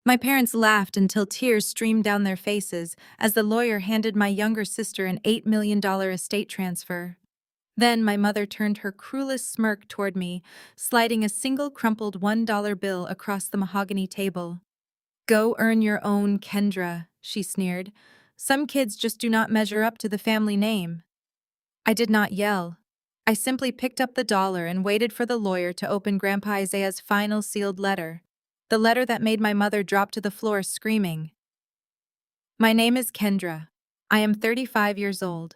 My parents laughed until tears streamed down their faces as the lawyer handed my younger sister an $8 million estate transfer. Then my mother turned her cruelest smirk toward me, sliding a single crumpled $1 bill across the mahogany table. "Go earn your own, Kendra," she sneered. "Some kids just do not measure up to the family name." I did not yell. I simply picked up the dollar and waited for the lawyer to open Grandpa Isaiah's final sealed letter. The letter that made my mother drop to the floor screaming. "My name is Kendra. I am 35 years old.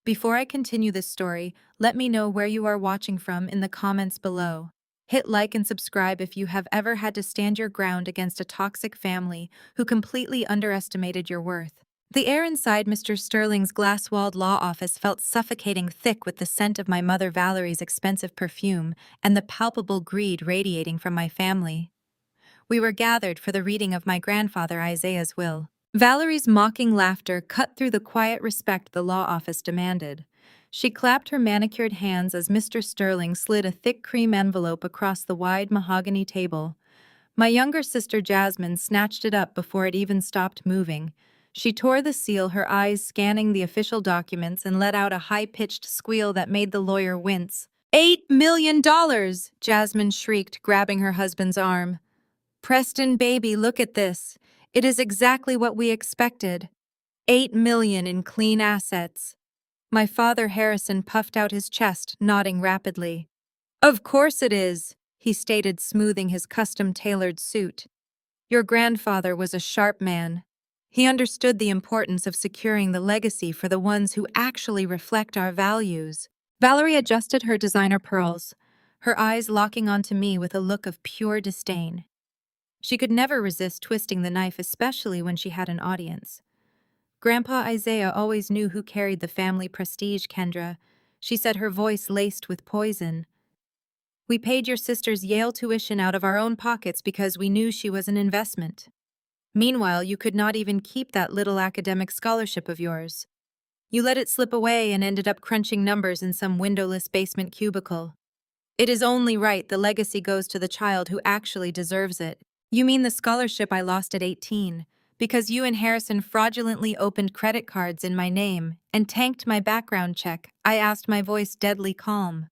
Before I continue this story, let me know where you are watching from in the comments below. Hit like and subscribe if you have ever had to stand your ground against a toxic family who completely underestimated your worth." The air inside Mr. Sterling's glass-walled law office felt suffocating thick with the scent of my mother Valerie's expensive perfume and the palpable greed radiating from my family. We were gathered for the reading of my grandfather Isaiah's will. Valerie's mocking laughter cut through the quiet respect the law office demanded. She clapped her manicured hands as Mr. Sterling slid a thick cream envelope across the wide mahogany table. My younger sister Jasmine snatched it up before it even stopped moving. She tore the seal, her eyes scanning the official documents, and let out a high-pitched squeal that made the lawyer wince. $8 million! Jasmine shrieked, grabbing her husband's arm. "Preston, baby, look at this. It is exactly what we expected. $8 million in clean assets." My father Harrison puffed out his chest, nodding rapidly. "Of course it is," he stated, smoothing his custom-tailored suit. "Your grandfather was a sharp man. He understood the importance of securing the legacy for the ones who actually reflect our values." Valerie adjusted her designer pearls, her eyes locking onto me with a look of pure disdain. She could never resist twisting the knife, especially when she had an audience. "Grandpa Isaiah always knew who carried the family prestige, Kendra," she said, her voice laced with poison. "We paid your sister's Yale tuition out of our own pockets because we knew she was an investment. Meanwhile, you could not even keep that little academic scholarship of yours. You let it slip away and ended up crunching numbers in some windowless basement cubicle. It is only right the legacy goes to the child who actually deserves it." "You mean the scholarship I lost at 18, because you and Harrison fraudulently opened credit cards in my name and tanked my background check?" I asked, my voice deadly calm.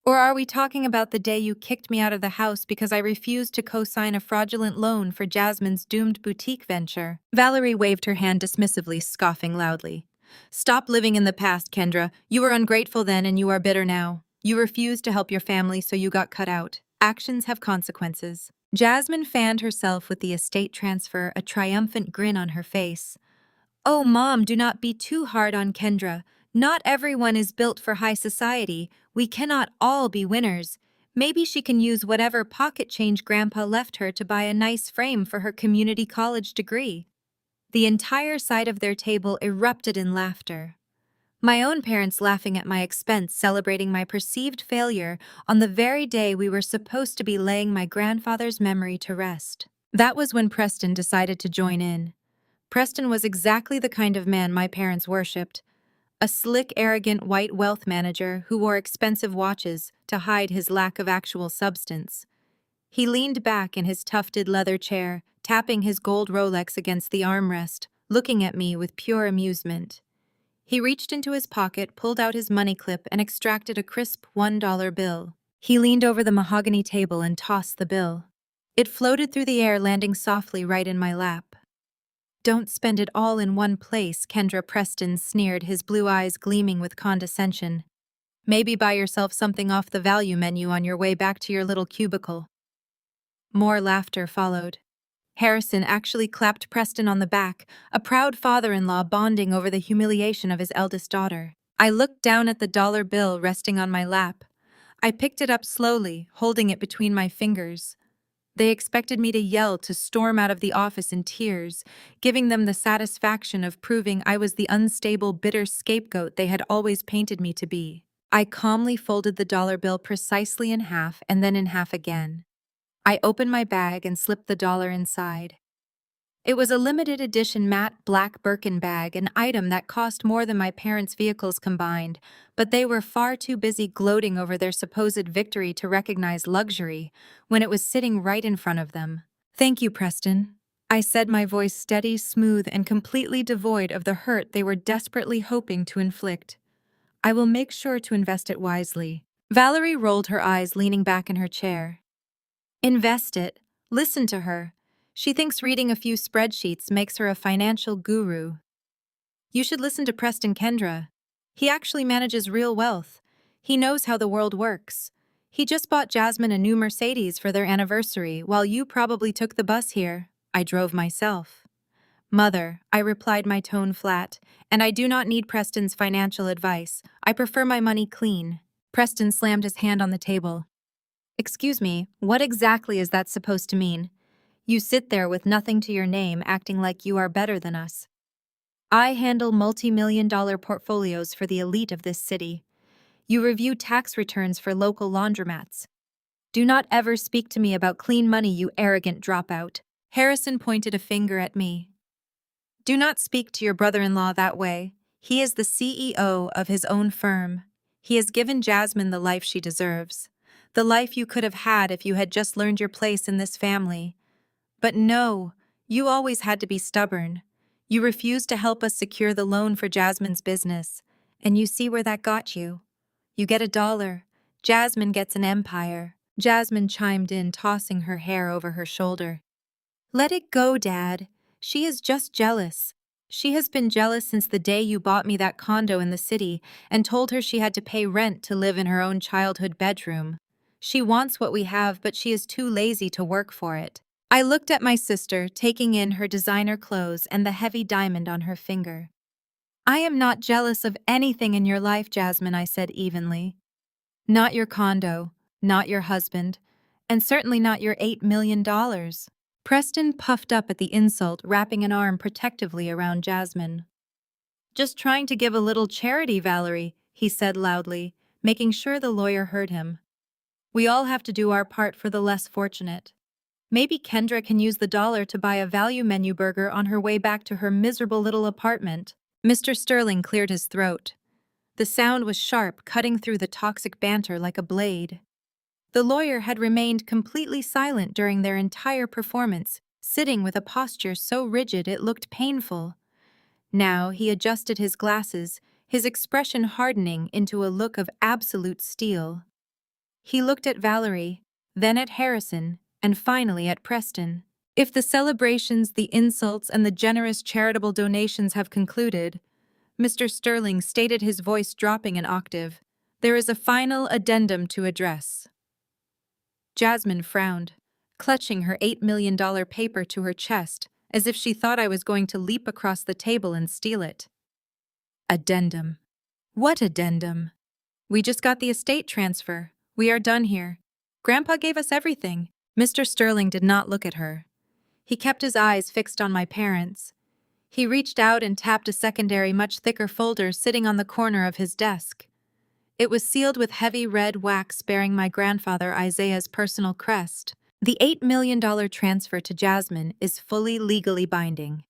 "Or are we talking about the day you kicked me out of the house because I refused to co-sign a fraudulent loan for Jasmine's doomed boutique venture?" Valerie waved her hand dismissively, scoffing loudly. "Stop living in the past, Kendra. You were ungrateful then and you are bitter now. You refused to help your family, so you got cut out. Actions have consequences." Jasmine fanned herself with the estate transfer, a triumphant grin on her face. "Oh, Mom, do not be too hard on Kendra. Not everyone is built for high society. We cannot all be winners. Maybe she can use whatever pocket change Grandpa left her to buy a nice frame for her community college degree." The entire side of their table erupted in laughter. My own parents laughing at my expense, celebrating my perceived failure on the very day we were supposed to be laying my grandfather's memory to rest. That was when Preston decided to join in. Preston was exactly the kind of man my parents worshipped. A slick, arrogant white wealth manager who wore expensive watches to hide his lack of actual substance. He leaned back in his tufted leather chair, tapping his gold Rolex against the armrest, looking at me with pure amusement. He reached into his pocket, pulled out his money clip, and extracted a crisp $1 bill. He leaned over the mahogany table and tossed the bill. It floated through the air, landing softly right in my lap. "Don't spend it all in one place," Kendra Preston sneered, his blue eyes gleaming with condescension. "Maybe buy yourself something off the value menu on your way back to your little cubicle." More laughter followed. Harrison actually clapped Preston on the back, a proud father-in-law bonding over the humiliation of his eldest daughter. I looked down at the dollar bill resting on my lap. I picked it up slowly, holding it between my fingers. They expected me to yell, to storm out of the office in tears, giving them the satisfaction of proving I was the unstable, bitter scapegoat they had always painted me to be. I calmly folded the dollar bill precisely in half and then in half again. I opened my bag and slipped the dollar inside. It was a limited edition matte black Birkin bag, an item that cost more than my parents' vehicles combined, but they were far too busy gloating over their supposed victory to recognize luxury when it was sitting right in front of them. "Thank you, Preston," I said, my voice steady, smooth, and completely devoid of the hurt they were desperately hoping to inflict. I will make sure to invest it wisely. Valerie rolled her eyes, leaning back in her chair. Invest it? Listen to her. She thinks reading a few spreadsheets makes her a financial guru. You should listen to Preston Kendra. He actually manages real wealth. He knows how the world works. He just bought Jasmine a new Mercedes for their anniversary, while you probably took the bus here. I drove myself. Mother, I replied, my tone flat, and I do not need Preston's financial advice. I prefer my money clean. Preston slammed his hand on the table. Excuse me, what exactly is that supposed to mean? You sit there with nothing to your name, acting like you are better than us. I handle multi-million-dollar portfolios for the elite of this city. You review tax returns for local laundromats. Do not ever speak to me about clean money, you arrogant dropout. Harrison pointed a finger at me. Do not speak to your brother-in-law that way. He is the CEO of his own firm. He has given Jasmine the life she deserves. The life you could have had if you had just learned your place in this family. But no, you always had to be stubborn. You refused to help us secure the loan for Jasmine's business. And you see where that got you. You get $1. Jasmine gets an empire. Jasmine chimed in, tossing her hair over her shoulder. Let it go, Dad. She is just jealous. She has been jealous since the day you bought me that condo in the city and told her she had to pay rent to live in her own childhood bedroom. She wants what we have, but she is too lazy to work for it. I looked at my sister, taking in her designer clothes and the heavy diamond on her finger. I am not jealous of anything in your life, Jasmine, I said evenly. Not your condo, not your husband, and certainly not your $8 million. Preston puffed up at the insult, wrapping an arm protectively around Jasmine. Just trying to give a little charity, Valerie, he said loudly, making sure the lawyer heard him. We all have to do our part for the less fortunate. Maybe Kendra can use the dollar to buy a value menu burger on her way back to her miserable little apartment. Mr. Sterling cleared his throat. The sound was sharp, cutting through the toxic banter like a blade. The lawyer had remained completely silent during their entire performance, sitting with a posture so rigid it looked painful. Now he adjusted his glasses, his expression hardening into a look of absolute steel. He looked at Valerie, then at Harrison, and finally at Preston. If the celebrations, the insults, and the generous charitable donations have concluded, Mr. Sterling stated, his voice dropping an octave, there is a final addendum to address. Jasmine frowned, clutching her $8 million paper to her chest, as if she thought I was going to leap across the table and steal it. Addendum. What addendum? We just got the estate transfer. We are done here. Grandpa gave us everything. Mr. Sterling did not look at her. He kept his eyes fixed on my parents. He reached out and tapped a secondary, much thicker folder sitting on the corner of his desk. It was sealed with heavy red wax bearing my grandfather Isaiah's personal crest. The $8 million transfer to Jasmine is fully legally binding.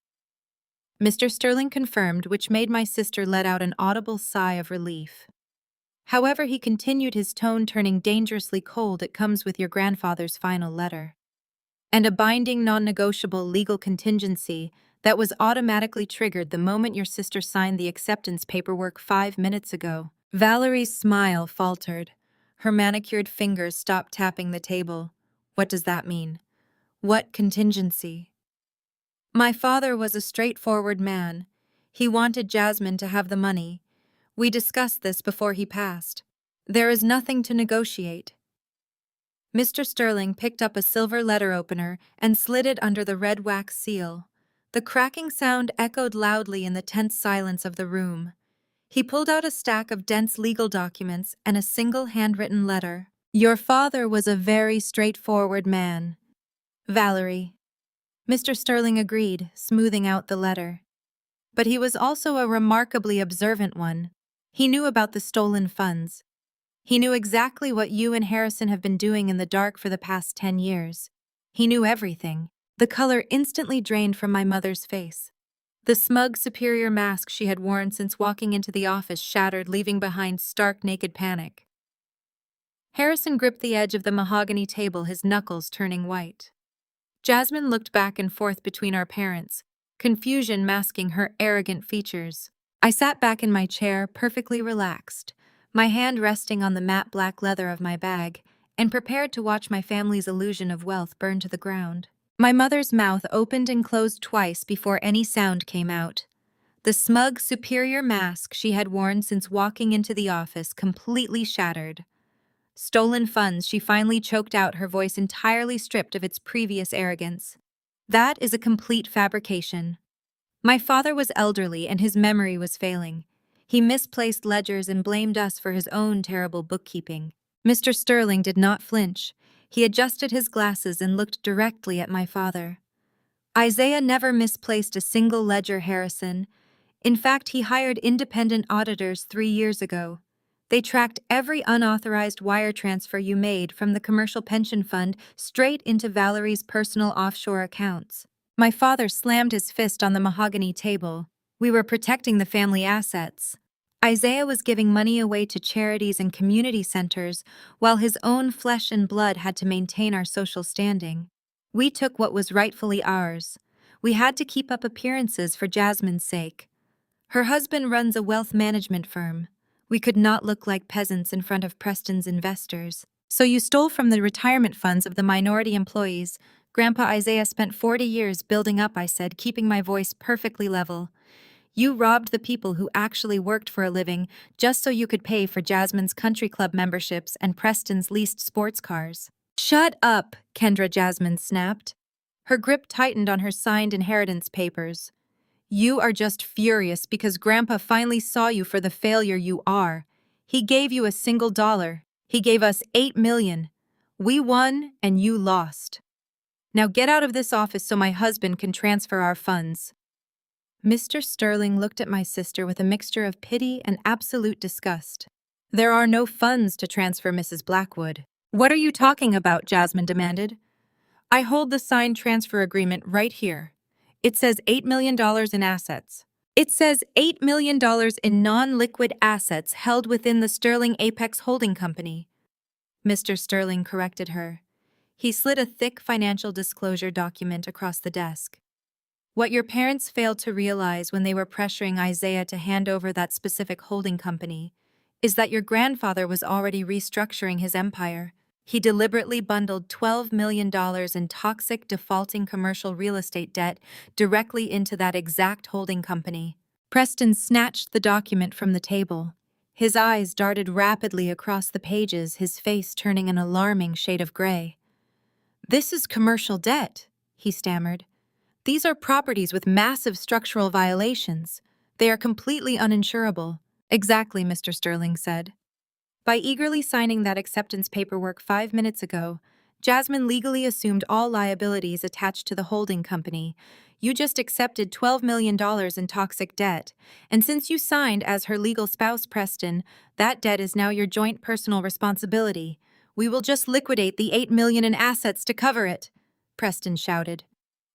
Mr. Sterling confirmed, which made my sister let out an audible sigh of relief. However, he continued, his tone turning dangerously cold. It comes with your grandfather's final letter. And a binding, non-negotiable legal contingency that was automatically triggered the moment your sister signed the acceptance paperwork 5 minutes ago. Valerie's smile faltered. Her manicured fingers stopped tapping the table. What does that mean? What contingency? My father was a straightforward man. He wanted Jasmine to have the money. We discussed this before he passed. There is nothing to negotiate. Mr. Sterling picked up a silver letter opener and slid it under the red wax seal. The cracking sound echoed loudly in the tense silence of the room. He pulled out a stack of dense legal documents and a single handwritten letter. Your father was a very straightforward man. Valerie. Mr. Sterling agreed, smoothing out the letter. But he was also a remarkably observant one. He knew about the stolen funds. He knew exactly what you and Harrison have been doing in the dark for the past 10 years. He knew everything. The color instantly drained from my mother's face. The smug, superior mask she had worn since walking into the office shattered, leaving behind stark, naked panic. Harrison gripped the edge of the mahogany table, his knuckles turning white. Jasmine looked back and forth between our parents, confusion masking her arrogant features. I sat back in my chair, perfectly relaxed, my hand resting on the matte black leather of my bag, and prepared to watch my family's illusion of wealth burn to the ground. My mother's mouth opened and closed twice before any sound came out. The smug, superior mask she had worn since walking into the office completely shattered. Stolen funds, she finally choked out, her voice entirely stripped of its previous arrogance. That is a complete fabrication. My father was elderly and his memory was failing. He misplaced ledgers and blamed us for his own terrible bookkeeping. Mr. Sterling did not flinch. He adjusted his glasses and looked directly at my father. Isaiah never misplaced a single ledger, Harrison. In fact, he hired independent auditors 3 years ago. They tracked every unauthorized wire transfer you made from the commercial pension fund straight into Valerie's personal offshore accounts. My father slammed his fist on the mahogany table. We were protecting the family assets. Isaiah was giving money away to charities and community centers, while his own flesh and blood had to maintain our social standing. We took what was rightfully ours. We had to keep up appearances for Jasmine's sake. Her husband runs a wealth management firm. We could not look like peasants in front of Preston's investors. So you stole from the retirement funds of the minority employees. Grandpa Isaiah spent 40 years building up, I said, keeping my voice perfectly level. You robbed the people who actually worked for a living just so you could pay for Jasmine's country club memberships and Preston's leased sports cars. Shut up, Kendra, Jasmine snapped. Her grip tightened on her signed inheritance papers. You are just furious because Grandpa finally saw you for the failure you are. He gave you $1. He gave us $8 million. We won and you lost. Now get out of this office so my husband can transfer our funds. Mr. Sterling looked at my sister with a mixture of pity and absolute disgust. There are no funds to transfer, Mrs. Blackwood. What are you talking about? Jasmine demanded. I hold the signed transfer agreement right here. It says $8 million in assets. It says $8 million in non-liquid assets held within the Sterling Apex Holding Company. Mr. Sterling corrected her. He slid a thick financial disclosure document across the desk. What your parents failed to realize when they were pressuring Isaiah to hand over that specific holding company is that your grandfather was already restructuring his empire. He deliberately bundled $12 million in toxic, defaulting commercial real estate debt directly into that exact holding company. Preston snatched the document from the table. His eyes darted rapidly across the pages, his face turning an alarming shade of gray. This is commercial debt, he stammered. These are properties with massive structural violations. They are completely uninsurable. Exactly, Mr. Sterling said. By eagerly signing that acceptance paperwork 5 minutes ago, Jasmine legally assumed all liabilities attached to the holding company. You just accepted $12 million in toxic debt, and since you signed as her legal spouse, Preston, that debt is now your joint personal responsibility. We will just liquidate the $8 million in assets to cover it, Preston shouted.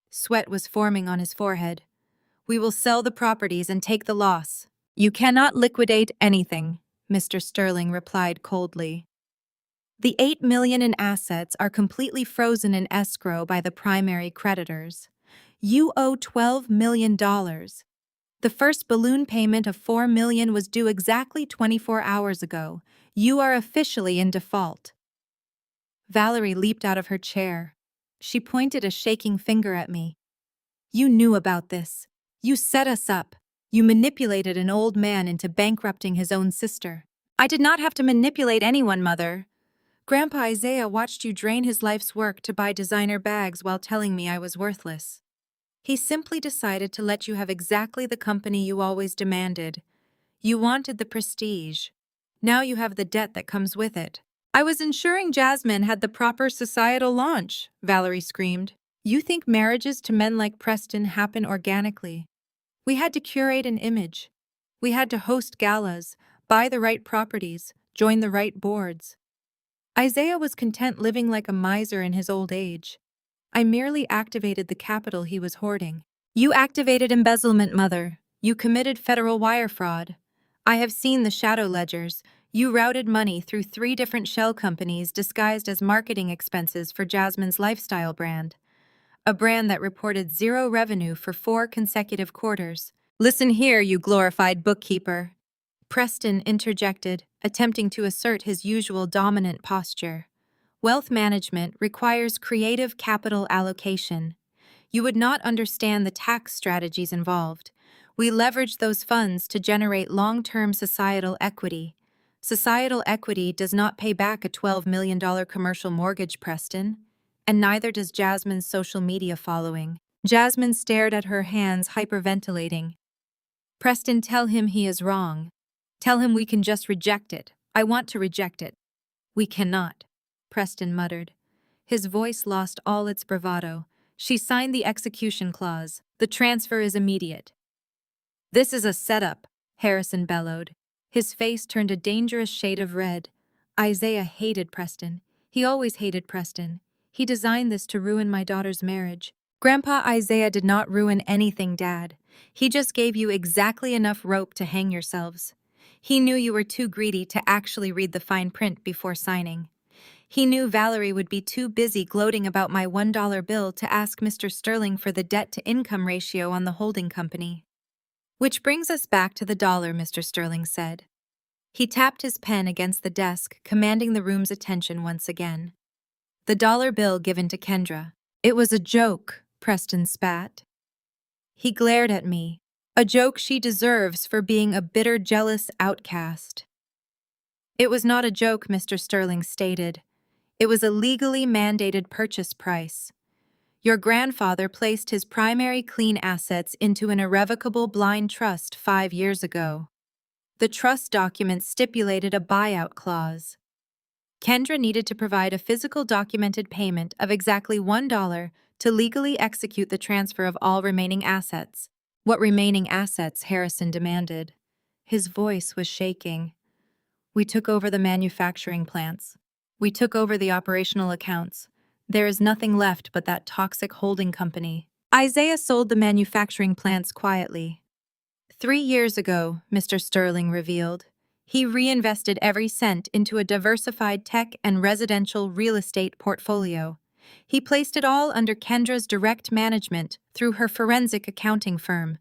Sweat was forming on his forehead. We will sell the properties and take the loss. You cannot liquidate anything, Mr. Sterling replied coldly. The $8 million in assets are completely frozen in escrow by the primary creditors. You owe $12 million. The first balloon payment of $4 million was due exactly 24 hours ago. You are officially in default. Valerie leaped out of her chair. She pointed a shaking finger at me. You knew about this. You set us up. You manipulated an old man into bankrupting his own sister. I did not have to manipulate anyone, Mother. Grandpa Isaiah watched you drain his life's work to buy designer bags while telling me I was worthless. He simply decided to let you have exactly the company you always demanded. You wanted the prestige. Now you have the debt that comes with it. I was ensuring Jasmine had the proper societal launch, Valerie screamed. You think marriages to men like Preston happen organically. We had to curate an image. We had to host galas, buy the right properties, join the right boards. Isaiah was content living like a miser in his old age. I merely activated the capital he was hoarding. You activated embezzlement, Mother. You committed federal wire fraud. I have seen the shadow ledgers. You routed money through 3 different shell companies disguised as marketing expenses for Jasmine's lifestyle brand. a brand that reported zero revenue for 4 consecutive quarters. "Listen here, you glorified bookkeeper," Preston interjected, attempting to assert his usual dominant posture. "Wealth management requires creative capital allocation. You would not understand the tax strategies involved. We leverage those funds to generate long-term societal equity. Societal equity does not pay back a $12 million commercial mortgage, Preston. And neither does Jasmine's social media following." Jasmine stared at her hands, hyperventilating. "Preston, tell him he is wrong. Tell him we can just reject it. I want to reject it." "We cannot," Preston muttered. His voice lost all its bravado. "She signed the execution clause. The transfer is immediate." "This is a setup," Harrison bellowed. His face turned a dangerous shade of red. Isaiah hated Preston. He always hated Preston. "He designed this to ruin my daughter's marriage." "Grandpa, Isaiah did not ruin anything, Dad. He just gave you exactly enough rope to hang yourselves. He knew you were too greedy to actually read the fine print before signing. He knew Valerie would be too busy gloating about my $1 bill to ask Mr. Sterling for the debt-to-income ratio on the holding company." "Which brings us back to the dollar," Mr. Sterling said. He tapped his pen against the desk, commanding the room's attention once again. "The dollar bill given to Kendra. It was a joke," Preston spat. He glared at me. "A joke she deserves for being a bitter, jealous outcast." "It was not a joke," Mr. Sterling stated. "It was a legally mandated purchase price. Your grandfather placed his primary clean assets into an irrevocable blind trust 5 years ago. The trust document stipulated a buyout clause. Kendra needed to provide a physical documented payment of exactly $1 to legally execute the transfer of all remaining assets." "What remaining assets?" Harrison demanded. His voice was shaking. "We took over the manufacturing plants. We took over the operational accounts. There is nothing left but that toxic holding company." Isaiah sold the manufacturing plants quietly. 3 years ago, Mr. Sterling revealed. He reinvested every cent into a diversified tech and residential real estate portfolio. He placed it all under Kendra's direct management through her forensic accounting firm.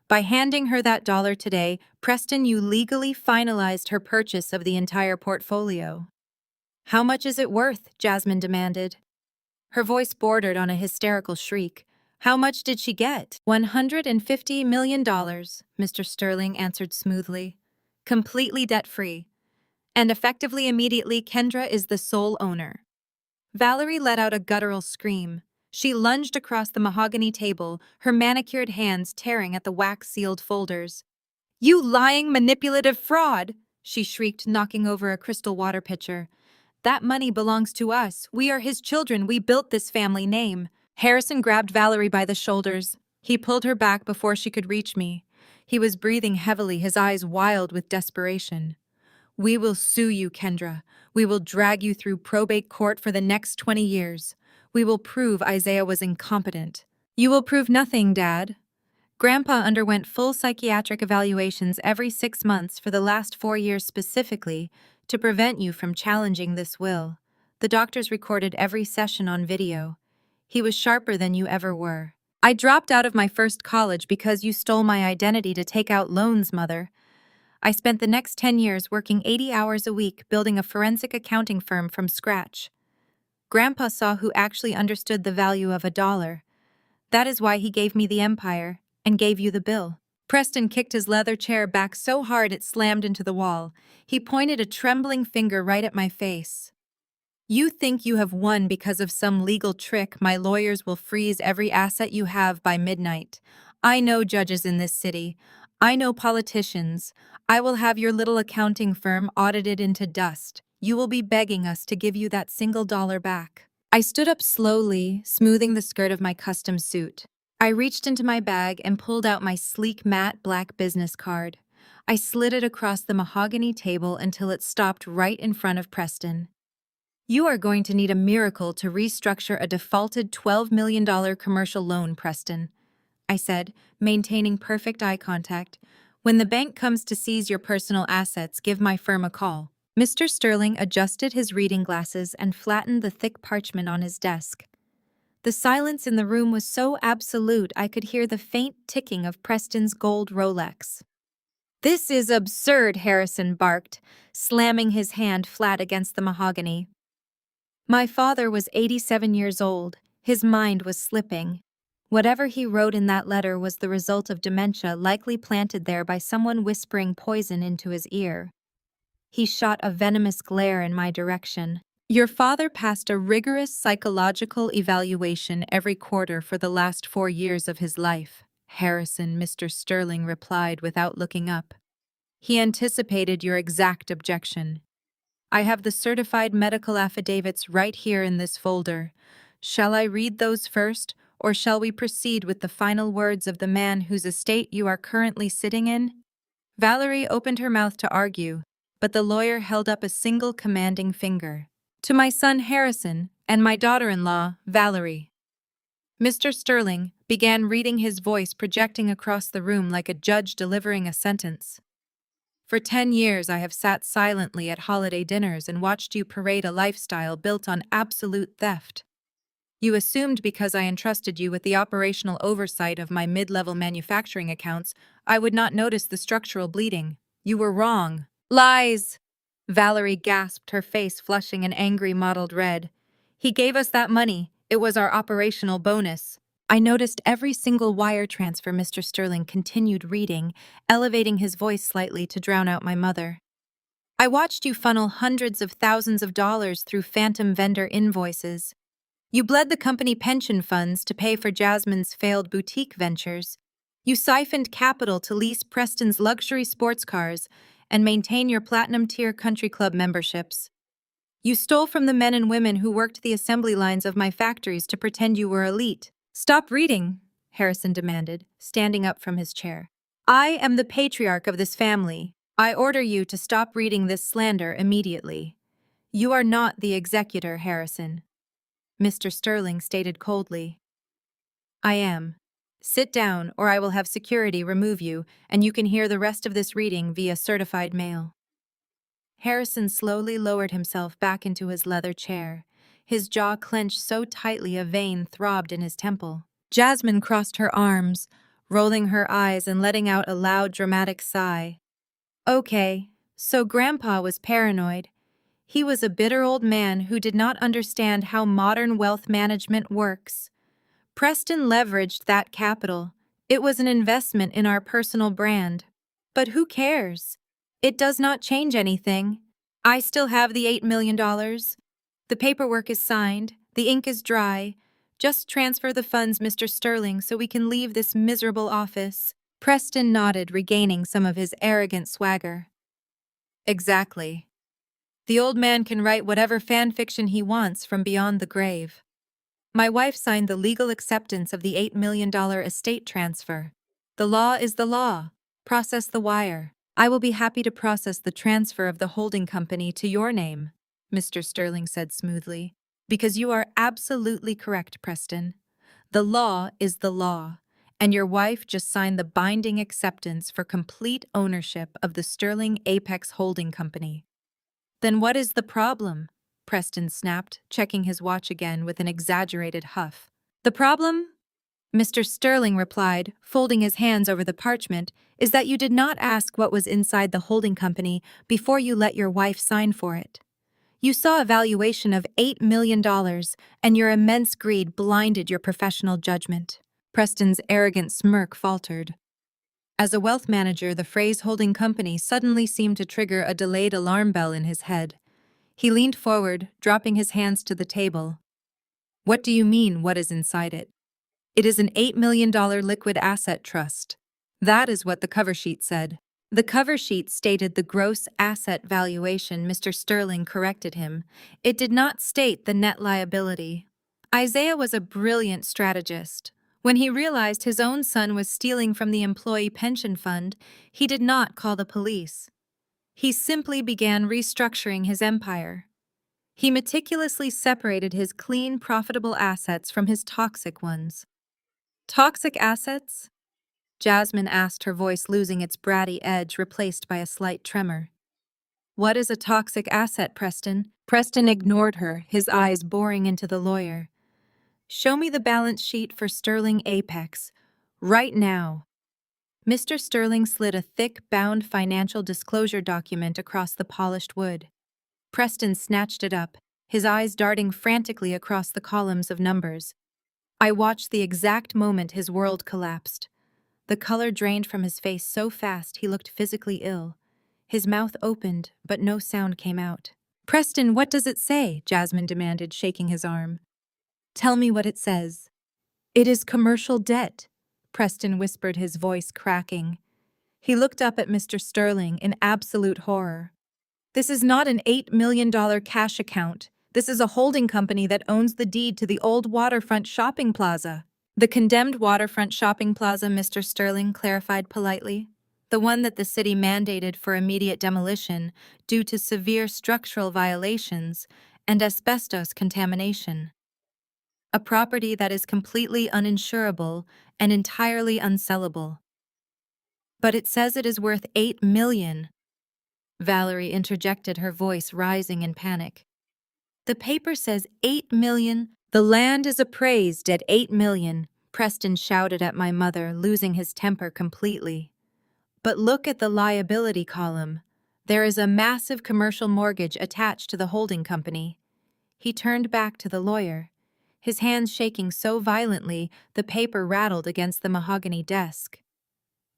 By handing her that dollar today, Preston, you legally finalized her purchase of the entire portfolio. "How much is it worth?" Jasmine demanded. Her voice bordered on a hysterical shriek. "How much did she get?" $150 million, Mr. Sterling answered smoothly. "Completely debt-free. And effectively immediately, Kendra is the sole owner." Valerie let out a guttural scream. She lunged across the mahogany table, her manicured hands tearing at the wax-sealed folders. "You lying, manipulative fraud!" she shrieked, knocking over a crystal water pitcher. "That money belongs to us. We are his children. We built this family name." Harrison grabbed Valerie by the shoulders. He pulled her back before she could reach me. He was breathing heavily, his eyes wild with desperation. "We will sue you, Kendra. We will drag you through probate court for the next 20 years. We will prove Isaiah was incompetent." "You will prove nothing, Dad." Grandpa underwent full psychiatric evaluations every 6 months for the last 4 years specifically to prevent you from challenging this will. The doctors recorded every session on video. He was sharper than you ever were. "I dropped out of my first college because you stole my identity to take out loans, Mother. I spent the next 10 years working 80 hours a week building a forensic accounting firm from scratch. Grandpa saw who actually understood the value of a dollar. That is why he gave me the empire and gave you the bill." Preston kicked his leather chair back so hard it slammed into the wall. He pointed a trembling finger right at my face. "You think you have won because of some legal trick. My lawyers will freeze every asset you have by midnight. I know judges in this city. I know politicians. I will have your little accounting firm audited into dust. You will be begging us to give you that single dollar back." I stood up slowly, smoothing the skirt of my custom suit. I reached into my bag and pulled out my sleek matte black business card. I slid it across the mahogany table until it stopped right in front of Preston. "You are going to need a miracle to restructure a defaulted $12 million commercial loan, Preston," I said, maintaining perfect eye contact. "When the bank comes to seize your personal assets, give my firm a call." Mr. Sterling adjusted his reading glasses and flattened the thick parchment on his desk. The silence in the room was so absolute I could hear the faint ticking of Preston's gold Rolex. "This is absurd," Harrison barked, slamming his hand flat against the mahogany. My father was 87 years old. His mind was slipping. Whatever he wrote in that letter was the result of dementia likely planted there by someone whispering poison into his ear. He shot a venomous glare in my direction. "Your father passed a rigorous psychological evaluation every quarter for the last 4 years of his life," Harrison, Mr. Sterling replied without looking up. "He anticipated your exact objection. I have the certified medical affidavits right here in this folder. Shall I read those first, or shall we proceed with the final words of the man whose estate you are currently sitting in?" Valerie opened her mouth to argue, but the lawyer held up a single commanding finger. "To my son Harrison and my daughter-in-law, Valerie." Mr. Sterling began reading, his voice projecting across the room like a judge delivering a sentence. "For 10 years I have sat silently at holiday dinners and watched you parade a lifestyle built on absolute theft. You assumed because I entrusted you with the operational oversight of my mid-level manufacturing accounts, I would not notice the structural bleeding. You were wrong." "Lies!" Valerie gasped, her face flushing an angry mottled red. "He gave us that money. It was our operational bonus." "I noticed every single wire transfer," Mr. Sterling continued reading, elevating his voice slightly to drown out my mother. "I watched you funnel hundreds of thousands of dollars through phantom vendor invoices. You bled the company pension funds to pay for Jasmine's failed boutique ventures. You siphoned capital to lease Preston's luxury sports cars and maintain your platinum-tier country club memberships. You stole from the men and women who worked the assembly lines of my factories to pretend you were elite." "Stop reading," Harrison demanded, standing up from his chair. "I am the patriarch of this family. I order you to stop reading this slander immediately." "You are not the executor, Harrison," Mr. Sterling stated coldly. "I am. Sit down, or I will have security remove you, and you can hear the rest of this reading via certified mail." Harrison slowly lowered himself back into his leather chair. His jaw clenched so tightly a vein throbbed in his temple. Jasmine crossed her arms, rolling her eyes and letting out a loud, dramatic sigh. "Okay, so Grandpa was paranoid. He was a bitter old man who did not understand how modern wealth management works. Preston leveraged that capital. It was an investment in our personal brand. But who cares? It does not change anything. I still have the $8 million. The paperwork is signed. The ink is dry. Just transfer the funds, Mr. Sterling, so we can leave this miserable office." Preston nodded, regaining some of his arrogant swagger. "Exactly. The old man can write whatever fan fiction he wants from beyond the grave. My wife signed the legal acceptance of the $8 million estate transfer. The law is the law. Process the wire. I will be happy to process the transfer of the holding company to your name," Mr. Sterling said smoothly. "Because you are absolutely correct, Preston. The law is the law, and your wife just signed the binding acceptance for complete ownership of the Sterling Apex Holding Company." "Then what is the problem?" Preston snapped, checking his watch again with an exaggerated huff. "The problem?" Mr. Sterling replied, folding his hands over the parchment, "is that you did not ask what was inside the holding company before you let your wife sign for it. You saw a valuation of $8 million, and your immense greed blinded your professional judgment." Preston's arrogant smirk faltered. As a wealth manager, the phrase holding company suddenly seemed to trigger a delayed alarm bell in his head. He leaned forward, dropping his hands to the table. "What do you mean, what is inside it?" "It is an $8 million liquid asset trust. That is what the cover sheet said." "The cover sheet stated the gross asset valuation," Mr. Sterling corrected him. "It did not state the net liability." Isaiah was a brilliant strategist. When he realized his own son was stealing from the employee pension fund, he did not call the police. He simply began restructuring his empire. He meticulously separated his clean, profitable assets from his toxic ones. "Toxic assets?" Jasmine asked, her voice losing its bratty edge, replaced by a slight tremor. "What is a toxic asset, Preston?" Preston ignored her, his eyes boring into the lawyer. Show me the balance sheet for Sterling Apex. Right now. Mr. Sterling slid a thick, bound financial disclosure document across the polished wood. Preston snatched it up, his eyes darting frantically across the columns of numbers. I watched the exact moment his world collapsed. The color drained from his face so fast he looked physically ill. His mouth opened, but no sound came out. "Preston, what does it say?" Jasmine demanded, shaking his arm. "Tell me what it says." "It is commercial debt," Preston whispered, his voice cracking. He looked up at Mr. Sterling in absolute horror. "This is not an $8 million cash account. This is a holding company that owns the deed to the old waterfront shopping plaza." "The condemned waterfront shopping plaza," Mr. Sterling clarified politely. "The one that the city mandated for immediate demolition due to severe structural violations and asbestos contamination. A property that is completely uninsurable and entirely unsellable." "But it says it is worth $8 million," Valerie interjected, her voice rising in panic. "The paper says $8 million. The land is appraised at $8 million, Preston shouted at my mother, losing his temper completely. "But look at the liability column. There is a massive commercial mortgage attached to the holding company." He turned back to the lawyer, his hands shaking so violently the paper rattled against the mahogany desk.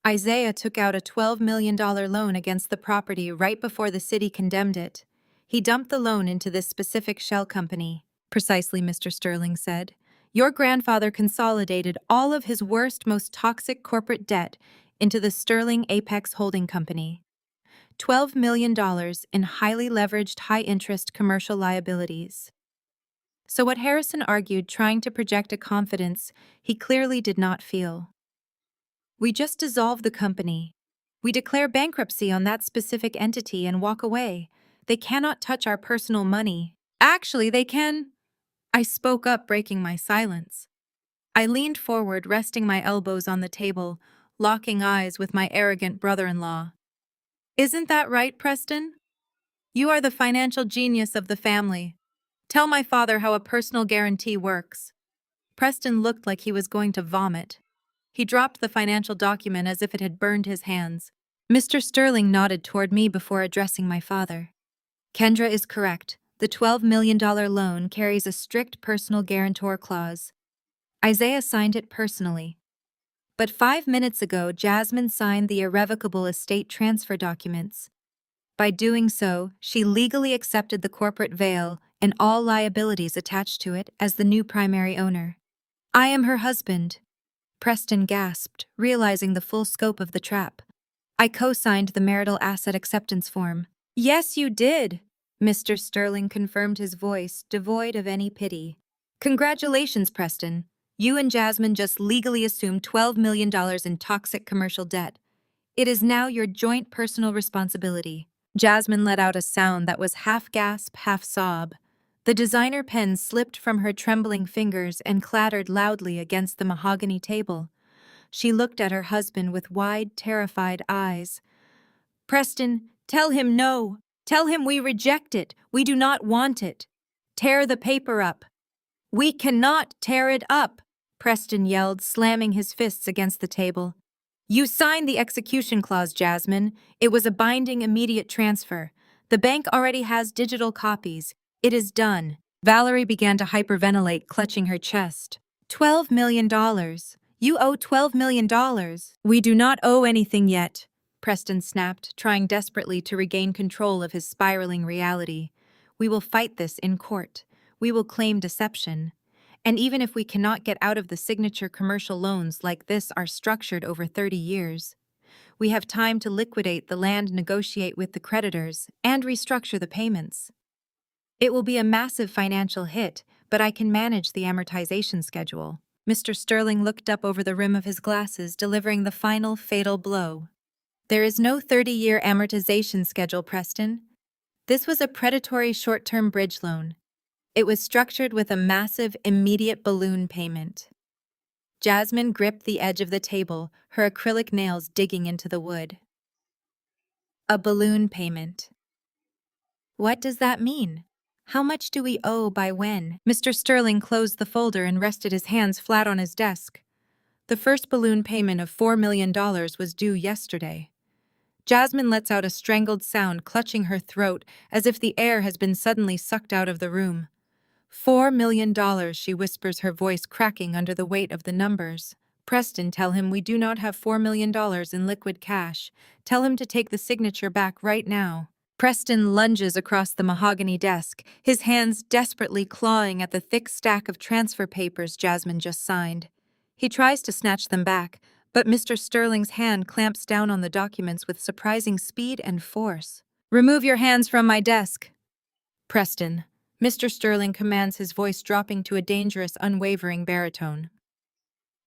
"Isaiah took out a $12 million loan against the property right before the city condemned it. He dumped the loan into this specific shell company." "Precisely," Mr. Sterling said. "Your grandfather consolidated all of his worst, most toxic corporate debt into the Sterling Apex Holding Company. $12 million in highly leveraged, high-interest commercial liabilities." So what Harrison argued, trying to project a confidence he clearly did not feel. "We just dissolve the company. We declare bankruptcy on that specific entity and walk away. They cannot touch our personal money." "Actually, they can," I spoke up, breaking my silence. I leaned forward, resting my elbows on the table, locking eyes with my arrogant brother-in-law. "Isn't that right, Preston? You are the financial genius of the family. Tell my father how a personal guarantee works." Preston looked like he was going to vomit. He dropped the financial document as if it had burned his hands. Mr. Sterling nodded toward me before addressing my father. "Kendra is correct. The $12 million loan carries a strict personal guarantor clause. Isaiah signed it personally. But 5 minutes ago, Jasmine signed the irrevocable estate transfer documents. By doing so, she legally accepted the corporate veil and all liabilities attached to it as the new primary owner." "I am her husband," Preston gasped, realizing the full scope of the trap. "I co-signed the marital asset acceptance form." "Yes, you did," Mr. Sterling confirmed, his voice devoid of any pity. "Congratulations, Preston. You and Jasmine just legally assumed $12 million in toxic commercial debt. It is now your joint personal responsibility." Jasmine let out a sound that was half gasp, half sob. The designer pen slipped from her trembling fingers and clattered loudly against the mahogany table. She looked at her husband with wide, terrified eyes. "Preston, tell him no. Tell him we reject it. We do not want it. Tear the paper up." "We cannot tear it up," Preston yelled, slamming his fists against the table. "You signed the execution clause, Jasmine. It was a binding immediate transfer. The bank already has digital copies. It is done." Valerie began to hyperventilate, clutching her chest. $12 million. You owe $12 million. "We do not owe anything yet," Preston snapped, trying desperately to regain control of his spiraling reality. "We will fight this in court. We will claim deception. And even if we cannot get out of the signature, commercial loans like this are structured over 30 years. We have time to liquidate the land, negotiate with the creditors, and restructure the payments. It will be a massive financial hit, but I can manage the amortization schedule." Mr. Sterling looked up over the rim of his glasses, delivering the final fatal blow. "There is no 30-year amortization schedule, Preston. This was a predatory short-term bridge loan. It was structured with a massive, immediate balloon payment." Jasmine gripped the edge of the table, her acrylic nails digging into the wood. "A balloon payment. What does that mean? How much do we owe by when? Mr. Sterling closed the folder and rested his hands flat on his desk. The first balloon payment of $4 million was due yesterday. Jasmine lets out a strangled sound, clutching her throat as if the air has been suddenly sucked out of the room. $4 million, she whispers, her voice cracking under the weight of the numbers. Preston, tell him we do not have $4 million in liquid cash. Tell him to take the signature back right now. Preston lunges across the mahogany desk, his hands desperately clawing at the thick stack of transfer papers Jasmine just signed. He tries to snatch them back, but Mr. Sterling's hand clamps down on the documents with surprising speed and force. Remove your hands from my desk. Preston. Mr. Sterling commands, his voice dropping to a dangerous, unwavering baritone.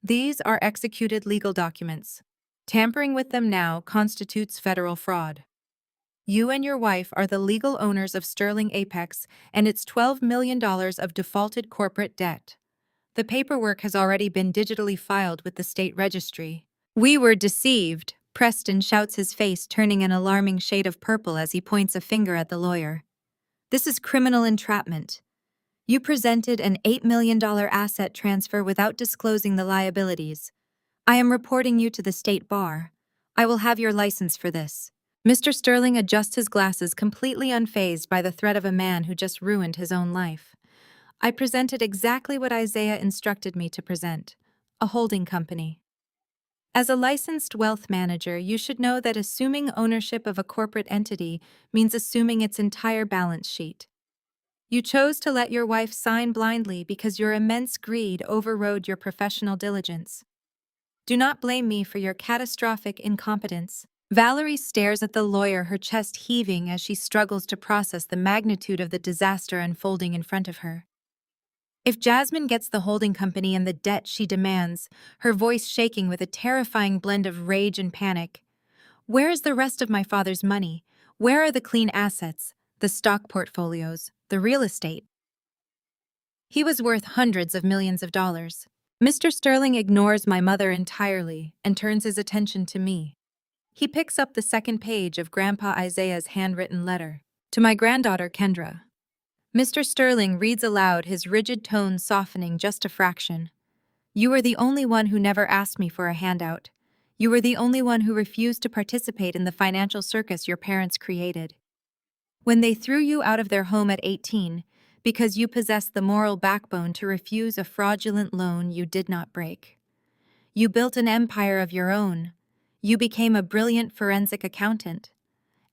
These are executed legal documents. Tampering with them now constitutes federal fraud. You and your wife are the legal owners of Sterling Apex and its $12 million of defaulted corporate debt. The paperwork has already been digitally filed with the state registry. We were deceived, Preston shouts, his face turning an alarming shade of purple as he points a finger at the lawyer. This is criminal entrapment. You presented an $8 million asset transfer without disclosing the liabilities. I am reporting you to the state bar. I will have your license for this. Mr. Sterling adjusts his glasses, completely unfazed by the threat of a man who just ruined his own life. I presented exactly what Isaiah instructed me to present: a holding company. As a licensed wealth manager, you should know that assuming ownership of a corporate entity means assuming its entire balance sheet. You chose to let your wife sign blindly because your immense greed overrode your professional diligence. Do not blame me for your catastrophic incompetence. Valerie stares at the lawyer, her chest heaving as she struggles to process the magnitude of the disaster unfolding in front of her. If Jasmine gets the holding company and the debt she demands, her voice shaking with a terrifying blend of rage and panic, where is the rest of my father's money? Where are the clean assets, the stock portfolios, the real estate? He was worth hundreds of millions of dollars. Mr. Sterling ignores my mother entirely and turns his attention to me. He picks up the second page of Grandpa Isaiah's handwritten letter. To my granddaughter, Kendra. Mr. Sterling reads aloud, his rigid tone softening just a fraction. You were the only one who never asked me for a handout. You were the only one who refused to participate in the financial circus your parents created. When they threw you out of their home at 18, because you possessed the moral backbone to refuse a fraudulent loan you did not break. You built an empire of your own. You became a brilliant forensic accountant.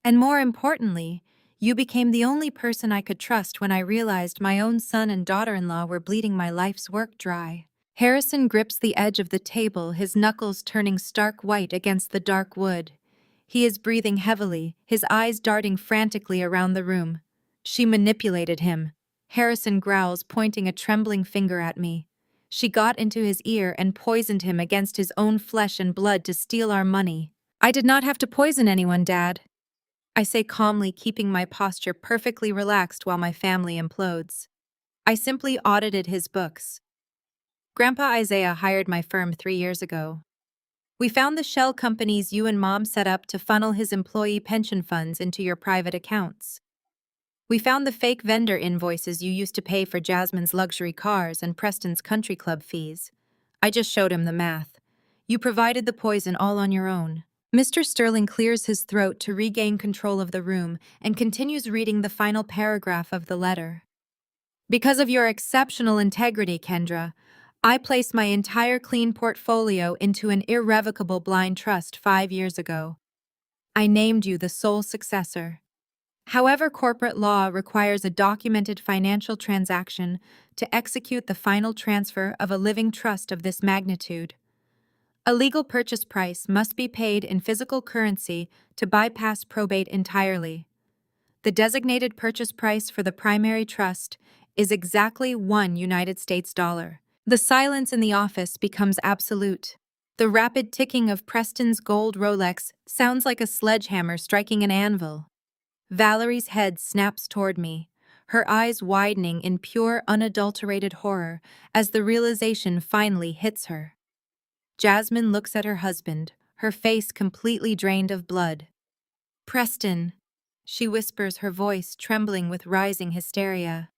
And more importantly, you became the only person I could trust when I realized my own son and daughter-in-law were bleeding my life's work dry. Harrison grips the edge of the table, his knuckles turning stark white against the dark wood. He is breathing heavily, his eyes darting frantically around the room. She manipulated him. Harrison growls, pointing a trembling finger at me. She got into his ear and poisoned him against his own flesh and blood to steal our money. I did not have to poison anyone, Dad. I say calmly, keeping my posture perfectly relaxed while my family implodes. I simply audited his books. Grandpa Isaiah hired my firm 3 years ago. We found the shell companies you and Mom set up to funnel his employee pension funds into your private accounts. We found the fake vendor invoices you used to pay for Jasmine's luxury cars and Preston's country club fees. I just showed him the math. You provided the poison all on your own. Mr. Sterling clears his throat to regain control of the room and continues reading the final paragraph of the letter. Because of your exceptional integrity, Kendra, I placed my entire clean portfolio into an irrevocable blind trust 5 years ago. I named you the sole successor. However, corporate law requires a documented financial transaction to execute the final transfer of a living trust of this magnitude. A legal purchase price must be paid in physical currency to bypass probate entirely. The designated purchase price for the primary trust is exactly $1 US. The silence in the office becomes absolute. The rapid ticking of Preston's gold Rolex sounds like a sledgehammer striking an anvil. Valerie's head snaps toward me, her eyes widening in pure, unadulterated horror as the realization finally hits her. Jasmine looks at her husband, her face completely drained of blood. Preston, she whispers, her voice trembling with rising hysteria.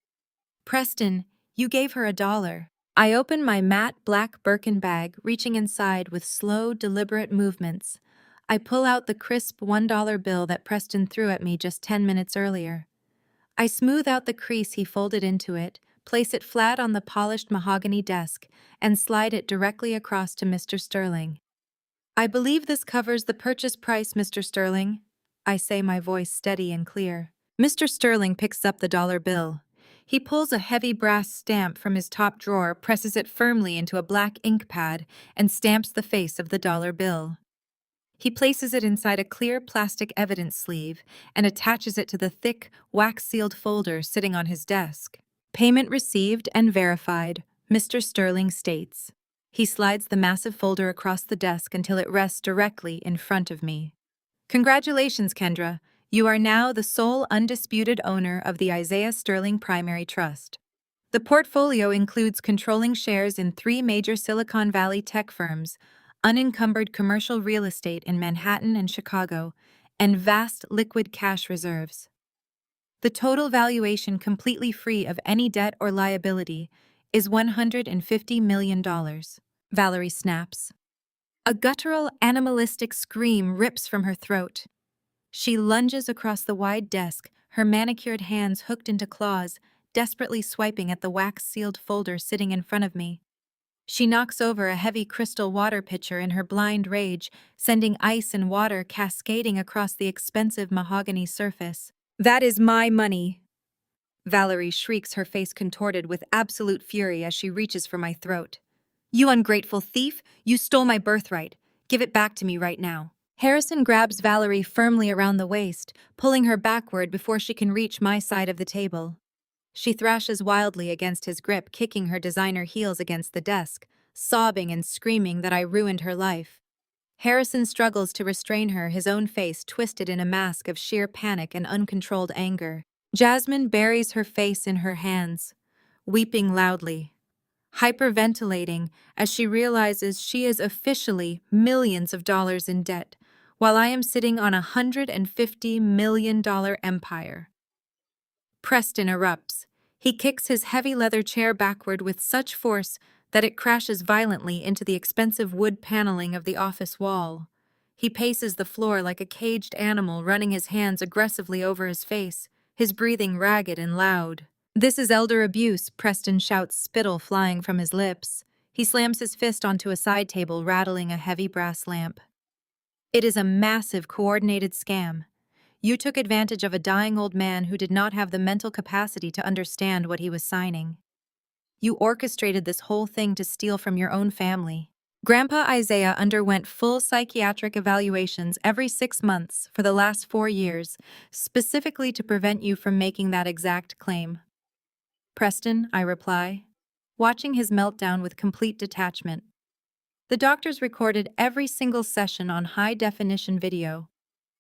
Preston, you gave her $1. I open my matte black Birkin bag, reaching inside with slow, deliberate movements. I pull out the crisp $1 bill that Preston threw at me just 10 minutes earlier. I smooth out the crease he folded into it, place it flat on the polished mahogany desk, and slide it directly across to Mr. Sterling. I believe this covers the purchase price, Mr. Sterling. I say, my voice steady and clear. Mr. Sterling picks up the dollar bill. He pulls a heavy brass stamp from his top drawer, presses it firmly into a black ink pad, and stamps the face of the dollar bill. He places it inside a clear plastic evidence sleeve and attaches it to the thick, wax-sealed folder sitting on his desk. Payment received and verified, Mr. Sterling states. He slides the massive folder across the desk until it rests directly in front of me. Congratulations, Kendra. You are now the sole undisputed owner of the Isaiah Sterling Primary Trust. The portfolio includes controlling shares in 3 major Silicon Valley tech firms, unencumbered commercial real estate in Manhattan and Chicago, and vast liquid cash reserves. The total valuation, completely free of any debt or liability, is $150 million. Valerie snaps. A guttural, animalistic scream rips from her throat. She lunges across the wide desk, her manicured hands hooked into claws, desperately swiping at the wax-sealed folder sitting in front of me. She knocks over a heavy crystal water pitcher in her blind rage, sending ice and water cascading across the expensive mahogany surface. That is my money! Valerie shrieks, her face contorted with absolute fury as she reaches for my throat. You ungrateful thief! You stole my birthright! Give it back to me right now! Harrison grabs Valerie firmly around the waist, pulling her backward before she can reach my side of the table. She thrashes wildly against his grip, kicking her designer heels against the desk, sobbing and screaming that I ruined her life. Harrison struggles to restrain her, his own face twisted in a mask of sheer panic and uncontrolled anger. Jasmine buries her face in her hands, weeping loudly, hyperventilating as she realizes she is officially millions of dollars in debt, while I am sitting on a $150 million empire. Preston erupts. He kicks his heavy leather chair backward with such force that it crashes violently into the expensive wood paneling of the office wall. He paces the floor like a caged animal, running his hands aggressively over his face, his breathing ragged and loud. This is elder abuse, Preston shouts, spittle flying from his lips. He slams his fist onto a side table, rattling a heavy brass lamp. It is a massive, coordinated scam. You took advantage of a dying old man who did not have the mental capacity to understand what he was signing. You orchestrated this whole thing to steal from your own family. Grandpa Isaiah underwent full psychiatric evaluations every 6 months for the last 4 years, specifically to prevent you from making that exact claim. Preston, I reply, watching his meltdown with complete detachment. The doctors recorded every single session on high-definition video.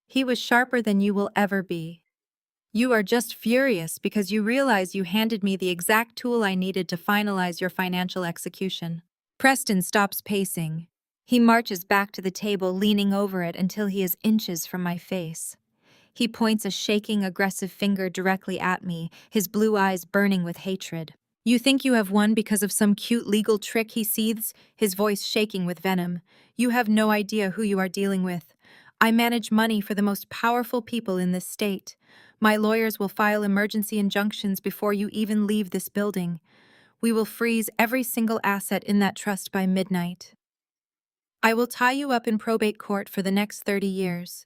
He was sharper than you will ever be. You are just furious because you realize you handed me the exact tool I needed to finalize your financial execution. Preston stops pacing. He marches back to the table, leaning over it until he is inches from my face. He points a shaking, aggressive finger directly at me, his blue eyes burning with hatred. You think you have won because of some cute legal trick, he seethes, his voice shaking with venom. You have no idea who you are dealing with. I manage money for the most powerful people in this state. My lawyers will file emergency injunctions before you even leave this building. We will freeze every single asset in that trust by midnight. I will tie you up in probate court for the next 30 years.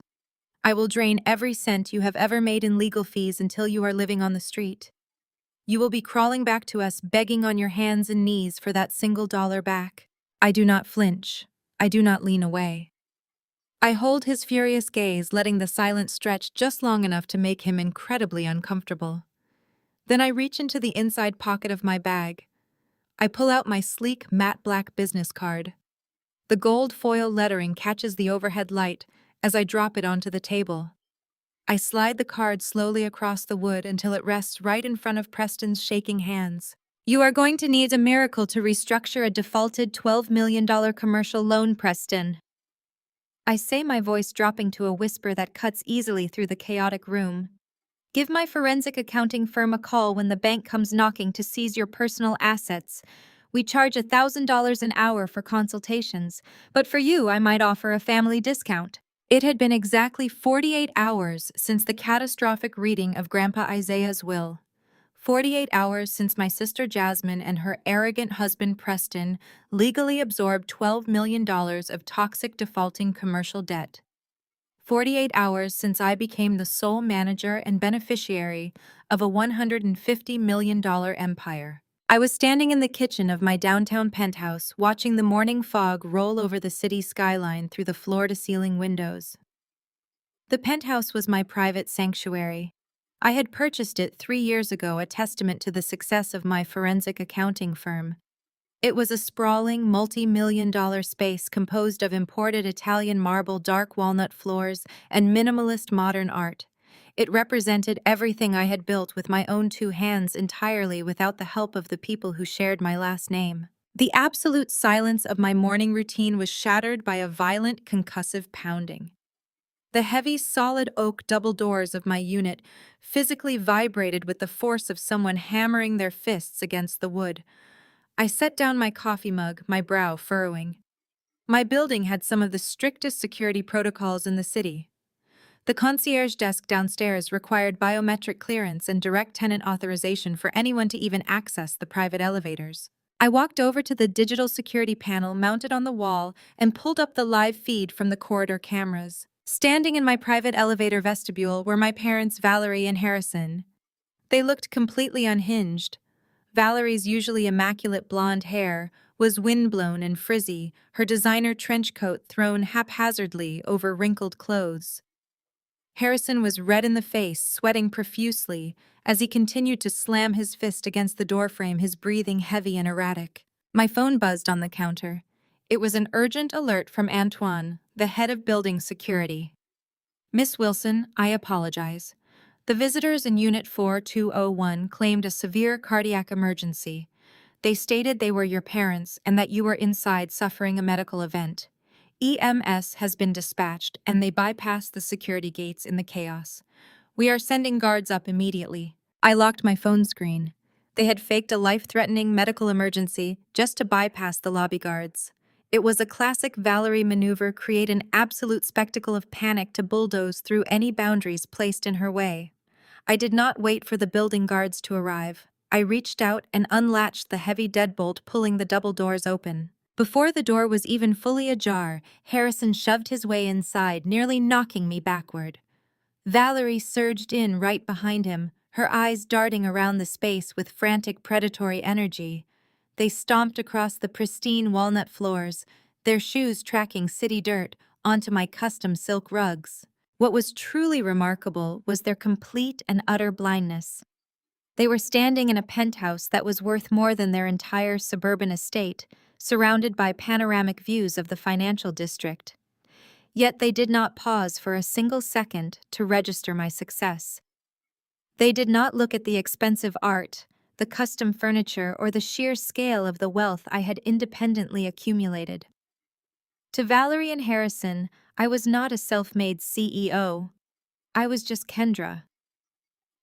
I will drain every cent you have ever made in legal fees until you are living on the street. You will be crawling back to us, begging on your hands and knees for that single dollar back. I do not flinch. I do not lean away. I hold his furious gaze, letting the silence stretch just long enough to make him incredibly uncomfortable. Then I reach into the inside pocket of my bag. I pull out my sleek, matte black business card. The gold foil lettering catches the overhead light as I drop it onto the table. I slide the card slowly across the wood until it rests right in front of Preston's shaking hands. You are going to need a miracle to restructure a defaulted $12 million commercial loan, Preston. I say, my voice dropping to a whisper that cuts easily through the chaotic room. Give my forensic accounting firm a call when the bank comes knocking to seize your personal assets. We charge $1,000 an hour for consultations, but for you, I might offer a family discount. It had been exactly 48 hours since the catastrophic reading of Grandpa Isaiah's will. 48 hours since my sister Jasmine and her arrogant husband Preston legally absorbed $12 million of toxic defaulting commercial debt. 48 hours since I became the sole manager and beneficiary of a $150 million empire. I was standing in the kitchen of my downtown penthouse watching the morning fog roll over the city skyline through the floor-to-ceiling windows. The penthouse was my private sanctuary. I had purchased it 3 years ago, a testament to the success of my forensic accounting firm. It was a sprawling, multi-million-dollar space composed of imported Italian marble, dark walnut floors, and minimalist modern art. It represented everything I had built with my own 2 hands entirely without the help of the people who shared my last name. The absolute silence of my morning routine was shattered by a violent, concussive pounding. The heavy, solid oak double doors of my unit physically vibrated with the force of someone hammering their fists against the wood. I set down my coffee mug, my brow furrowing. My building had some of the strictest security protocols in the city. The concierge desk downstairs required biometric clearance and direct tenant authorization for anyone to even access the private elevators. I walked over to the digital security panel mounted on the wall and pulled up the live feed from the corridor cameras. Standing in my private elevator vestibule were my parents, Valerie and Harrison. They looked completely unhinged. Valerie's usually immaculate blonde hair was windblown and frizzy, her designer trench coat thrown haphazardly over wrinkled clothes. Harrison was red in the face, sweating profusely as he continued to slam his fist against the doorframe, his breathing heavy and erratic. My phone buzzed on the counter. It was an urgent alert from Antoine, the head of building security. Miss Wilson, I apologize. The visitors in Unit 4201 claimed a severe cardiac emergency. They stated they were your parents and that you were inside suffering a medical event. EMS has been dispatched and they bypassed the security gates in the chaos. We are sending guards up immediately. I locked my phone screen. They had faked a life-threatening medical emergency just to bypass the lobby guards. It was a classic Valerie maneuver, create an absolute spectacle of panic to bulldoze through any boundaries placed in her way. I did not wait for the building guards to arrive. I reached out and unlatched the heavy deadbolt, pulling the double doors open. Before the door was even fully ajar, Harrison shoved his way inside, nearly knocking me backward. Valerie surged in right behind him, her eyes darting around the space with frantic predatory energy. They stomped across the pristine walnut floors, their shoes tracking city dirt onto my custom silk rugs. What was truly remarkable was their complete and utter blindness. They were standing in a penthouse that was worth more than their entire suburban estate, surrounded by panoramic views of the financial district. Yet they did not pause for a single second to register my success. They did not look at the expensive art, the custom furniture, or the sheer scale of the wealth I had independently accumulated. To Valerie and Harrison, I was not a self-made CEO. I was just Kendra,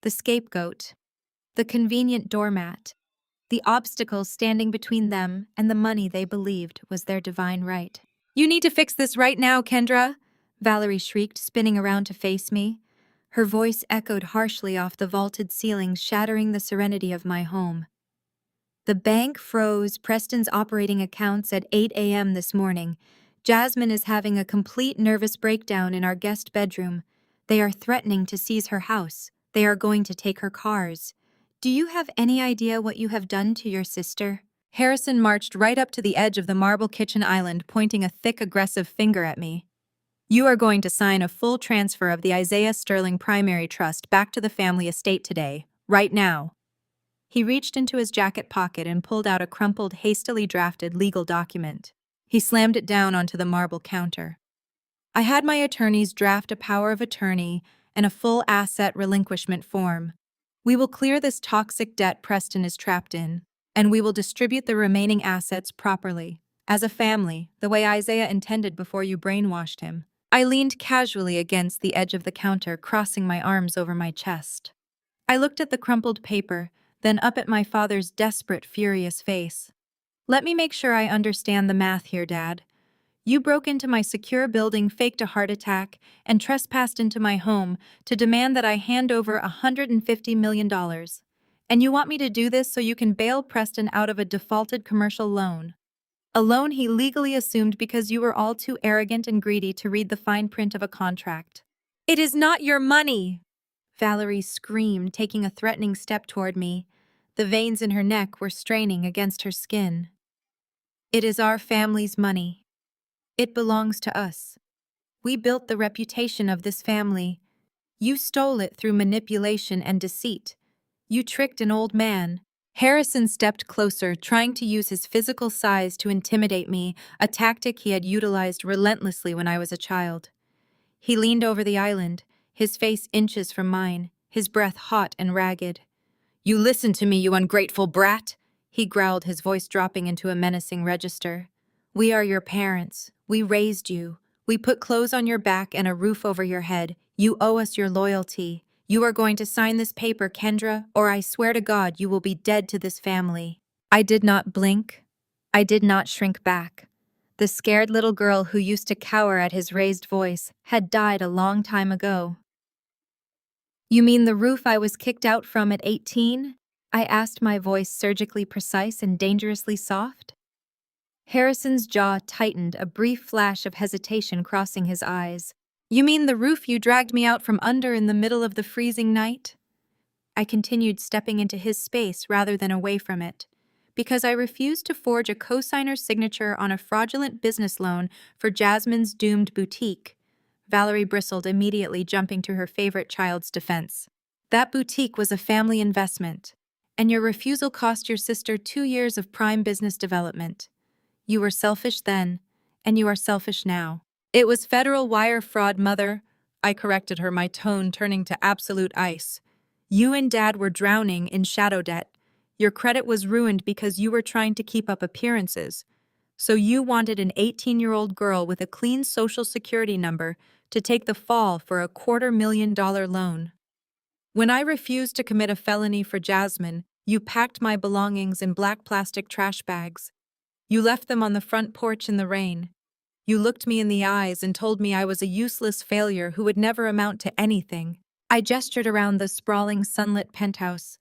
the scapegoat, the convenient doormat, the obstacle standing between them and the money they believed was their divine right. "You need to fix this right now, Kendra," Valerie shrieked, spinning around to face me. Her voice echoed harshly off the vaulted ceilings, shattering the serenity of my home. The bank froze Preston's operating accounts at 8 a.m. this morning. Jasmine is having a complete nervous breakdown in our guest bedroom. They are threatening to seize her house. They are going to take her cars. Do you have any idea what you have done to your sister? Harrison marched right up to the edge of the marble kitchen island, pointing a thick, aggressive finger at me. "You are going to sign a full transfer of the Isaiah Sterling Primary Trust back to the family estate today, right now." He reached into his jacket pocket and pulled out a crumpled, hastily drafted legal document. He slammed it down onto the marble counter. I had my attorneys draft a power of attorney and a full asset relinquishment form. We will clear this toxic debt Preston is trapped in, and we will distribute the remaining assets properly, as a family, the way Isaiah intended before you brainwashed him. I leaned casually against the edge of the counter, crossing my arms over my chest. I looked at the crumpled paper, then up at my father's desperate, furious face. Let me make sure I understand the math here, Dad. You broke into my secure building, faked a heart attack, and trespassed into my home to demand that I hand over $150 million. And you want me to do this so you can bail Preston out of a defaulted commercial loan. A loan he legally assumed because you were all too arrogant and greedy to read the fine print of a contract. It is not your money! Valerie screamed, taking a threatening step toward me. The veins in her neck were straining against her skin. It is our family's money. It belongs to us. We built the reputation of this family. You stole it through manipulation and deceit. You tricked an old man. Harrison stepped closer, trying to use his physical size to intimidate me, a tactic he had utilized relentlessly when I was a child. He leaned over the island, his face inches from mine, his breath hot and ragged. You listen to me, you ungrateful brat, he growled, his voice dropping into a menacing register. We are your parents. We raised you. We put clothes on your back and a roof over your head. You owe us your loyalty. You are going to sign this paper, Kendra, or I swear to God you will be dead to this family. I did not blink. I did not shrink back. The scared little girl who used to cower at his raised voice had died a long time ago. You mean the roof I was kicked out from at 18? I asked, my voice surgically precise and dangerously soft. Harrison's jaw tightened, a brief flash of hesitation crossing his eyes. You mean the roof you dragged me out from under in the middle of the freezing night? I continued, stepping into his space rather than away from it. Because I refused to forge a co-signer's signature on a fraudulent business loan for Jasmine's doomed boutique. Valerie bristled, immediately jumping to her favorite child's defense. That boutique was a family investment, and your refusal cost your sister 2 years of prime business development. You were selfish then, and you are selfish now. It was federal wire fraud, Mother, I corrected her, my tone turning to absolute ice. You and Dad were drowning in shadow debt. Your credit was ruined because you were trying to keep up appearances. So you wanted an 18-year-old girl with a clean social security number to take the fall for a $250,000 loan. When I refused to commit a felony for Jasmine, you packed my belongings in black plastic trash bags. You left them on the front porch in the rain. You looked me in the eyes and told me I was a useless failure who would never amount to anything. I gestured around the sprawling sunlit penthouse.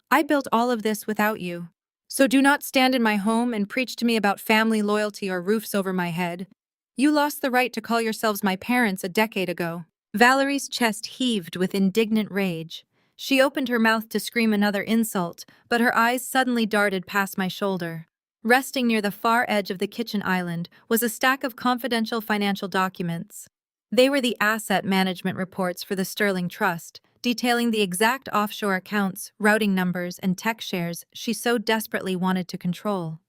I built all of this without you. So do not stand in my home and preach to me about family loyalty or roofs over my head. You lost the right to call yourselves my parents a decade ago. Valerie's chest heaved with indignant rage. She opened her mouth to scream another insult, but her eyes suddenly darted past my shoulder. Resting near the far edge of the kitchen island was a stack of confidential financial documents. They were the asset management reports for the Sterling Trust, detailing the exact offshore accounts, routing numbers, and tech shares she so desperately wanted to control.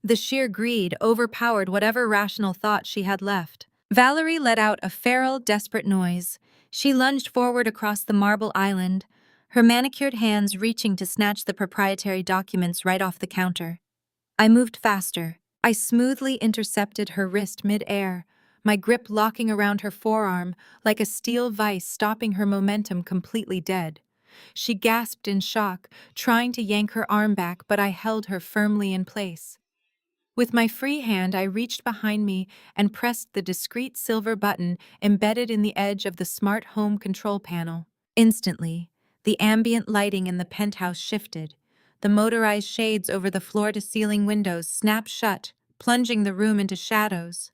The sheer greed overpowered whatever rational thought she had left. Valerie let out a feral, desperate noise. She lunged forward across the marble island, her manicured hands reaching to snatch the proprietary documents right off the counter. I moved faster. I smoothly intercepted her wrist mid-air, my grip locking around her forearm like a steel vise, stopping her momentum completely dead. She gasped in shock, trying to yank her arm back, but I held her firmly in place. With my free hand, I reached behind me and pressed the discreet silver button embedded in the edge of the smart home control panel. Instantly, the ambient lighting in the penthouse shifted. The motorized shades over the floor-to-ceiling windows snapped shut, plunging the room into shadows.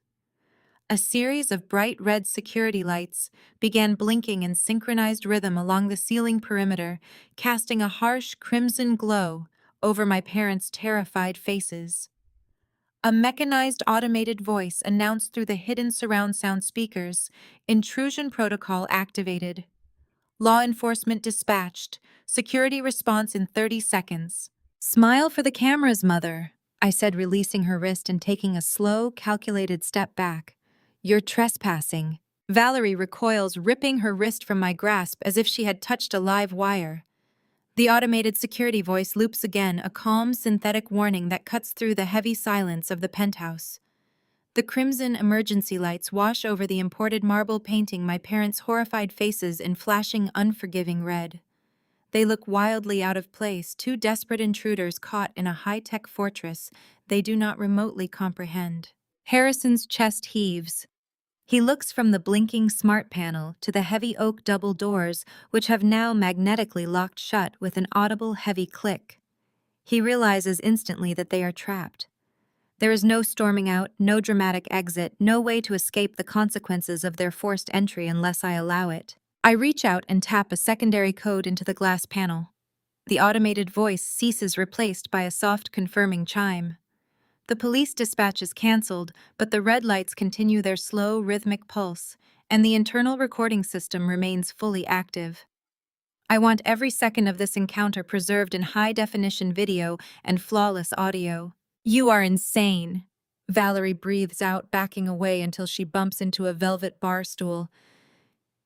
A series of bright red security lights began blinking in synchronized rhythm along the ceiling perimeter, casting a harsh crimson glow over my parents' terrified faces. A mechanized automated voice announced through the hidden surround sound speakers, "Intrusion protocol activated. Law enforcement dispatched. Security response in 30 seconds. Smile for the cameras, Mother," I said, releasing her wrist and taking a slow, calculated step back. "You're trespassing." Valerie recoils, ripping her wrist from my grasp as if she had touched a live wire. The automated security voice loops again, a calm, synthetic warning that cuts through the heavy silence of the penthouse. The crimson emergency lights wash over the imported marble, painting my parents' horrified faces in flashing, unforgiving red. They look wildly out of place, two desperate intruders caught in a high-tech fortress they do not remotely comprehend. Harrison's chest heaves. He looks from the blinking smart panel to the heavy oak double doors, which have now magnetically locked shut with an audible heavy click. He realizes instantly that they are trapped. There is no storming out, no dramatic exit, no way to escape the consequences of their forced entry unless I allow it. I reach out and tap a secondary code into the glass panel. The automated voice ceases, replaced by a soft confirming chime. The police dispatch is cancelled, but the red lights continue their slow, rhythmic pulse, and the internal recording system remains fully active. I want every second of this encounter preserved in high-definition video and flawless audio. You are insane, Valerie breathes out, backing away until she bumps into a velvet bar stool.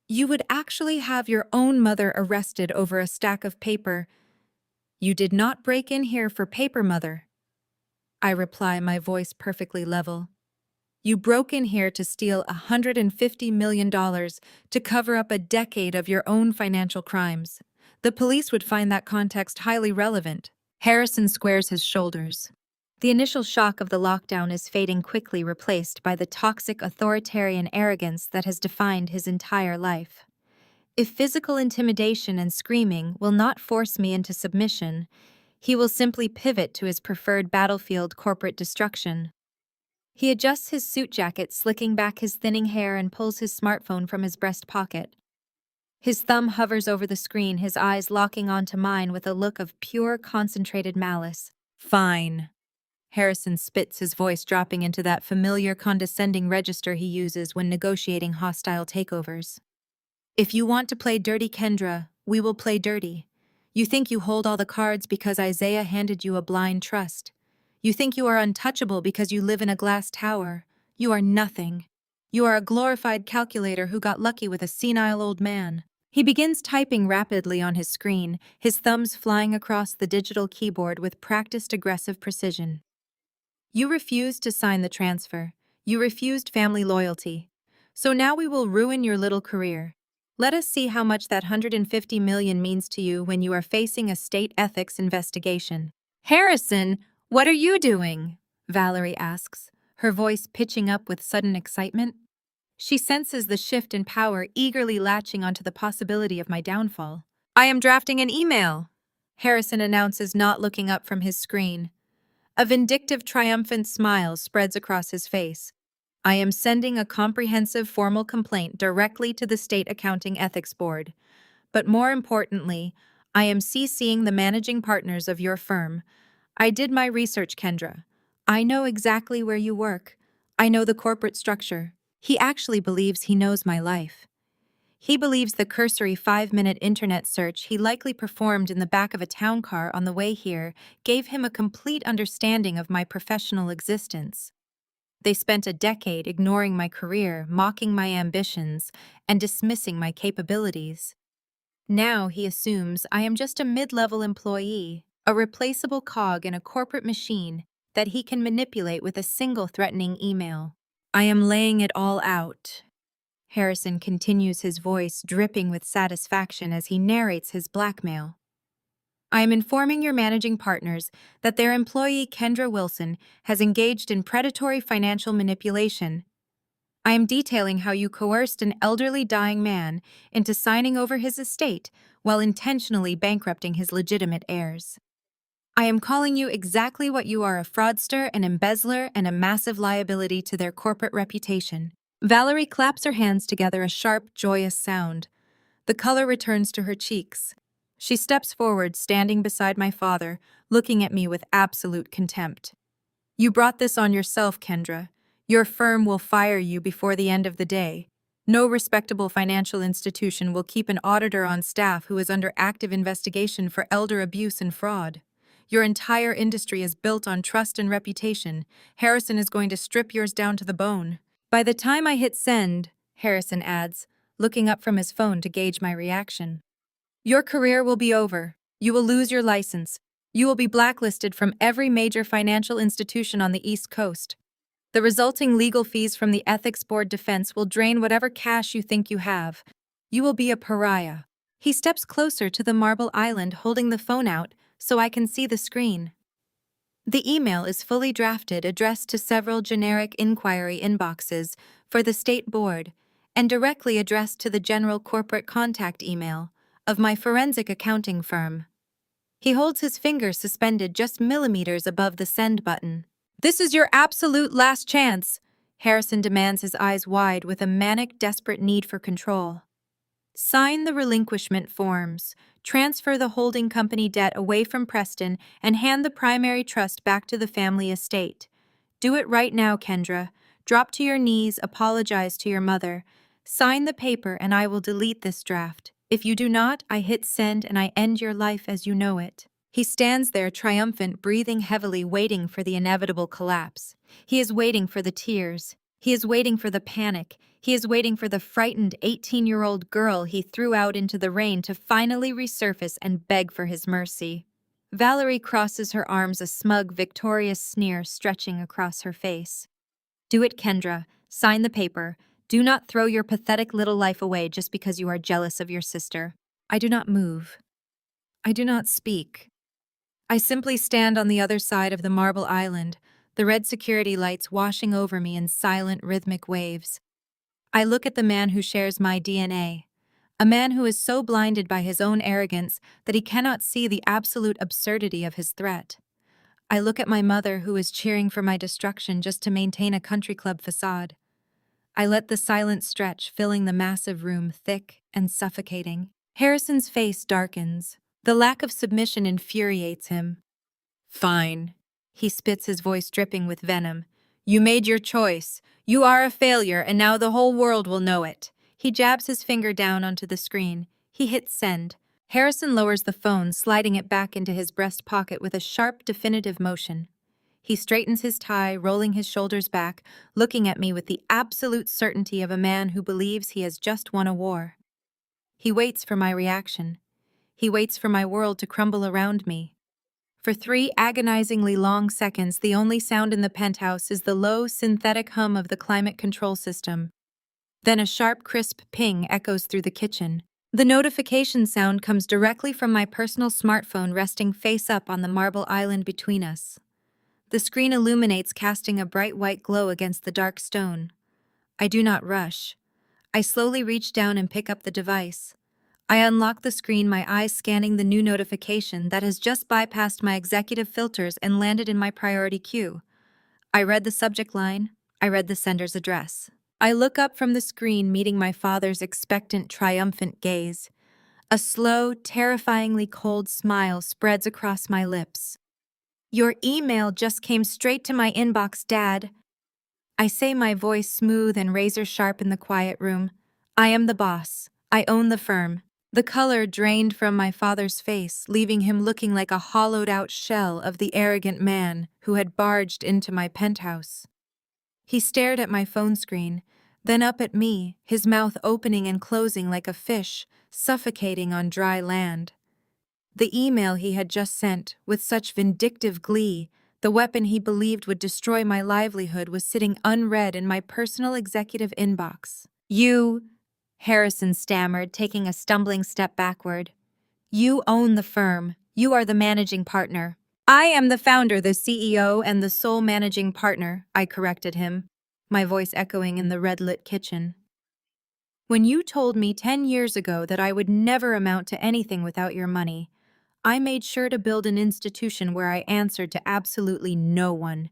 You would actually have your own mother arrested over a stack of paper. You did not break in here for paper, mother. I reply, my voice perfectly level. You broke in here to steal $150 million to cover up a decade of your own financial crimes. The police would find that context highly relevant. Harrison squares his shoulders. The initial shock of the lockdown is fading quickly, replaced by the toxic authoritarian arrogance that has defined his entire life. If physical intimidation and screaming will not force me into submission, he will simply pivot to his preferred battlefield, corporate destruction. He adjusts his suit jacket, slicking back his thinning hair, and pulls his smartphone from his breast pocket. His thumb hovers over the screen, his eyes locking onto mine with a look of pure, concentrated malice. Fine. Harrison spits, his voice dropping into that familiar, condescending register he uses when negotiating hostile takeovers. If you want to play dirty, Kendra, we will play dirty. You think you hold all the cards because Isaiah handed you a blind trust. You think you are untouchable because you live in a glass tower. You are nothing. You are a glorified calculator who got lucky with a senile old man. He begins typing rapidly on his screen, his thumbs flying across the digital keyboard with practiced aggressive precision. You refused to sign the transfer. You refused family loyalty. So now we will ruin your little career. Let us see how much that $150 million means to you when you are facing a state ethics investigation. Harrison, what are you doing? Valerie asks, her voice pitching up with sudden excitement. She senses the shift in power, eagerly latching onto the possibility of my downfall. I am drafting an email, Harrison announces, not looking up from his screen. A vindictive, triumphant smile spreads across his face. I am sending a comprehensive formal complaint directly to the State Accounting Ethics Board. But more importantly, I am CCing the managing partners of your firm. I did my research, Kendra. I know exactly where you work. I know the corporate structure. He actually believes he knows my life. He believes the cursory 5-minute internet search he likely performed in the back of a town car on the way here gave him a complete understanding of my professional existence. They spent a decade ignoring my career, mocking my ambitions, and dismissing my capabilities. Now he assumes I am just a mid-level employee, a replaceable cog in a corporate machine that he can manipulate with a single threatening email. I am laying it all out. Harrison continues, his voice dripping with satisfaction as he narrates his blackmail. I am informing your managing partners that their employee Kendra Wilson has engaged in predatory financial manipulation. I am detailing how you coerced an elderly dying man into signing over his estate while intentionally bankrupting his legitimate heirs. I am calling you exactly what you are: a fraudster, an embezzler, and a massive liability to their corporate reputation. Valerie claps her hands together, a sharp, joyous sound. The color returns to her cheeks. She steps forward, standing beside my father, looking at me with absolute contempt. You brought this on yourself, Kendra. Your firm will fire you before the end of the day. No respectable financial institution will keep an auditor on staff who is under active investigation for elder abuse and fraud. Your entire industry is built on trust and reputation. Harrison is going to strip yours down to the bone. By the time I hit send, Harrison adds, looking up from his phone to gauge my reaction. Your career will be over. You will lose your license. You will be blacklisted from every major financial institution on the East Coast. The resulting legal fees from the Ethics Board defense will drain whatever cash you think you have. You will be a pariah. He steps closer to the marble island holding the phone out so I can see the screen. The email is fully drafted, addressed to several generic inquiry inboxes for the state board, and directly addressed to the general corporate contact email of my forensic accounting firm. He holds his finger suspended just millimeters above the send button. "This is your absolute last chance," Harrison demands, his eyes wide with a manic, desperate need for control. "Sign the relinquishment forms, transfer the holding company debt away from Preston, and hand the primary trust back to the family estate. Do it right now, Kendra. Drop to your knees, apologize to your mother. Sign the paper and I will delete this draft. If you do not, I hit send and I end your life as you know it." He stands there triumphant, breathing heavily, waiting for the inevitable collapse. He is waiting for the tears. He is waiting for the panic. He is waiting for the frightened 18-year-old girl he threw out into the rain to finally resurface and beg for his mercy. Valerie crosses her arms, a smug, victorious sneer stretching across her face. "Do it, Kendra. Sign the paper. Do not throw your pathetic little life away just because you are jealous of your sister." I do not move. I do not speak. I simply stand on the other side of the marble island, the red security lights washing over me in silent, rhythmic waves. I look at the man who shares my DNA, a man who is so blinded by his own arrogance that he cannot see the absolute absurdity of his threat. I look at my mother, who is cheering for my destruction just to maintain a country club facade. I let the silence stretch, filling the massive room, thick and suffocating. Harrison's face darkens. The lack of submission infuriates him. "Fine." He spits, his voice dripping with venom. "You made your choice. You are a failure, and now the whole world will know it." He jabs his finger down onto the screen. He hits send. Harrison lowers the phone, sliding it back into his breast pocket with a sharp, definitive motion. He straightens his tie, rolling his shoulders back, looking at me with the absolute certainty of a man who believes he has just won a war. He waits for my reaction. He waits for my world to crumble around me. For 3 agonizingly long seconds, the only sound in the penthouse is the low, synthetic hum of the climate control system. Then a sharp, crisp ping echoes through the kitchen. The notification sound comes directly from my personal smartphone resting face up on the marble island between us. The screen illuminates, casting a bright white glow against the dark stone. I do not rush. I slowly reach down and pick up the device. I unlock the screen, my eyes scanning the new notification that has just bypassed my executive filters and landed in my priority queue. I read the subject line. I read the sender's address. I look up from the screen, meeting my father's expectant, triumphant gaze. A slow, terrifyingly cold smile spreads across my lips. "Your email just came straight to my inbox, Dad." I say, my voice smooth and razor-sharp in the quiet room. I am the boss. I own the firm. The color drained from my father's face, leaving him looking like a hollowed-out shell of the arrogant man who had barged into my penthouse. He stared at my phone screen, then up at me, his mouth opening and closing like a fish, suffocating on dry land. The email he had just sent, with such vindictive glee, the weapon he believed would destroy my livelihood, was sitting unread in my personal executive inbox. "You," Harrison stammered, taking a stumbling step backward. "You own the firm. You are the managing partner." "I am the founder, the CEO, and the sole managing partner," I corrected him, my voice echoing in the red-lit kitchen. "When you told me 10 years ago that I would never amount to anything without your money, I made sure to build an institution where I answered to absolutely no one.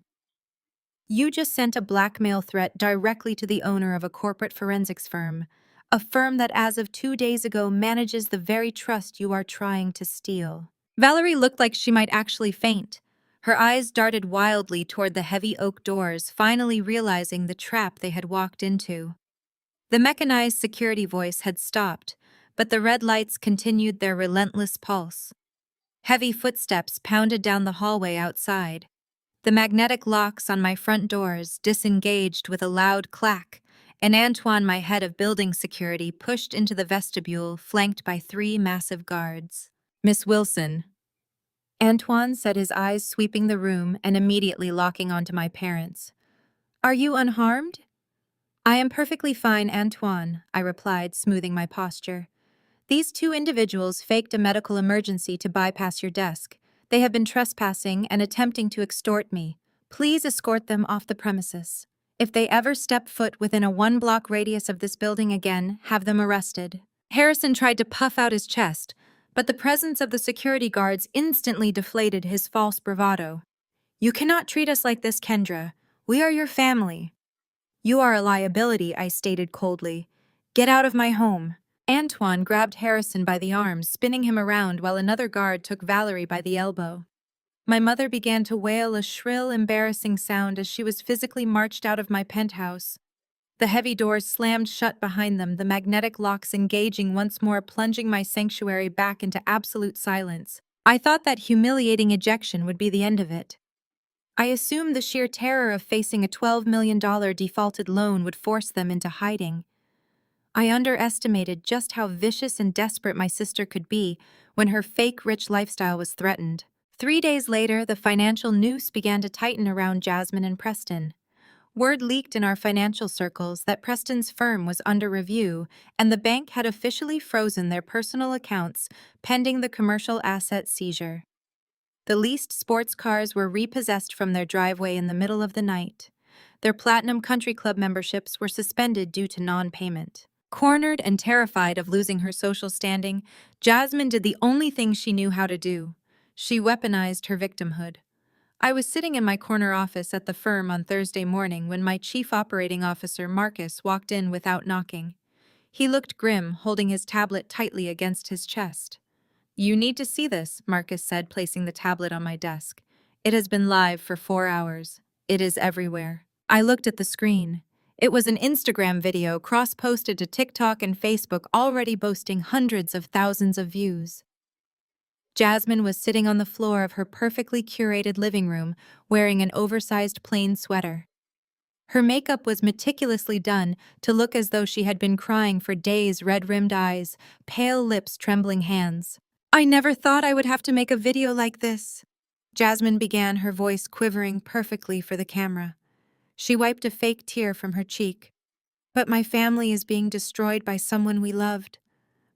You just sent a blackmail threat directly to the owner of a corporate forensics firm, a firm that as of 2 days ago manages the very trust you are trying to steal." Valerie looked like she might actually faint. Her eyes darted wildly toward the heavy oak doors, finally realizing the trap they had walked into. The mechanized security voice had stopped, but the red lights continued their relentless pulse. Heavy footsteps pounded down the hallway outside. The magnetic locks on my front doors disengaged with a loud clack, and Antoine, my head of building security, pushed into the vestibule, flanked by 3 massive guards. "Miss Wilson." Antoine said, his eyes sweeping the room and immediately locking onto my parents. "Are you unharmed?" "I am perfectly fine, Antoine," I replied, smoothing my posture. These two individuals faked a medical emergency to bypass your desk. They have been trespassing and attempting to extort me. Please escort them off the premises. If they ever step foot within a 1-block radius of this building again, have them arrested." Harrison tried to puff out his chest, but the presence of the security guards instantly deflated his false bravado. "You cannot treat us like this, Kendra. We are your family." "You are a liability," I stated coldly. "Get out of my home." Antoine grabbed Harrison by the arms, spinning him around while another guard took Valerie by the elbow. My mother began to wail a shrill, embarrassing sound as she was physically marched out of my penthouse. The heavy doors slammed shut behind them, the magnetic locks engaging once more, plunging my sanctuary back into absolute silence. I thought that humiliating ejection would be the end of it. I assumed the sheer terror of facing a $12 million defaulted loan would force them into hiding. I underestimated just how vicious and desperate my sister could be when her fake rich lifestyle was threatened. 3 days later, the financial noose began to tighten around Jasmine and Preston. Word leaked in our financial circles that Preston's firm was under review and the bank had officially frozen their personal accounts pending the commercial asset seizure. The leased sports cars were repossessed from their driveway in the middle of the night. Their Platinum Country Club memberships were suspended due to non-payment. Cornered and terrified of losing her social standing, Jasmine did the only thing she knew how to do. She weaponized her victimhood. I was sitting in my corner office at the firm on Thursday morning when my chief operating officer, Marcus, walked in without knocking. He looked grim, holding his tablet tightly against his chest. "You need to see this," Marcus said, placing the tablet on my desk. "It has been live for 4 hours. It is everywhere." I looked at the screen. It was an Instagram video cross-posted to TikTok and Facebook, already boasting hundreds of thousands of views. Jasmine was sitting on the floor of her perfectly curated living room, wearing an oversized plain sweater. Her makeup was meticulously done to look as though she had been crying for days, red-rimmed eyes, pale lips, trembling hands. "I never thought I would have to make a video like this," Jasmine began, her voice quivering perfectly for the camera. She wiped a fake tear from her cheek. "But my family is being destroyed by someone we loved.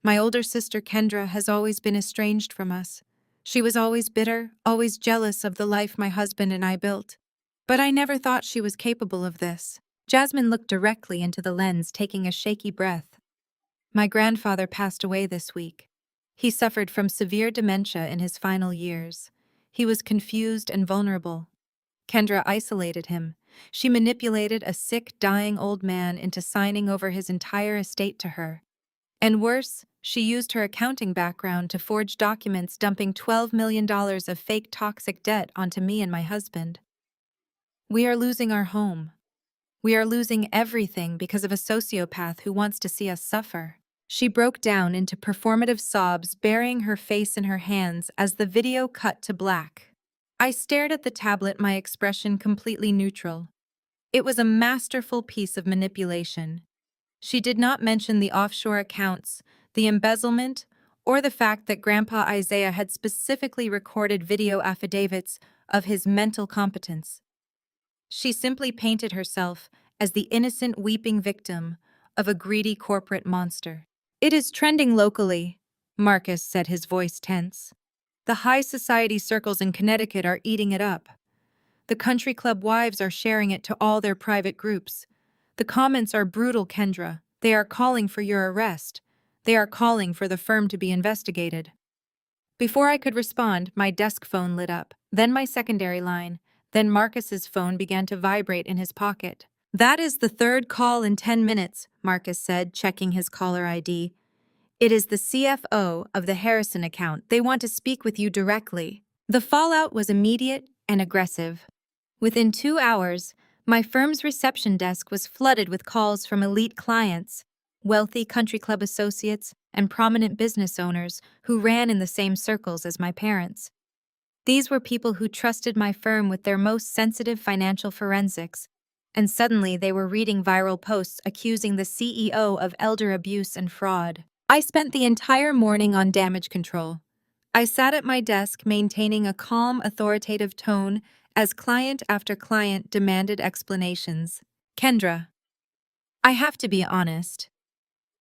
My older sister Kendra has always been estranged from us. She was always bitter, always jealous of the life my husband and I built. But I never thought she was capable of this." Jasmine looked directly into the lens, taking a shaky breath. "My grandfather passed away this week. He suffered from severe dementia in his final years. He was confused and vulnerable. Kendra isolated him. She manipulated a sick, dying old man into signing over his entire estate to her. And worse, she used her accounting background to forge documents dumping $12 million of fake toxic debt onto me and my husband. We are losing our home. We are losing everything because of a sociopath who wants to see us suffer." She broke down into performative sobs, burying her face in her hands as the video cut to black. I stared at the tablet, my expression completely neutral. It was a masterful piece of manipulation. She did not mention the offshore accounts, the embezzlement, or the fact that Grandpa Isaiah had specifically recorded video affidavits of his mental competence. She simply painted herself as the innocent weeping victim of a greedy corporate monster. "It is trending locally," Marcus said, his voice tense. "The high society circles in Connecticut are eating it up. The country club wives are sharing it to all their private groups. The comments are brutal, Kendra. They are calling for your arrest. They are calling for the firm to be investigated." Before I could respond, my desk phone lit up, then my secondary line, then Marcus's phone began to vibrate in his pocket. "That is the third call in 10 minutes, Marcus said, checking his caller ID. "It is the CFO of the Harrison account. They want to speak with you directly." The fallout was immediate and aggressive. Within 2 hours, my firm's reception desk was flooded with calls from elite clients, wealthy country club associates, and prominent business owners who ran in the same circles as my parents. These were people who trusted my firm with their most sensitive financial forensics, and suddenly they were reading viral posts accusing the CEO of elder abuse and fraud. I spent the entire morning on damage control. I sat at my desk maintaining a calm, authoritative tone as client after client demanded explanations. "Kendra, I have to be honest.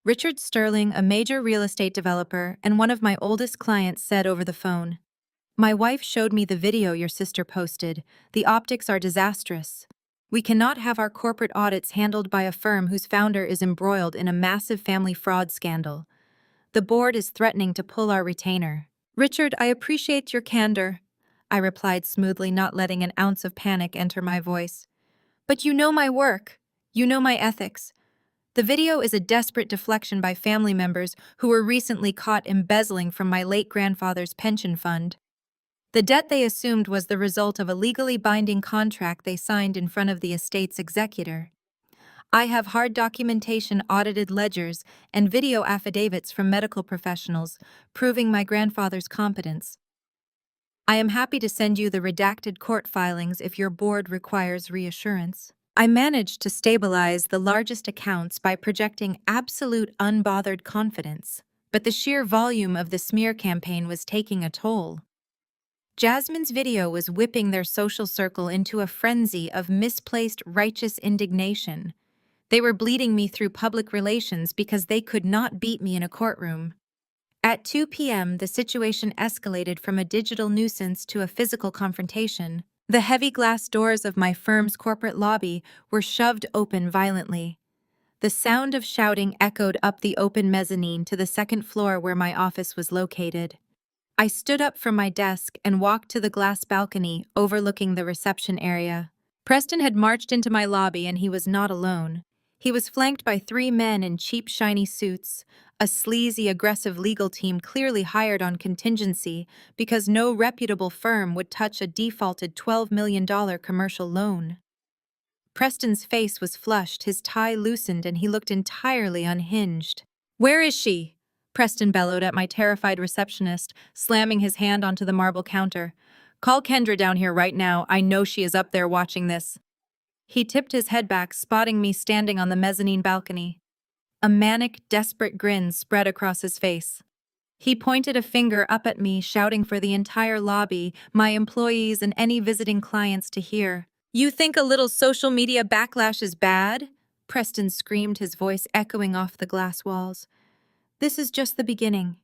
Richard Sterling, a major real estate developer and one of my oldest clients, said over the phone. My wife showed me the video your sister posted. The optics are disastrous. We cannot have our corporate audits handled by a firm whose founder is embroiled in a massive family fraud scandal. The board is threatening to pull our retainer. Richard, I appreciate your candor, I replied smoothly, not letting an ounce of panic enter my voice. But you know my work. You know my ethics. The video is a desperate deflection by family members who were recently caught embezzling from my late grandfather's pension fund. The debt they assumed was the result of a legally binding contract they signed in front of the estate's executor. I have hard documentation, audited ledgers, and video affidavits from medical professionals proving my grandfather's competence. I am happy to send you the redacted court filings if your board requires reassurance. I managed to stabilize the largest accounts by projecting absolute unbothered confidence, but the sheer volume of the smear campaign was taking a toll. Jasmine's video was whipping their social circle into a frenzy of misplaced righteous indignation. They were bleeding me through public relations because they could not beat me in a courtroom. At 2 p.m., the situation escalated from a digital nuisance to a physical confrontation. The heavy glass doors of my firm's corporate lobby were shoved open violently. The sound of shouting echoed up the open mezzanine to the second floor where my office was located. I stood up from my desk and walked to the glass balcony overlooking the reception area. Preston had marched into my lobby, and he was not alone. He was flanked by 3 men in cheap, shiny suits, a sleazy, aggressive legal team clearly hired on contingency because no reputable firm would touch a defaulted $12 million commercial loan. Preston's face was flushed, his tie loosened, and he looked entirely unhinged. "Where is she?" Preston bellowed at my terrified receptionist, slamming his hand onto the marble counter. "Call Kendra down here right now. I know she is up there watching this." He tipped his head back, spotting me standing on the mezzanine balcony. A manic, desperate grin spread across his face. He pointed a finger up at me, shouting for the entire lobby, my employees, and any visiting clients to hear. "You think a little social media backlash is bad?" Preston screamed, his voice echoing off the glass walls. "This is just the beginning.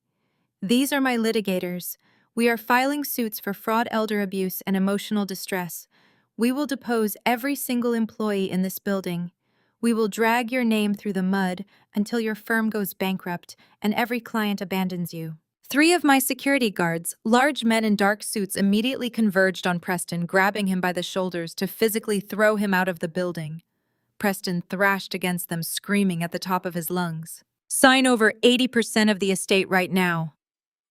These are my litigators. We are filing suits for fraud, elder abuse, and emotional distress. We will depose every single employee in this building. We will drag your name through the mud until your firm goes bankrupt and every client abandons you." 3 of my security guards, large men in dark suits, immediately converged on Preston, grabbing him by the shoulders to physically throw him out of the building. Preston thrashed against them, screaming at the top of his lungs. "Sign over 80% of the estate right now,"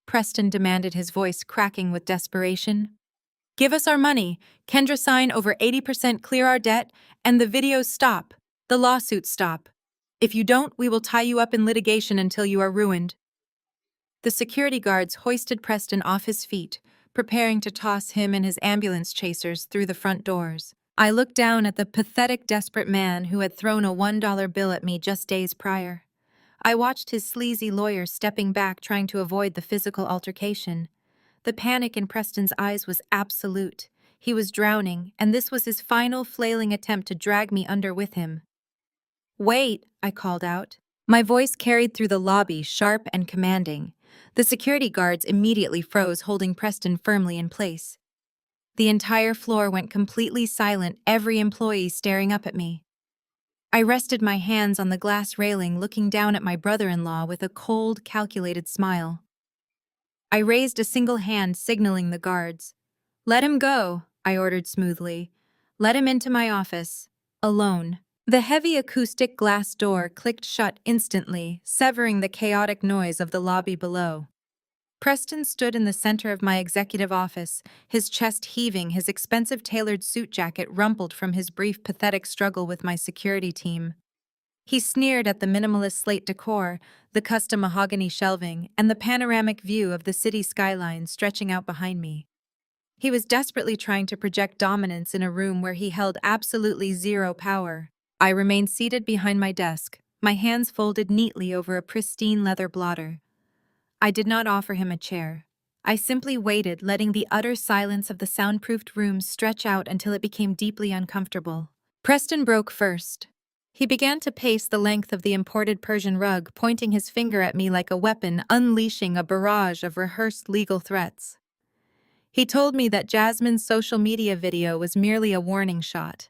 Preston demanded, his voice cracking with desperation. "Give us our money. Kendra, sign over 80%, clear our debt, and the videos stop. The lawsuits stop. If you don't, we will tie you up in litigation until you are ruined." The security guards hoisted Preston off his feet, preparing to toss him and his ambulance chasers through the front doors. I looked down at the pathetic, desperate man who had thrown a $1 bill at me just days prior. I watched his sleazy lawyer stepping back, trying to avoid the physical altercation. The panic in Preston's eyes was absolute. He was drowning, and this was his final flailing attempt to drag me under with him. "Wait," I called out. My voice carried through the lobby, sharp and commanding. The security guards immediately froze, holding Preston firmly in place. The entire floor went completely silent, every employee staring up at me. I rested my hands on the glass railing, looking down at my brother-in-law with a cold, calculated smile. I raised a single hand, signaling the guards. "Let him go," I ordered smoothly. "Let him into my office. Alone." The heavy acoustic glass door clicked shut instantly, severing the chaotic noise of the lobby below. Preston stood in the center of my executive office, his chest heaving, his expensive tailored suit jacket rumpled from his brief, pathetic struggle with my security team. He sneered at the minimalist slate decor, the custom mahogany shelving, and the panoramic view of the city skyline stretching out behind me. He was desperately trying to project dominance in a room where he held absolutely zero power. I remained seated behind my desk, my hands folded neatly over a pristine leather blotter. I did not offer him a chair. I simply waited, letting the utter silence of the soundproofed room stretch out until it became deeply uncomfortable. Preston broke first. He began to pace the length of the imported Persian rug, pointing his finger at me like a weapon, unleashing a barrage of rehearsed legal threats. He told me that Jasmine's social media video was merely a warning shot.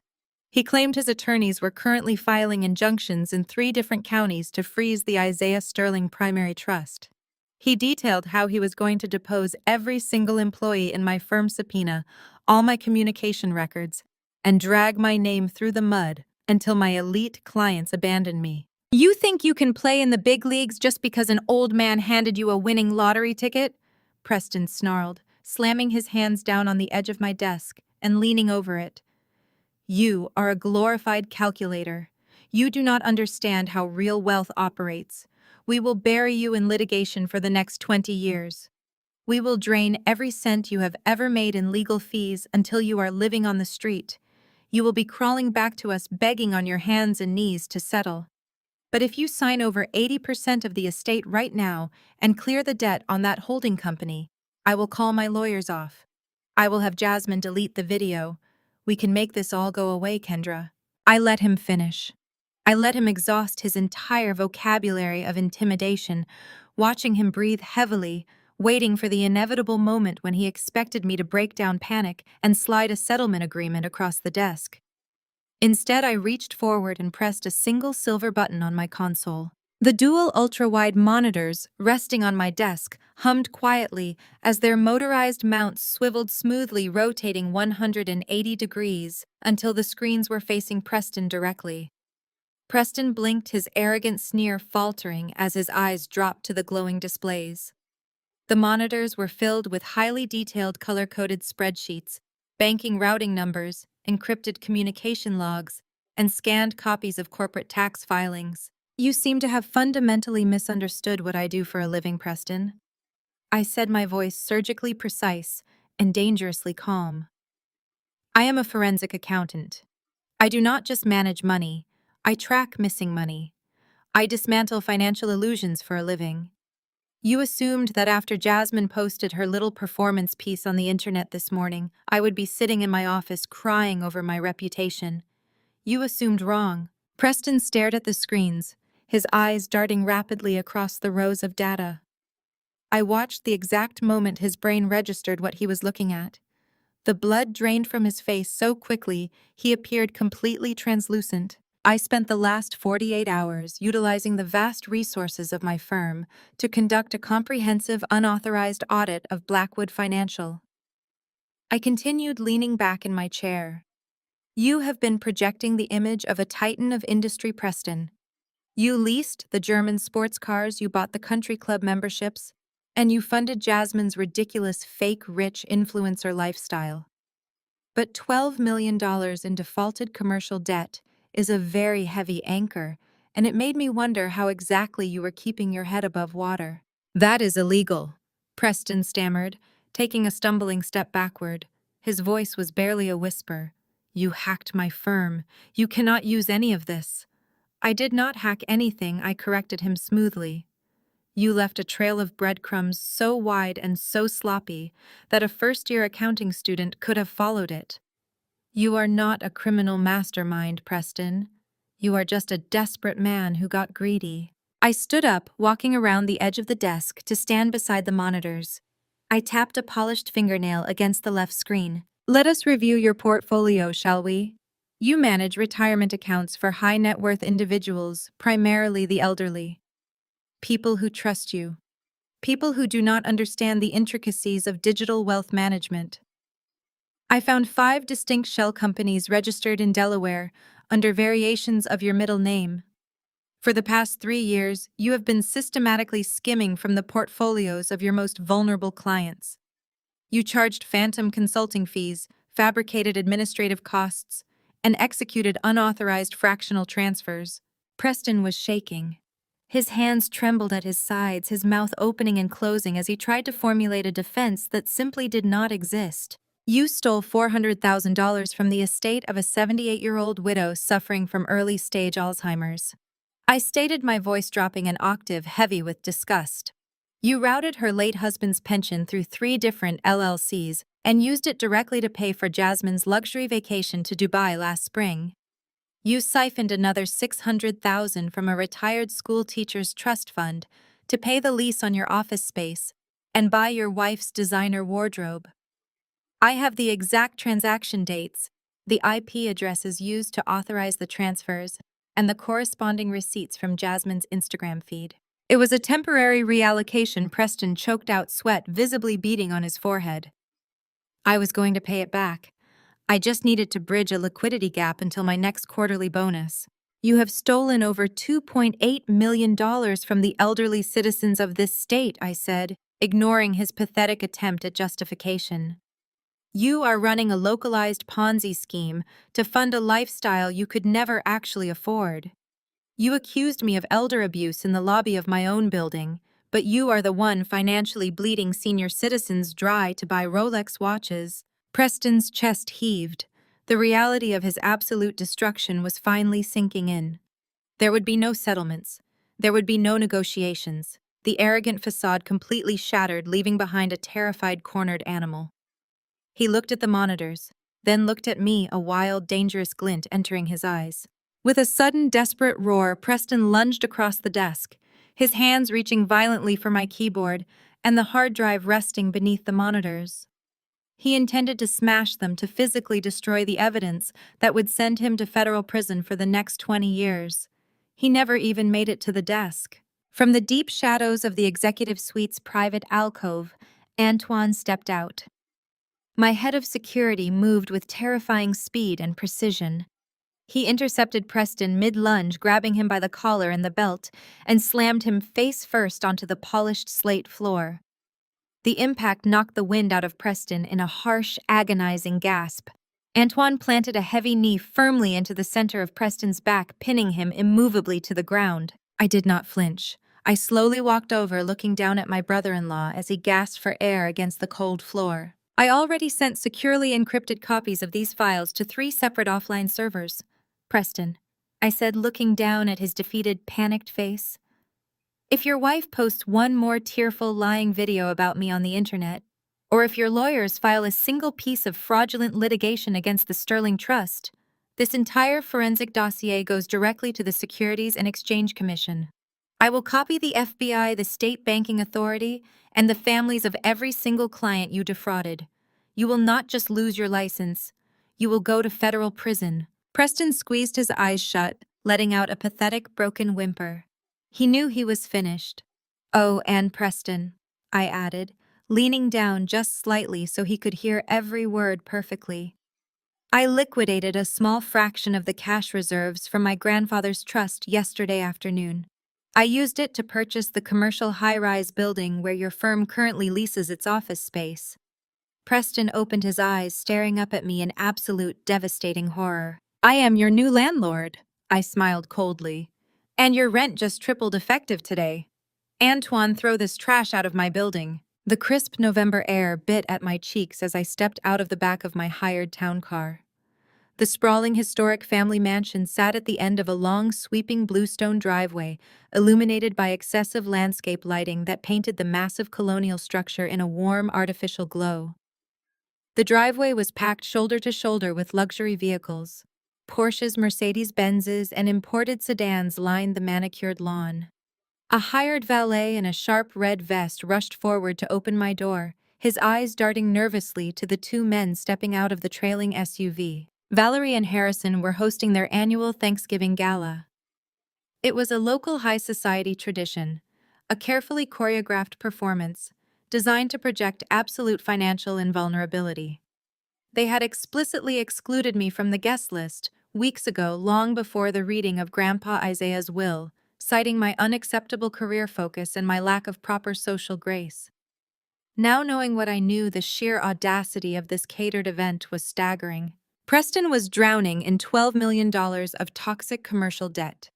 He claimed his attorneys were currently filing injunctions in 3 different counties to freeze the Isaiah Sterling primary trust. He detailed how he was going to depose every single employee in my firm's subpoena, all my communication records, and drag my name through the mud until my elite clients abandoned me. You think you can play in the big leagues just because an old man handed you a winning lottery ticket? Preston snarled, slamming his hands down on the edge of my desk and leaning over it. You are a glorified calculator. You do not understand how real wealth operates. We will bury you in litigation for the next 20 years. We will drain every cent you have ever made in legal fees until you are living on the street. You will be crawling back to us begging on your hands and knees to settle. But if you sign over 80% of the estate right now and clear the debt on that holding company, I will call my lawyers off. I will have Jasmine delete the video. We can make this all go away, Kendra. I let him finish. I let him exhaust his entire vocabulary of intimidation, watching him breathe heavily, waiting for the inevitable moment when he expected me to break down panic and slide a settlement agreement across the desk. Instead, I reached forward and pressed a single silver button on my console. The dual ultra-wide monitors, resting on my desk, hummed quietly as their motorized mounts swiveled smoothly, rotating 180 degrees until the screens were facing Preston directly. Preston blinked, his arrogant sneer faltering as his eyes dropped to the glowing displays. The monitors were filled with highly detailed color-coded spreadsheets, banking routing numbers, encrypted communication logs, and scanned copies of corporate tax filings. You seem to have fundamentally misunderstood what I do for a living, Preston. I said, my voice surgically precise and dangerously calm. I am a forensic accountant. I do not just manage money, I track missing money. I dismantle financial illusions for a living. You assumed that after Jasmine posted her little performance piece on the internet this morning, I would be sitting in my office crying over my reputation. You assumed wrong. Preston stared at the screens, his eyes darting rapidly across the rows of data. I watched the exact moment his brain registered what he was looking at. The blood drained from his face so quickly, he appeared completely translucent. I spent the last 48 hours utilizing the vast resources of my firm to conduct a comprehensive, unauthorized audit of Blackwood Financial. I continued leaning back in my chair. You have been projecting the image of a titan of industry, Preston. You leased the German sports cars, you bought the country club memberships, and you funded Jasmine's ridiculous fake rich influencer lifestyle. But $12 million in defaulted commercial debt is a very heavy anchor, and it made me wonder how exactly you were keeping your head above water. That is illegal, Preston stammered, taking a stumbling step backward. His voice was barely a whisper. You hacked my firm. You cannot use any of this. I did not hack anything, I corrected him smoothly. You left a trail of breadcrumbs so wide and so sloppy that a first-year accounting student could have followed it. You are not a criminal mastermind, Preston. You are just a desperate man who got greedy. I stood up, walking around the edge of the desk to stand beside the monitors. I tapped a polished fingernail against the left screen. Let us review your portfolio, shall we? You manage retirement accounts for high-net-worth individuals, primarily the elderly. People who trust you. People who do not understand the intricacies of digital wealth management. I found 5 distinct shell companies registered in Delaware under variations of your middle name. For the past 3 years, you have been systematically skimming from the portfolios of your most vulnerable clients. You charged phantom consulting fees, fabricated administrative costs, and executed unauthorized fractional transfers. Preston was shaking. His hands trembled at his sides, his mouth opening and closing as he tried to formulate a defense that simply did not exist. You stole $400,000 from the estate of a 78-year-old widow suffering from early-stage Alzheimer's. I stated, my voice dropping an octave, heavy with disgust. You routed her late husband's pension through 3 different LLCs and used it directly to pay for Jasmine's luxury vacation to Dubai last spring. You siphoned another $600,000 from a retired school teacher's trust fund to pay the lease on your office space and buy your wife's designer wardrobe. I have the exact transaction dates, the IP addresses used to authorize the transfers, and the corresponding receipts from Jasmine's Instagram feed. It was a temporary reallocation. Preston choked out, sweat visibly beading on his forehead. I was going to pay it back. I just needed to bridge a liquidity gap until my next quarterly bonus. You have stolen over $2.8 million from the elderly citizens of this state, I said, ignoring his pathetic attempt at justification. You are running a localized Ponzi scheme to fund a lifestyle you could never actually afford. You accused me of elder abuse in the lobby of my own building, but you are the one financially bleeding senior citizens dry to buy Rolex watches. Preston's chest heaved. The reality of his absolute destruction was finally sinking in. There would be no settlements. There would be no negotiations. The arrogant facade completely shattered, leaving behind a terrified, cornered animal. He looked at the monitors, then looked at me, a wild, dangerous glint entering his eyes. With a sudden, desperate roar, Preston lunged across the desk, his hands reaching violently for my keyboard and the hard drive resting beneath the monitors. He intended to smash them, to physically destroy the evidence that would send him to federal prison for the next 20 years. He never even made it to the desk. From the deep shadows of the executive suite's private alcove, Antoine stepped out. My head of security moved with terrifying speed and precision. He intercepted Preston mid-lunge, grabbing him by the collar and the belt, and slammed him face first onto the polished slate floor. The impact knocked the wind out of Preston in a harsh, agonizing gasp. Antoine planted a heavy knee firmly into the center of Preston's back, pinning him immovably to the ground. I did not flinch. I slowly walked over, looking down at my brother-in-law as he gasped for air against the cold floor. I already sent securely encrypted copies of these files to 3 separate offline servers. Preston, I said, looking down at his defeated, panicked face. If your wife posts one more tearful, lying video about me on the internet, or if your lawyers file a single piece of fraudulent litigation against the Sterling Trust, this entire forensic dossier goes directly to the Securities and Exchange Commission. I will copy the FBI, the State Banking Authority, and the families of every single client you defrauded. You will not just lose your license, you will go to federal prison. Preston squeezed his eyes shut, letting out a pathetic, broken whimper. He knew he was finished. Oh, and Preston, I added, leaning down just slightly so he could hear every word perfectly. I liquidated a small fraction of the cash reserves from my grandfather's trust yesterday afternoon. I used it to purchase the commercial high-rise building where your firm currently leases its office space. Preston opened his eyes, staring up at me in absolute, devastating horror. I am your new landlord, I smiled coldly. And your rent just tripled effective today. Antoine, throw this trash out of my building. The crisp November air bit at my cheeks as I stepped out of the back of my hired town car. The sprawling historic family mansion sat at the end of a long, sweeping bluestone driveway, illuminated by excessive landscape lighting that painted the massive colonial structure in a warm, artificial glow. The driveway was packed shoulder to shoulder with luxury vehicles. Porsches, Mercedes-Benzes, and imported sedans lined the manicured lawn. A hired valet in a sharp red vest rushed forward to open my door, his eyes darting nervously to the 2 men stepping out of the trailing SUV. Valerie and Harrison were hosting their annual Thanksgiving gala. It was a local high society tradition, a carefully choreographed performance designed to project absolute financial invulnerability. They had explicitly excluded me from the guest list weeks ago, long before the reading of Grandpa Isaiah's will, citing my unacceptable career focus and my lack of proper social grace. Now knowing what I knew, the sheer audacity of this catered event was staggering. Preston was drowning in $12 million of toxic commercial debt.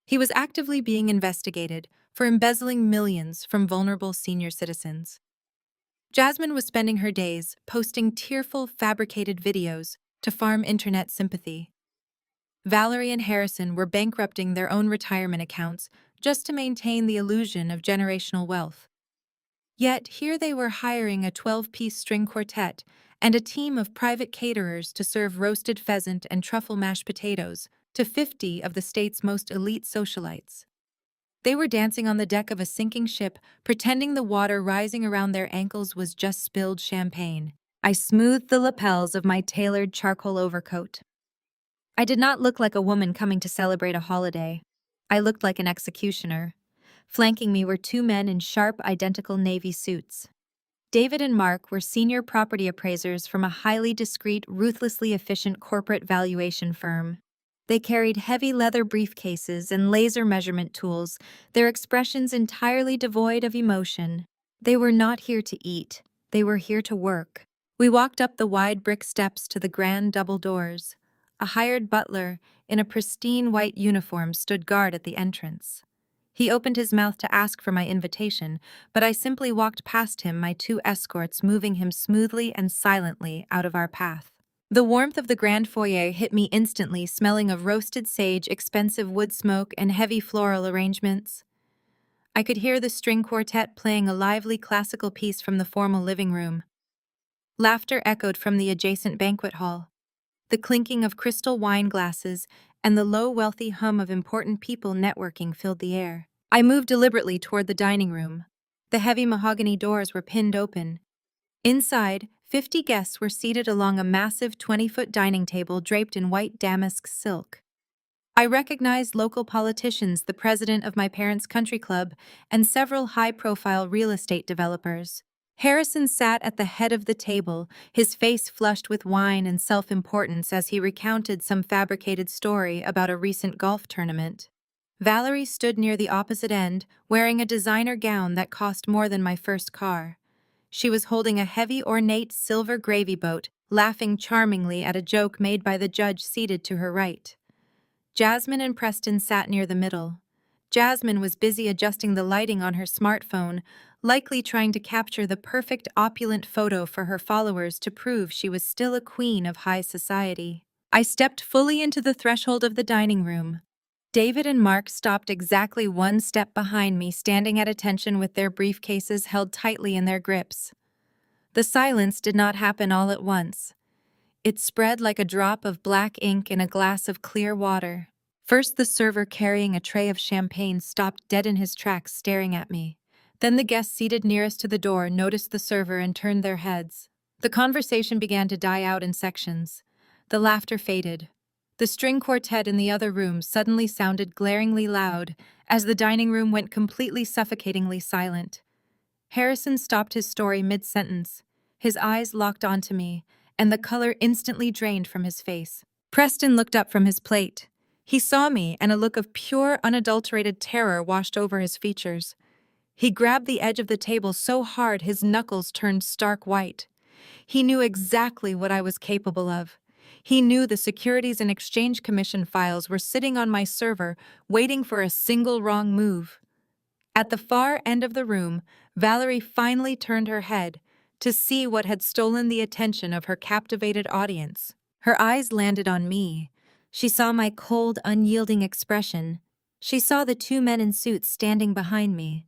He was actively being investigated for embezzling millions from vulnerable senior citizens. Jasmine was spending her days posting tearful, fabricated videos to farm internet sympathy. Valerie and Harrison were bankrupting their own retirement accounts just to maintain the illusion of generational wealth. Yet here they were hiring a 12-piece string quartet and a team of private caterers to serve roasted pheasant and truffle mashed potatoes to 50 of the state's most elite socialites. They were dancing on the deck of a sinking ship, pretending the water rising around their ankles was just spilled champagne. I smoothed the lapels of my tailored charcoal overcoat. I did not look like a woman coming to celebrate a holiday. I looked like an executioner. Flanking me were two men in sharp, identical navy suits. David and Mark were senior property appraisers from a highly discreet, ruthlessly efficient corporate valuation firm. They carried heavy leather briefcases and laser measurement tools, their expressions entirely devoid of emotion. They were not here to eat. They were here to work. We walked up the wide brick steps to the grand double doors. A hired butler, in a pristine white uniform, stood guard at the entrance. He opened his mouth to ask for my invitation, but I simply walked past him, my two escorts moving him smoothly and silently out of our path. The warmth of the grand foyer hit me instantly, smelling of roasted sage, expensive wood smoke, and heavy floral arrangements. I could hear the string quartet playing a lively classical piece from the formal living room. Laughter echoed from the adjacent banquet hall. The clinking of crystal wine glasses and the low, wealthy hum of important people networking filled the air. I moved deliberately toward the dining room. The heavy mahogany doors were pinned open. Inside, 50 guests were seated along a massive 20-foot dining table draped in white damask silk. I recognized local politicians, the president of my parents' country club, and several high-profile real estate developers. Harrison sat at the head of the table, his face flushed with wine and self-importance as he recounted some fabricated story about a recent golf tournament. Valerie stood near the opposite end, wearing a designer gown that cost more than my first car. She was holding a heavy, ornate silver gravy boat, laughing charmingly at a joke made by the judge seated to her right. Jasmine and Preston sat near the middle. Jasmine was busy adjusting the lighting on her smartphone, likely trying to capture the perfect opulent photo for her followers to prove she was still a queen of high society. I stepped fully into the threshold of the dining room. David and Mark stopped exactly one step behind me, standing at attention with their briefcases held tightly in their grips. The silence did not happen all at once. It spread like a drop of black ink in a glass of clear water. First, the server carrying a tray of champagne stopped dead in his tracks, staring at me. Then the guests seated nearest to the door noticed the server and turned their heads. The conversation began to die out in sections. The laughter faded. The string quartet in the other room suddenly sounded glaringly loud as the dining room went completely suffocatingly silent. Harrison stopped his story mid-sentence. His eyes locked onto me, and the color instantly drained from his face. Preston looked up from his plate. He saw me, and a look of pure, unadulterated terror washed over his features. He grabbed the edge of the table so hard his knuckles turned stark white. He knew exactly what I was capable of. He knew the Securities and Exchange Commission files were sitting on my server, waiting for a single wrong move. At the far end of the room, Valerie finally turned her head to see what had stolen the attention of her captivated audience. Her eyes landed on me. She saw my cold, unyielding expression. She saw the two men in suits standing behind me.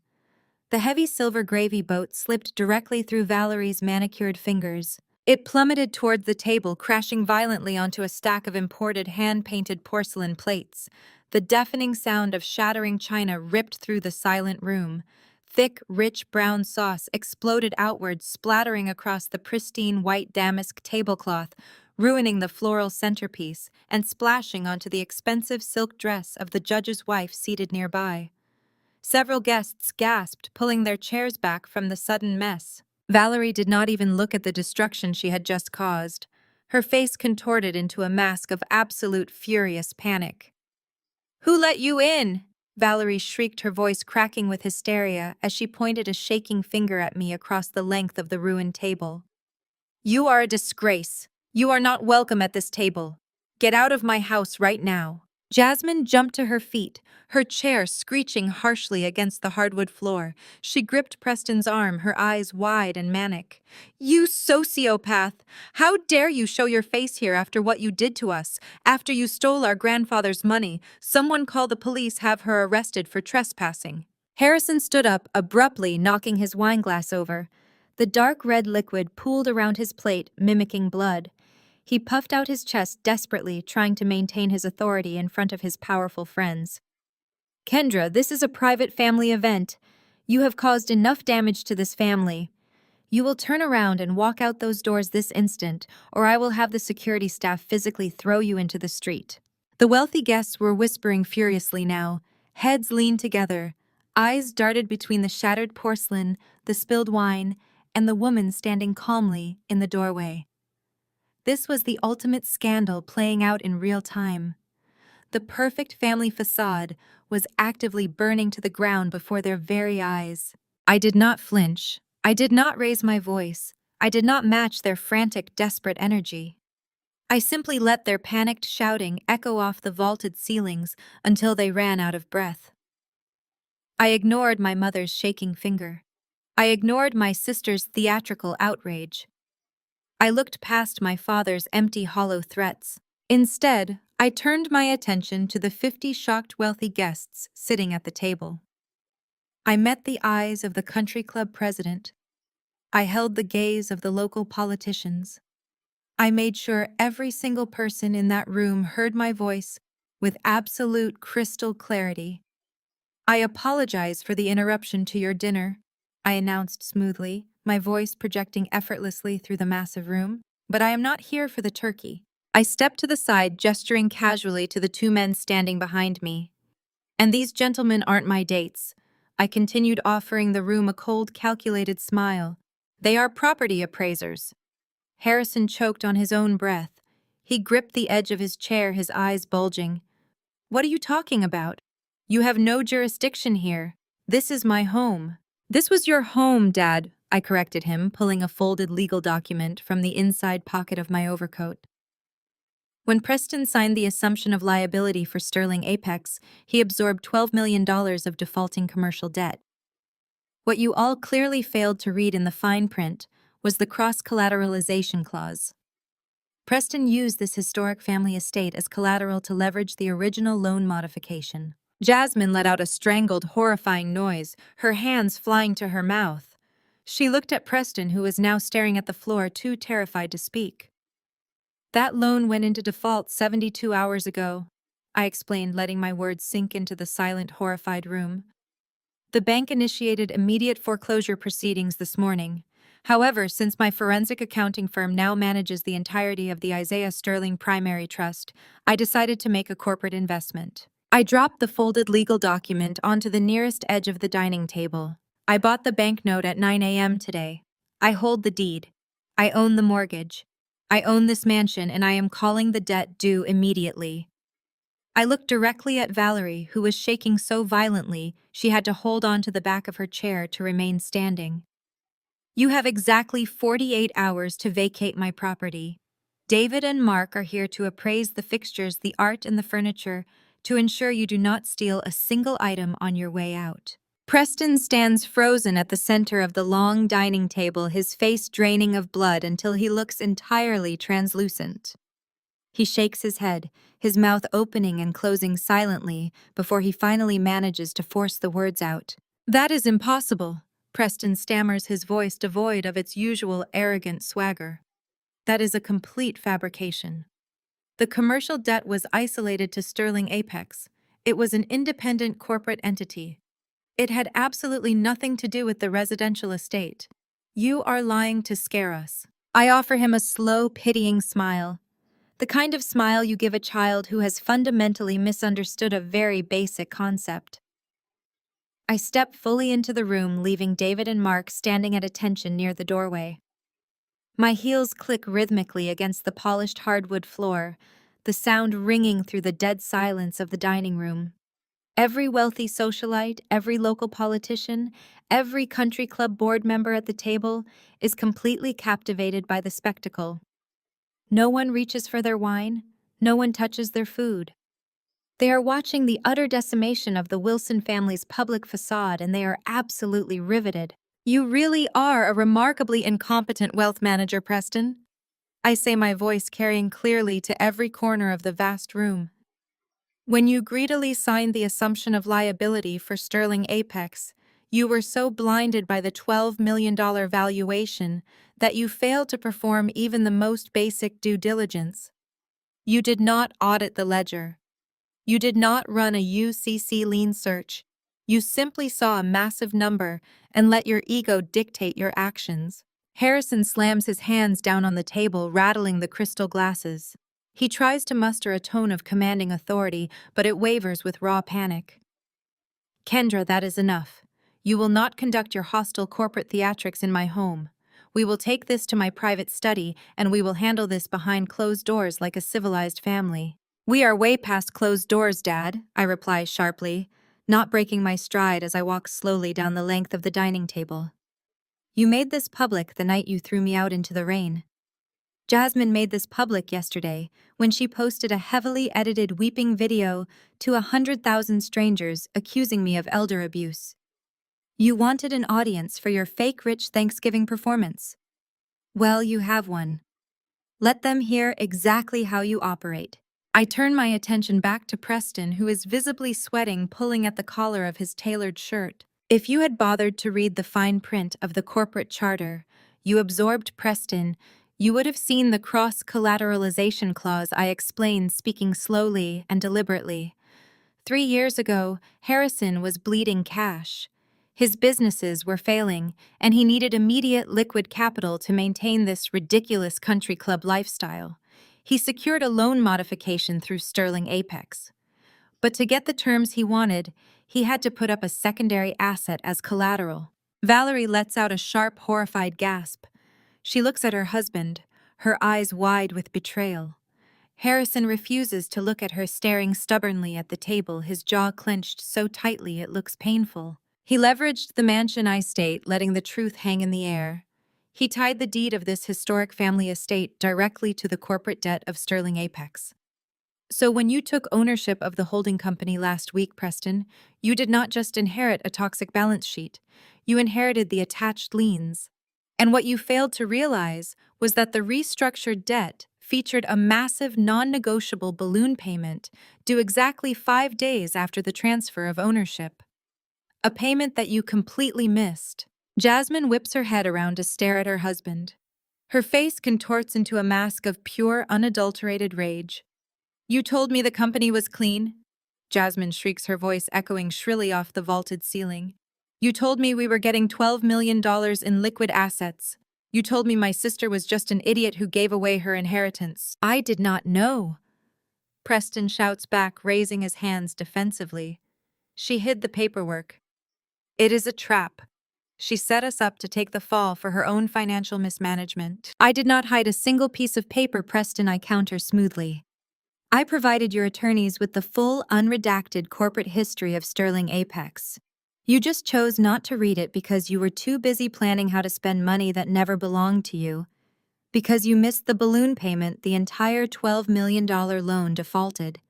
The heavy silver gravy boat slipped directly through Valerie's manicured fingers. It plummeted toward the table, crashing violently onto a stack of imported hand-painted porcelain plates. The deafening sound of shattering china ripped through the silent room. Thick, rich brown sauce exploded outward, splattering across the pristine white damask tablecloth, ruining the floral centerpiece and splashing onto the expensive silk dress of the judge's wife seated nearby. Several guests gasped, pulling their chairs back from the sudden mess. Valerie did not even look at the destruction she had just caused. Her face contorted into a mask of absolute furious panic. "Who let you in?" Valerie shrieked, her voice cracking with hysteria as she pointed a shaking finger at me across the length of the ruined table. "You are a disgrace. You are not welcome at this table. Get out of my house right now." Jasmine jumped to her feet, her chair screeching harshly against the hardwood floor. She gripped Preston's arm, her eyes wide and manic. "You sociopath! How dare you show your face here after what you did to us, after you stole our grandfather's money? Someone call the police, have her arrested for trespassing." Harrison stood up, abruptly knocking his wineglass over. The dark red liquid pooled around his plate, mimicking blood. He puffed out his chest desperately, trying to maintain his authority in front of his powerful friends. Kendra, this is a private family event. You have caused enough damage to this family. You will turn around and walk out those doors this instant, or I will have the security staff physically throw you into the street. The wealthy guests were whispering furiously now, heads leaned together, eyes darted between the shattered porcelain, the spilled wine, and the woman standing calmly in the doorway. This was the ultimate scandal playing out in real time. The perfect family facade was actively burning to the ground before their very eyes. I did not flinch. I did not raise my voice. I did not match their frantic, desperate energy. I simply let their panicked shouting echo off the vaulted ceilings until they ran out of breath. I ignored my mother's shaking finger. I ignored my sister's theatrical outrage. I looked past my father's empty, hollow threats. Instead, I turned my attention to the 50 shocked wealthy guests sitting at the table. I met the eyes of the country club president. I held the gaze of the local politicians. I made sure every single person in that room heard my voice with absolute crystal clarity. I apologize for the interruption to your dinner, I announced smoothly, my voice projecting effortlessly through the massive room. But I am not here for the turkey. I stepped to the side, gesturing casually to the two men standing behind me. And these gentlemen aren't my dates. I continued, offering the room a cold, calculated smile. They are property appraisers. Harrison choked on his own breath. He gripped the edge of his chair, his eyes bulging. What are you talking about? You have no jurisdiction here. This is my home. This was your home, Dad, I corrected him, pulling a folded legal document from the inside pocket of my overcoat. When Preston signed the assumption of liability for Sterling Apex, he absorbed $12 million of defaulting commercial debt. What you all clearly failed to read in the fine print was the cross-collateralization clause. Preston used this historic family estate as collateral to leverage the original loan modification. Jasmine let out a strangled, horrifying noise, her hands flying to her mouth. She looked at Preston, who was now staring at the floor, too terrified to speak. That loan went into default 72 hours ago, I explained, letting my words sink into the silent, horrified room. The bank initiated immediate foreclosure proceedings this morning. However, since my forensic accounting firm now manages the entirety of the Isaiah Sterling Primary Trust, I decided to make a corporate investment. I dropped the folded legal document onto the nearest edge of the dining table. I bought the banknote at 9 a.m. today. I hold the deed. I own the mortgage. I own this mansion, and I am calling the debt due immediately. I looked directly at Valerie, who was shaking so violently she had to hold on to the back of her chair to remain standing. You have exactly 48 hours to vacate my property. David and Mark are here to appraise the fixtures, the art, and the furniture to ensure you do not steal a single item on your way out. Preston stands frozen at the center of the long dining table, his face draining of blood until he looks entirely translucent. He shakes his head, his mouth opening and closing silently before he finally manages to force the words out. That is impossible, Preston stammers, his voice devoid of its usual arrogant swagger. That is a complete fabrication. The commercial debt was isolated to Sterling Apex. It was an independent corporate entity. It had absolutely nothing to do with the residential estate. You are lying to scare us. I offer him a slow, pitying smile. The kind of smile you give a child who has fundamentally misunderstood a very basic concept. I step fully into the room, leaving David and Mark standing at attention near the doorway. My heels click rhythmically against the polished hardwood floor, the sound ringing through the dead silence of the dining room. Every wealthy socialite, every local politician, every country club board member at the table is completely captivated by the spectacle. No one reaches for their wine, no one touches their food. They are watching the utter decimation of the Wilson family's public facade, and they are absolutely riveted. You really are a remarkably incompetent wealth manager, Preston. I say, my voice carrying clearly to every corner of the vast room. When you greedily signed the assumption of liability for Sterling Apex, You were so blinded by the $12 million valuation that you failed to perform even the most basic due diligence. You did not audit the ledger. You did not run a UCC lean search. You simply saw a massive number and let your ego dictate your actions. Harrison slams his hands down on the table, rattling the crystal glasses. He tries to muster a tone of commanding authority, but it wavers with raw panic. Kendra, that is enough. You will not conduct your hostile corporate theatrics in my home. We will take this to my private study, and we will handle this behind closed doors like a civilized family. We are way past closed doors, Dad, I reply sharply, not breaking my stride as I walk slowly down the length of the dining table. You made this public the night you threw me out into the rain. Jasmine made this public yesterday when she posted a heavily edited weeping video to 100,000 strangers accusing me of elder abuse. You wanted an audience for your fake rich Thanksgiving performance. Well, you have one. Let them hear exactly how you operate. I turn my attention back to Preston, who is visibly sweating, pulling at the collar of his tailored shirt. If you had bothered to read the fine print of the corporate charter, you absorbed Preston, you would have seen the cross-collateralization clause I explained, speaking slowly and deliberately. 3 years ago, Harrison was bleeding cash. His businesses were failing, and he needed immediate liquid capital to maintain this ridiculous country club lifestyle. He secured a loan modification through Sterling Apex. But to get the terms he wanted, he had to put up a secondary asset as collateral. Valerie lets out a sharp, horrified gasp. She looks at her husband, her eyes wide with betrayal. Harrison refuses to look at her, staring stubbornly at the table, his jaw clenched so tightly it looks painful. He leveraged the mansion estate, letting the truth hang in the air. He tied the deed of this historic family estate directly to the corporate debt of Sterling Apex. So when you took ownership of the holding company last week, Preston, you did not just inherit a toxic balance sheet. You inherited the attached liens. And what you failed to realize was that the restructured debt featured a massive non-negotiable balloon payment due exactly 5 days after the transfer of ownership. A payment that you completely missed. Jasmine whips her head around to stare at her husband. Her face contorts into a mask of pure, unadulterated rage. You told me the company was clean? Jasmine shrieks, her voice echoing shrilly off the vaulted ceiling. You told me we were getting $12 million in liquid assets. You told me my sister was just an idiot who gave away her inheritance. I did not know. Preston shouts back, raising his hands defensively. She hid the paperwork. It is a trap. She set us up to take the fall for her own financial mismanagement. I did not hide a single piece of paper, Preston, I counter smoothly. I provided your attorneys with the full, unredacted corporate history of Sterling Apex. You just chose not to read it because you were too busy planning how to spend money that never belonged to you. Because you missed the balloon payment, the entire $12 million loan defaulted.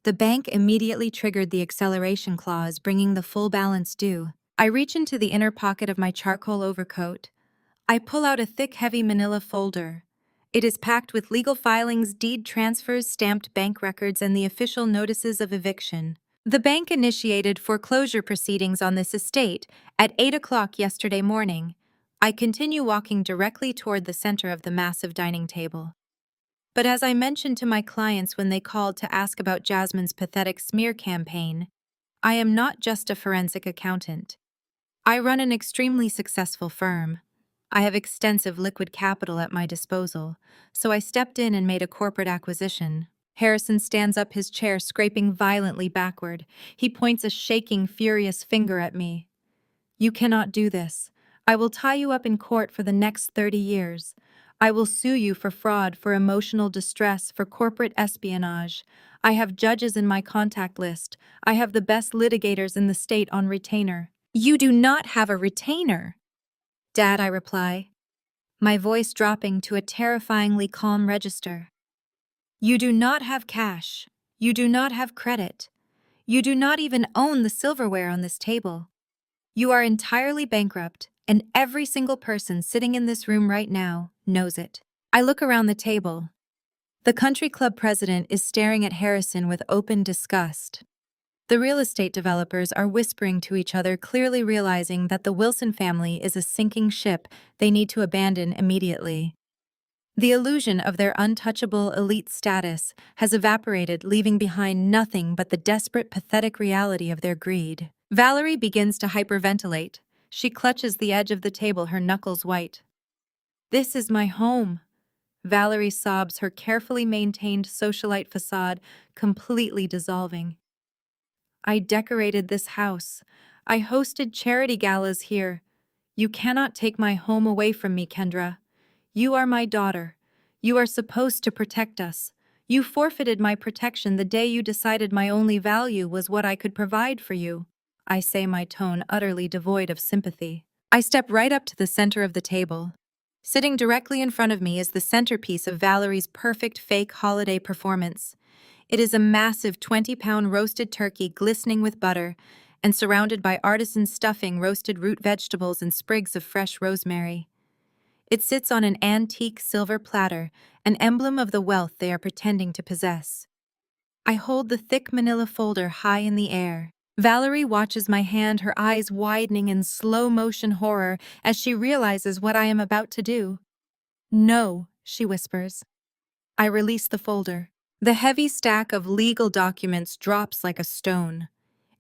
The bank immediately triggered the acceleration clause, bringing the full balance due. I reach into the inner pocket of my charcoal overcoat. I pull out a thick, heavy manila folder. It is packed with legal filings, deed transfers, stamped bank records, and the official notices of eviction. The bank initiated foreclosure proceedings on this estate at 8 o'clock yesterday morning. I continue walking directly toward the center of the massive dining table. But as I mentioned to my clients when they called to ask about Jasmine's pathetic smear campaign, I am not just a forensic accountant. I run an extremely successful firm. I have extensive liquid capital at my disposal, so I stepped in and made a corporate acquisition. Harrison stands up, his chair scraping violently backward. He points a shaking, furious finger at me. You cannot do this. I will tie you up in court for the next 30 years. I will sue you for fraud, for emotional distress, for corporate espionage. I have judges in my contact list. I have the best litigators in the state on retainer. You do not have a retainer. Dad, I reply, my voice dropping to a terrifyingly calm register. You do not have cash. You do not have credit. You do not even own the silverware on this table. You are entirely bankrupt, and every single person sitting in this room right now knows it. I look around the table. The country club president is staring at Harrison with open disgust. The real estate developers are whispering to each other, clearly realizing that the Wilson family is a sinking ship they need to abandon immediately. The illusion of their untouchable elite status has evaporated, leaving behind nothing but the desperate, pathetic reality of their greed. Valerie begins to hyperventilate. She clutches the edge of the table, her knuckles white. "This is my home." Valerie sobs, her carefully maintained socialite facade completely dissolving. "I decorated this house. I hosted charity galas here. You cannot take my home away from me, Kendra. You are my daughter. You are supposed to protect us. You forfeited my protection the day you decided my only value was what I could provide for you." I say, my tone utterly devoid of sympathy. I step right up to the center of the table. Sitting directly in front of me is the centerpiece of Valerie's perfect fake holiday performance. It is a massive 20-pound roasted turkey glistening with butter and surrounded by artisan stuffing, roasted root vegetables, and sprigs of fresh rosemary. It sits on an antique silver platter, an emblem of the wealth they are pretending to possess. I hold the thick manila folder high in the air. Valerie watches my hand, her eyes widening in slow-motion horror as she realizes what I am about to do. "No," she whispers. I release the folder. The heavy stack of legal documents drops like a stone.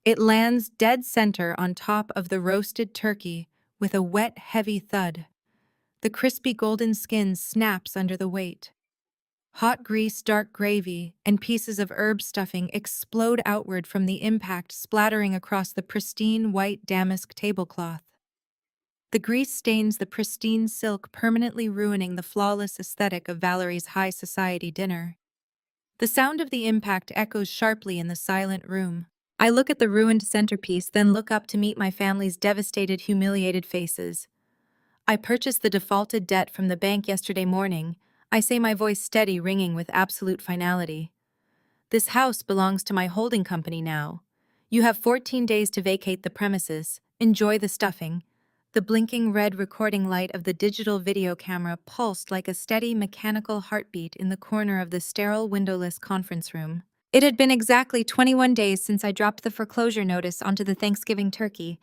It lands dead center on top of the roasted turkey with a wet, heavy thud. The crispy golden skin snaps under the weight. Hot grease, dark gravy, and pieces of herb stuffing explode outward from the impact, splattering across the pristine white damask tablecloth. The grease stains the pristine silk, permanently ruining the flawless aesthetic of Valerie's high society dinner. The sound of the impact echoes sharply in the silent room. I look at the ruined centerpiece, then look up to meet my family's devastated, humiliated faces. "I purchased the defaulted debt from the bank yesterday morning," I say, my voice steady, ringing with absolute finality. "This house belongs to my holding company now. You have 14 days to vacate the premises. Enjoy the stuffing." The blinking red recording light of the digital video camera pulsed like a steady mechanical heartbeat in the corner of the sterile, windowless conference room. It had been exactly 21 days since I dropped the foreclosure notice onto the Thanksgiving turkey.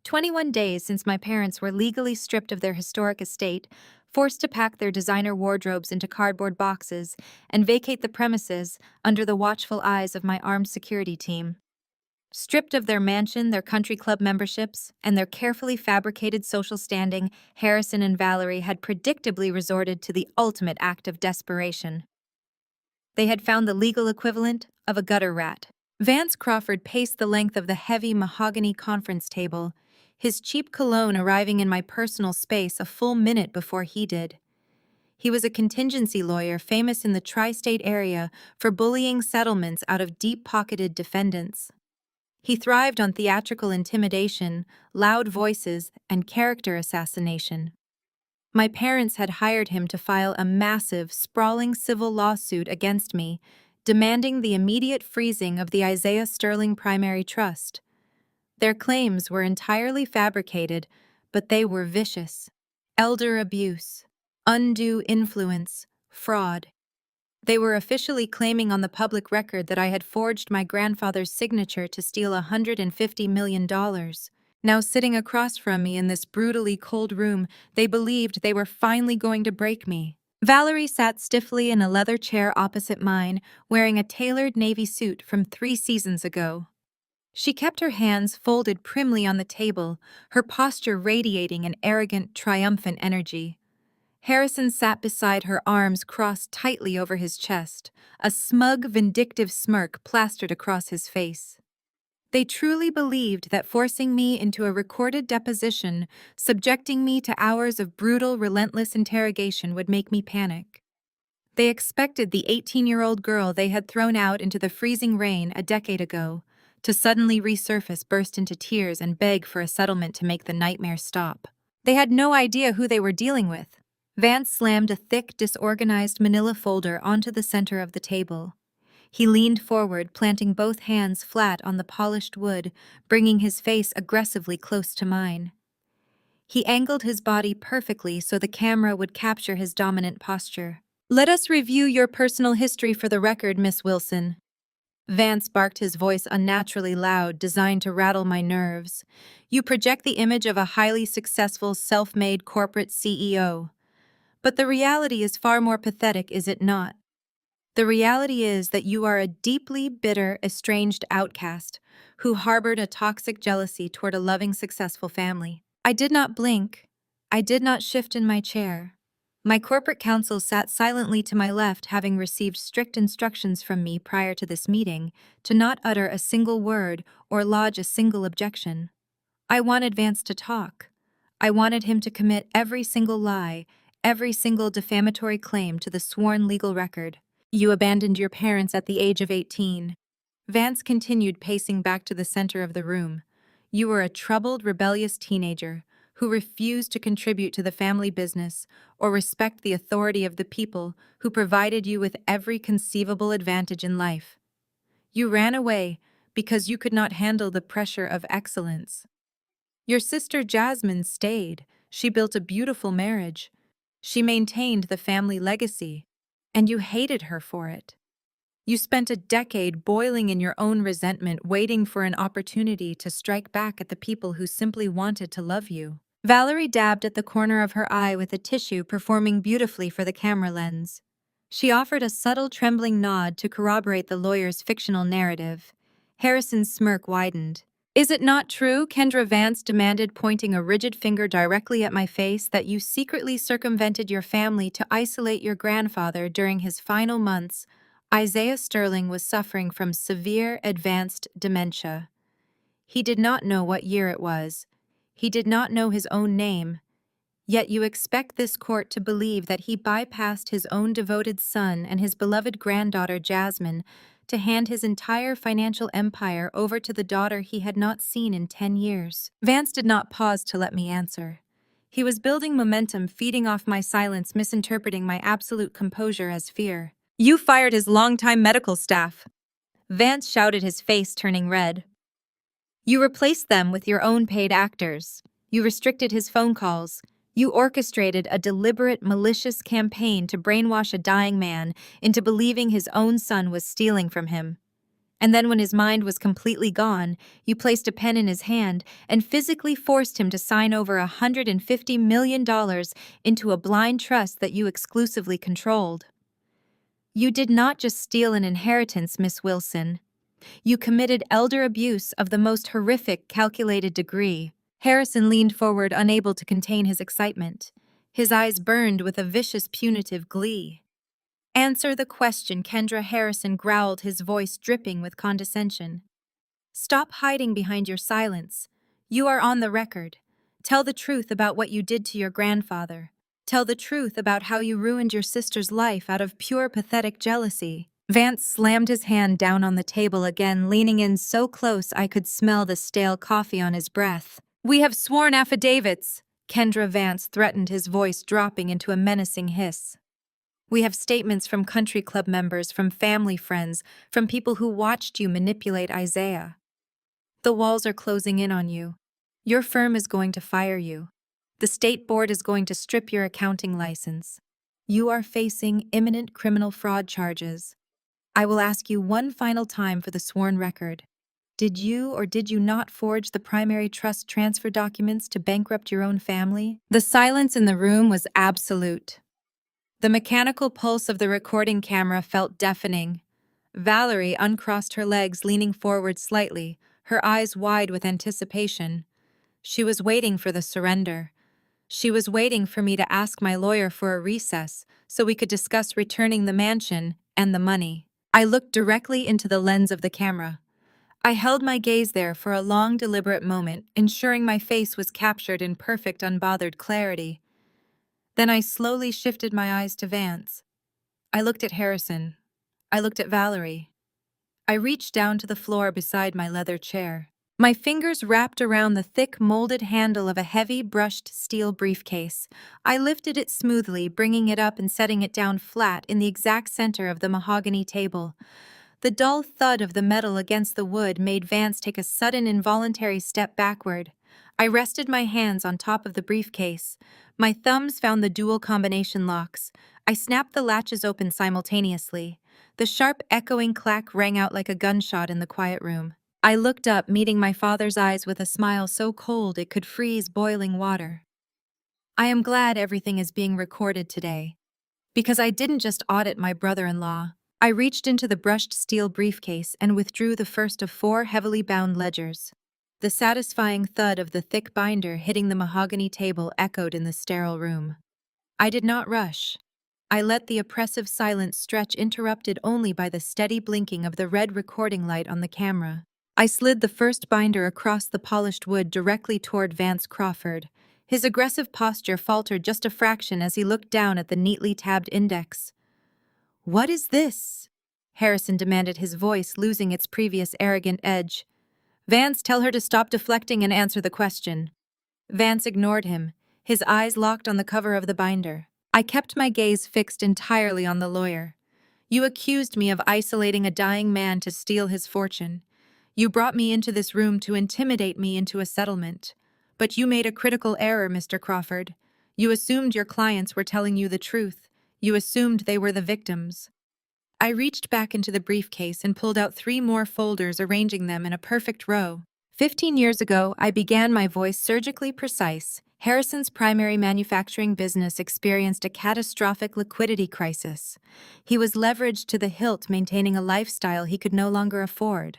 21 days since my parents were legally stripped of their historic estate, forced to pack their designer wardrobes into cardboard boxes, and vacate the premises under the watchful eyes of my armed security team. Stripped of their mansion, their country club memberships, and their carefully fabricated social standing, Harrison and Valerie had predictably resorted to the ultimate act of desperation. They had found the legal equivalent of a gutter rat. Vance Crawford paced the length of the heavy mahogany conference table, his cheap cologne arriving in my personal space a full minute before he did. He was a contingency lawyer famous in the tri-state area for bullying settlements out of deep-pocketed defendants. He thrived on theatrical intimidation, loud voices, and character assassination. My parents had hired him to file a massive, sprawling civil lawsuit against me, demanding the immediate freezing of the Isaiah Sterling Primary Trust. Their claims were entirely fabricated, but they were vicious. Elder abuse, undue influence, fraud. They were officially claiming on the public record that I had forged my grandfather's signature to steal $150 million. Now, sitting across from me in this brutally cold room, they believed they were finally going to break me. Valerie sat stiffly in a leather chair opposite mine, wearing a tailored navy suit from 3 seasons ago. She kept her hands folded primly on the table, her posture radiating an arrogant, triumphant energy. Harrison sat beside her, arms crossed tightly over his chest, a smug, vindictive smirk plastered across his face. They truly believed that forcing me into a recorded deposition, subjecting me to hours of brutal, relentless interrogation would make me panic. They expected the 18-year-old girl they had thrown out into the freezing rain a decade ago to suddenly resurface, burst into tears, and beg for a settlement to make the nightmare stop. They had no idea who they were dealing with. Vance slammed a thick, disorganized manila folder onto the center of the table. He leaned forward, planting both hands flat on the polished wood, bringing his face aggressively close to mine. He angled his body perfectly so the camera would capture his dominant posture. "Let us review your personal history for the record, Miss Wilson." Vance barked, his voice unnaturally loud, designed to rattle my nerves. You project the image of a highly successful, self-made corporate CEO. But the reality is far more pathetic, is it not? The reality is that you are a deeply bitter, estranged outcast who harbored a toxic jealousy toward a loving, successful family. I did not blink. I did not shift in my chair. My corporate counsel sat silently to my left, having received strict instructions from me prior to this meeting to not utter a single word or lodge a single objection. I wanted Vance to talk. I wanted him to commit every single lie, every single defamatory claim to the sworn legal record. You abandoned your parents at the age of 18. Vance continued, pacing back to the center of the room. You were a troubled, rebellious teenager who refused to contribute to the family business or respect the authority of the people who provided you with every conceivable advantage in life. You ran away because you could not handle the pressure of excellence. Your sister Jasmine stayed. She built a beautiful marriage. She maintained the family legacy, and you hated her for it. You spent a decade boiling in your own resentment, waiting for an opportunity to strike back at the people who simply wanted to love you. Valerie dabbed at the corner of her eye with a tissue, performing beautifully for the camera lens. She offered a subtle, trembling nod to corroborate the lawyer's fictional narrative. Harrison's smirk widened. Is it not true, Kendra Vance demanded, pointing a rigid finger directly at my face, that you secretly circumvented your family to isolate your grandfather during his final months? Isaiah Sterling was suffering from severe advanced dementia. He did not know what year it was. He did not know his own name. Yet you expect this court to believe that he bypassed his own devoted son and his beloved granddaughter Jasmine to hand his entire financial empire over to the daughter he had not seen in 10 years. Vance did not pause to let me answer. He was building momentum, feeding off my silence, misinterpreting my absolute composure as fear. You fired his longtime medical staff. Vance shouted, his face turning red. You replaced them with your own paid actors. You restricted his phone calls. You orchestrated a deliberate, malicious campaign to brainwash a dying man into believing his own son was stealing from him. And then when his mind was completely gone, you placed a pen in his hand and physically forced him to sign over $150 million into a blind trust that you exclusively controlled. You did not just steal an inheritance, Miss Wilson. You committed elder abuse of the most horrific, calculated degree. Harrison leaned forward, unable to contain his excitement. His eyes burned with a vicious, punitive glee. Answer the question, Kendra. Harrison growled, his voice dripping with condescension. Stop hiding behind your silence. You are on the record. Tell the truth about what you did to your grandfather. Tell the truth about how you ruined your sister's life out of pure, pathetic jealousy. Vance slammed his hand down on the table again, leaning in so close I could smell the stale coffee on his breath. We have sworn affidavits, Kendra Vance threatened, his voice dropping into a menacing hiss. We have statements from country club members, from family friends, from people who watched you manipulate Isaiah. The walls are closing in on you. Your firm is going to fire you. The state board is going to strip your accounting license. You are facing imminent criminal fraud charges. I will ask you one final time for the sworn record. Did you or did you not forge the primary trust transfer documents to bankrupt your own family? The silence in the room was absolute. The mechanical pulse of the recording camera felt deafening. Valerie uncrossed her legs, leaning forward slightly, her eyes wide with anticipation. She was waiting for the surrender. She was waiting for me to ask my lawyer for a recess so we could discuss returning the mansion and the money. I looked directly into the lens of the camera. I held my gaze there for a long, deliberate moment, ensuring my face was captured in perfect, unbothered clarity. Then I slowly shifted my eyes to Vance. I looked at Harrison. I looked at Valerie. I reached down to the floor beside my leather chair. My fingers wrapped around the thick, molded handle of a heavy, brushed steel briefcase. I lifted it smoothly, bringing it up and setting it down flat in the exact center of the mahogany table. The dull thud of the metal against the wood made Vance take a sudden, involuntary step backward. I rested my hands on top of the briefcase. My thumbs found the dual combination locks. I snapped the latches open simultaneously. The sharp, echoing clack rang out like a gunshot in the quiet room. I looked up, meeting my father's eyes with a smile so cold it could freeze boiling water. I am glad everything is being recorded today. Because I didn't just audit my brother-in-law. I reached into the brushed steel briefcase and withdrew the first of 4 heavily bound ledgers. The satisfying thud of the thick binder hitting the mahogany table echoed in the sterile room. I did not rush. I let the oppressive silence stretch, interrupted only by the steady blinking of the red recording light on the camera. I slid the first binder across the polished wood directly toward Vance Crawford. His aggressive posture faltered just a fraction as he looked down at the neatly tabbed index. "What is this?" Harrison demanded, his voice losing its previous arrogant edge. "Vance, tell her to stop deflecting and answer the question." Vance ignored him, his eyes locked on the cover of the binder. I kept my gaze fixed entirely on the lawyer. "You accused me of isolating a dying man to steal his fortune. You brought me into this room to intimidate me into a settlement. But you made a critical error, Mr. Crawford. You assumed your clients were telling you the truth. You assumed they were the victims." I reached back into the briefcase and pulled out 3 more folders, arranging them in a perfect row. 15 years ago, I began, my voice surgically precise. Harrison's primary manufacturing business experienced a catastrophic liquidity crisis. He was leveraged to the hilt, maintaining a lifestyle he could no longer afford.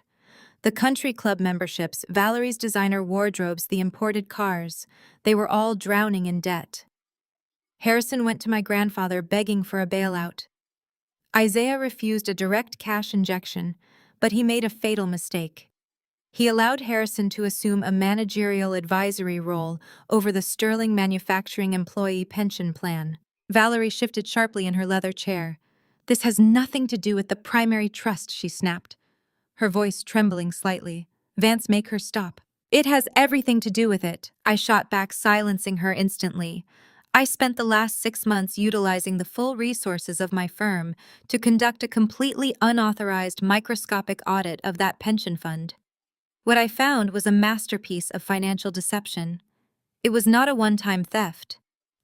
The country club memberships, Valerie's designer wardrobes, the imported cars, they were all drowning in debt. Harrison went to my grandfather begging for a bailout. Isaiah refused a direct cash injection, but he made a fatal mistake. He allowed Harrison to assume a managerial advisory role over the sterling manufacturing employee pension plan. Valerie shifted sharply in her leather chair. "This has nothing to do with the primary trust," she snapped, her voice trembling slightly. "Vance, make her stop." "It has everything to do with it," I shot back, silencing her instantly. "I spent the last 6 months utilizing the full resources of my firm to conduct a completely unauthorized microscopic audit of that pension fund. What I found was a masterpiece of financial deception. It was not a one-time theft.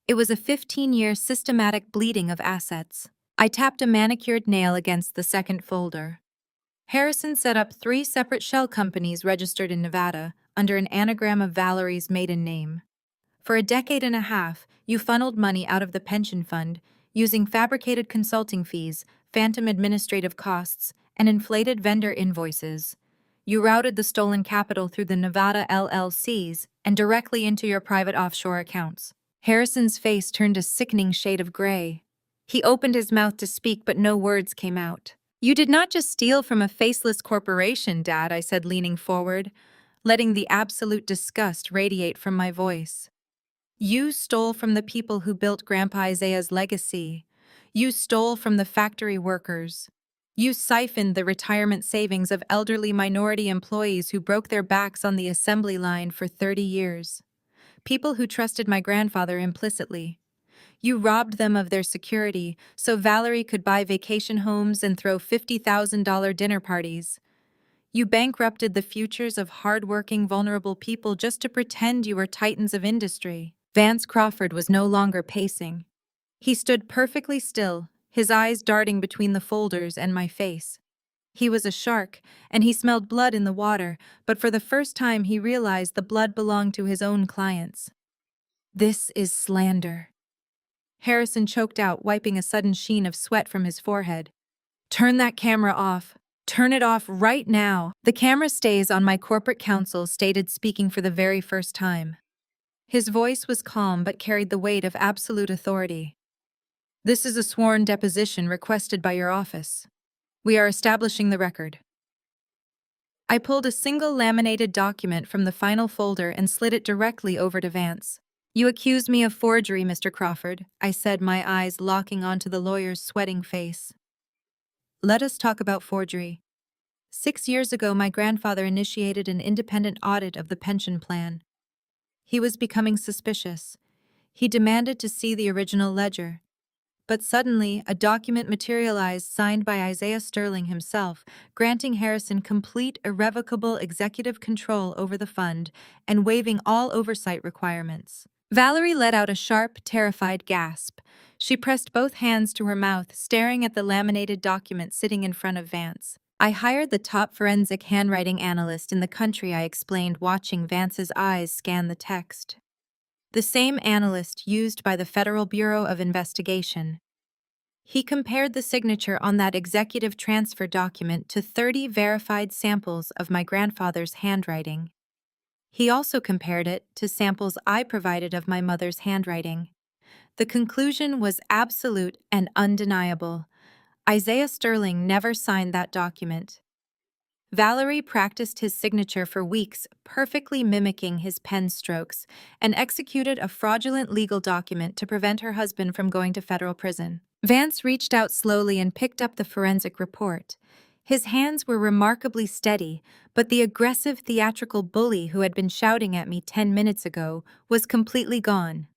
It was a 15-year systematic bleeding of assets." I tapped a manicured nail against the second folder. "Harrison set up 3 separate shell companies registered in Nevada under an anagram of Valerie's maiden name. For a decade and a half, you funneled money out of the pension fund using fabricated consulting fees, phantom administrative costs, and inflated vendor invoices. You routed the stolen capital through the Nevada LLCs and directly into your private offshore accounts." Harrison's face turned a sickening shade of gray. He opened his mouth to speak, but no words came out. "You did not just steal from a faceless corporation, Dad," I said, leaning forward, letting the absolute disgust radiate from my voice. "You stole from the people who built Grandpa Isaiah's legacy. You stole from the factory workers. You siphoned the retirement savings of elderly minority employees who broke their backs on the assembly line for 30 years. People who trusted my grandfather implicitly. You robbed them of their security so Valerie could buy vacation homes and throw $50,000 dinner parties. You bankrupted the futures of hardworking, vulnerable people just to pretend you were titans of industry." Vance Crawford was no longer pacing. He stood perfectly still, his eyes darting between the folders and my face. He was a shark, and he smelled blood in the water, but for the first time he realized the blood belonged to his own clients. "This is slander," Harrison choked out, wiping a sudden sheen of sweat from his forehead. "Turn that camera off. Turn it off right now." "The camera stays on, my corporate counsel stated, speaking for the very first time. His voice was calm but carried the weight of absolute authority. "This is a sworn deposition requested by your office. We are establishing the record." I pulled a single laminated document from the final folder and slid it directly over to Vance. "You accuse me of forgery, Mr. Crawford," I said, my eyes locking onto the lawyer's sweating face. "Let us talk about forgery. 6 years ago, my grandfather initiated an independent audit of the pension plan. He was becoming suspicious. He demanded to see the original ledger. But suddenly, a document materialized signed by Isaiah Sterling himself, granting Harrison complete, irrevocable executive control over the fund and waiving all oversight requirements. Valerie let out a sharp, terrified gasp. She pressed both hands to her mouth, staring at the laminated document sitting in front of Vance. I hired the top forensic handwriting analyst in the country, I explained, watching Vance's eyes scan the text. The same analyst used by the Federal Bureau of Investigation. He compared the signature on that executive transfer document to 30 verified samples of my grandfather's handwriting. He also compared it to samples I provided of my mother's handwriting. The conclusion was absolute and undeniable. Isaiah Sterling never signed that document. Valerie practiced his signature for weeks, perfectly mimicking his pen strokes, and executed a fraudulent legal document to prevent her husband from going to federal prison. Vance reached out slowly and picked up the forensic report. His hands were remarkably steady, but the aggressive theatrical bully who had been shouting at me 10 minutes ago was completely gone.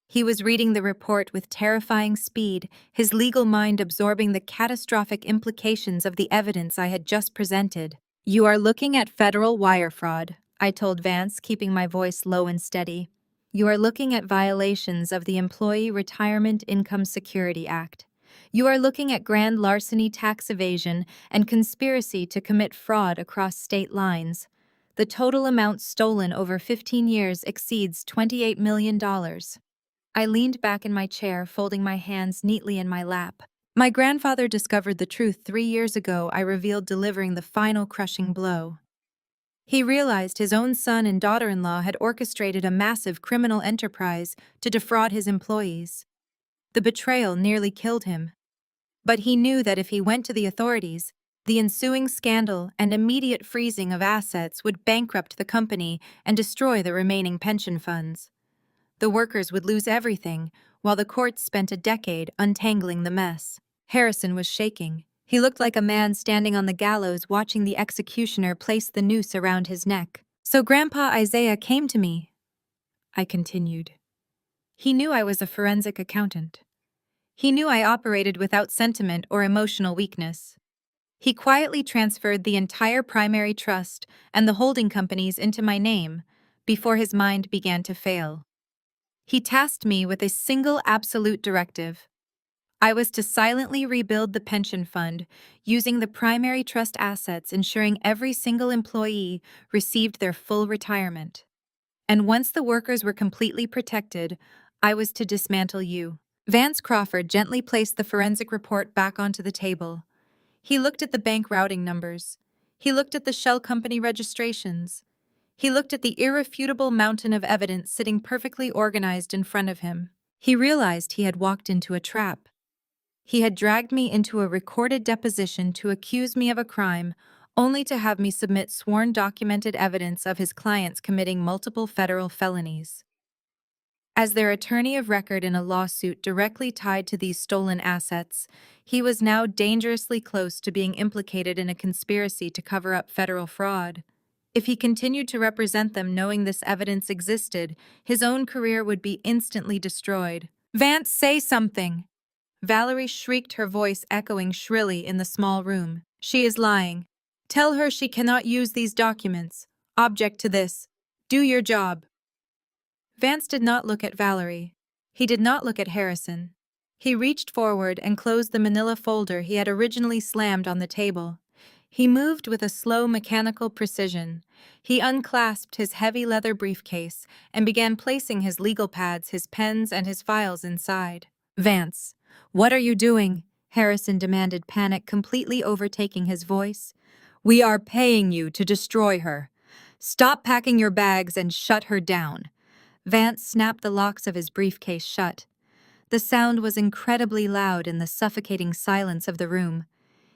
He was reading the report with terrifying speed, his legal mind absorbing the catastrophic implications of the evidence I had just presented. "You are looking at federal wire fraud," I told Vance, keeping my voice low and steady. "You are looking at violations of the Employee Retirement Income Security Act. You are looking at grand larceny, tax evasion, and conspiracy to commit fraud across state lines. The total amount stolen over 15 years exceeds $28 million. I leaned back in my chair, folding my hands neatly in my lap. My grandfather discovered the truth 3 years ago, I revealed, delivering the final crushing blow. He realized his own son and daughter-in-law had orchestrated a massive criminal enterprise to defraud his employees. The betrayal nearly killed him. But he knew that if he went to the authorities, the ensuing scandal and immediate freezing of assets would bankrupt the company and destroy the remaining pension funds. The workers would lose everything, while the courts spent a decade untangling the mess. Harrison was shaking. He looked like a man standing on the gallows watching the executioner place the noose around his neck. "So Grandpa Isaiah came to me," I continued. "He knew I was a forensic accountant. He knew I operated without sentiment or emotional weakness. He quietly transferred the entire primary trust and the holding companies into my name before his mind began to fail. He tasked me with a single absolute directive. I was to silently rebuild the pension fund, using the primary trust assets, ensuring every single employee received their full retirement. And once the workers were completely protected, I was to dismantle you." Vance Crawford gently placed the forensic report back onto the table. He looked at the bank routing numbers. He looked at the shell company registrations. He looked at the irrefutable mountain of evidence sitting perfectly organized in front of him. He realized he had walked into a trap. He had dragged me into a recorded deposition to accuse me of a crime, only to have me submit sworn documented evidence of his clients committing multiple federal felonies. As their attorney of record in a lawsuit directly tied to these stolen assets, he was now dangerously close to being implicated in a conspiracy to cover up federal fraud. If he continued to represent them knowing this evidence existed, his own career would be instantly destroyed. "Vance, say something!" Valerie shrieked, her voice echoing shrilly in the small room. "She is lying. Tell her she cannot use these documents. Object to this. Do your job." Vance did not look at Valerie. He did not look at Harrison. He reached forward and closed the manila folder he had originally slammed on the table. He moved with a slow, mechanical precision. He unclasped his heavy leather briefcase and began placing his legal pads, his pens, and his files inside. "Vance, what are you doing?" Harrison demanded, panic completely overtaking his voice. "We are paying you to destroy her. Stop packing your bags and shut her down." Vance snapped the locks of his briefcase shut. The sound was incredibly loud in the suffocating silence of the room.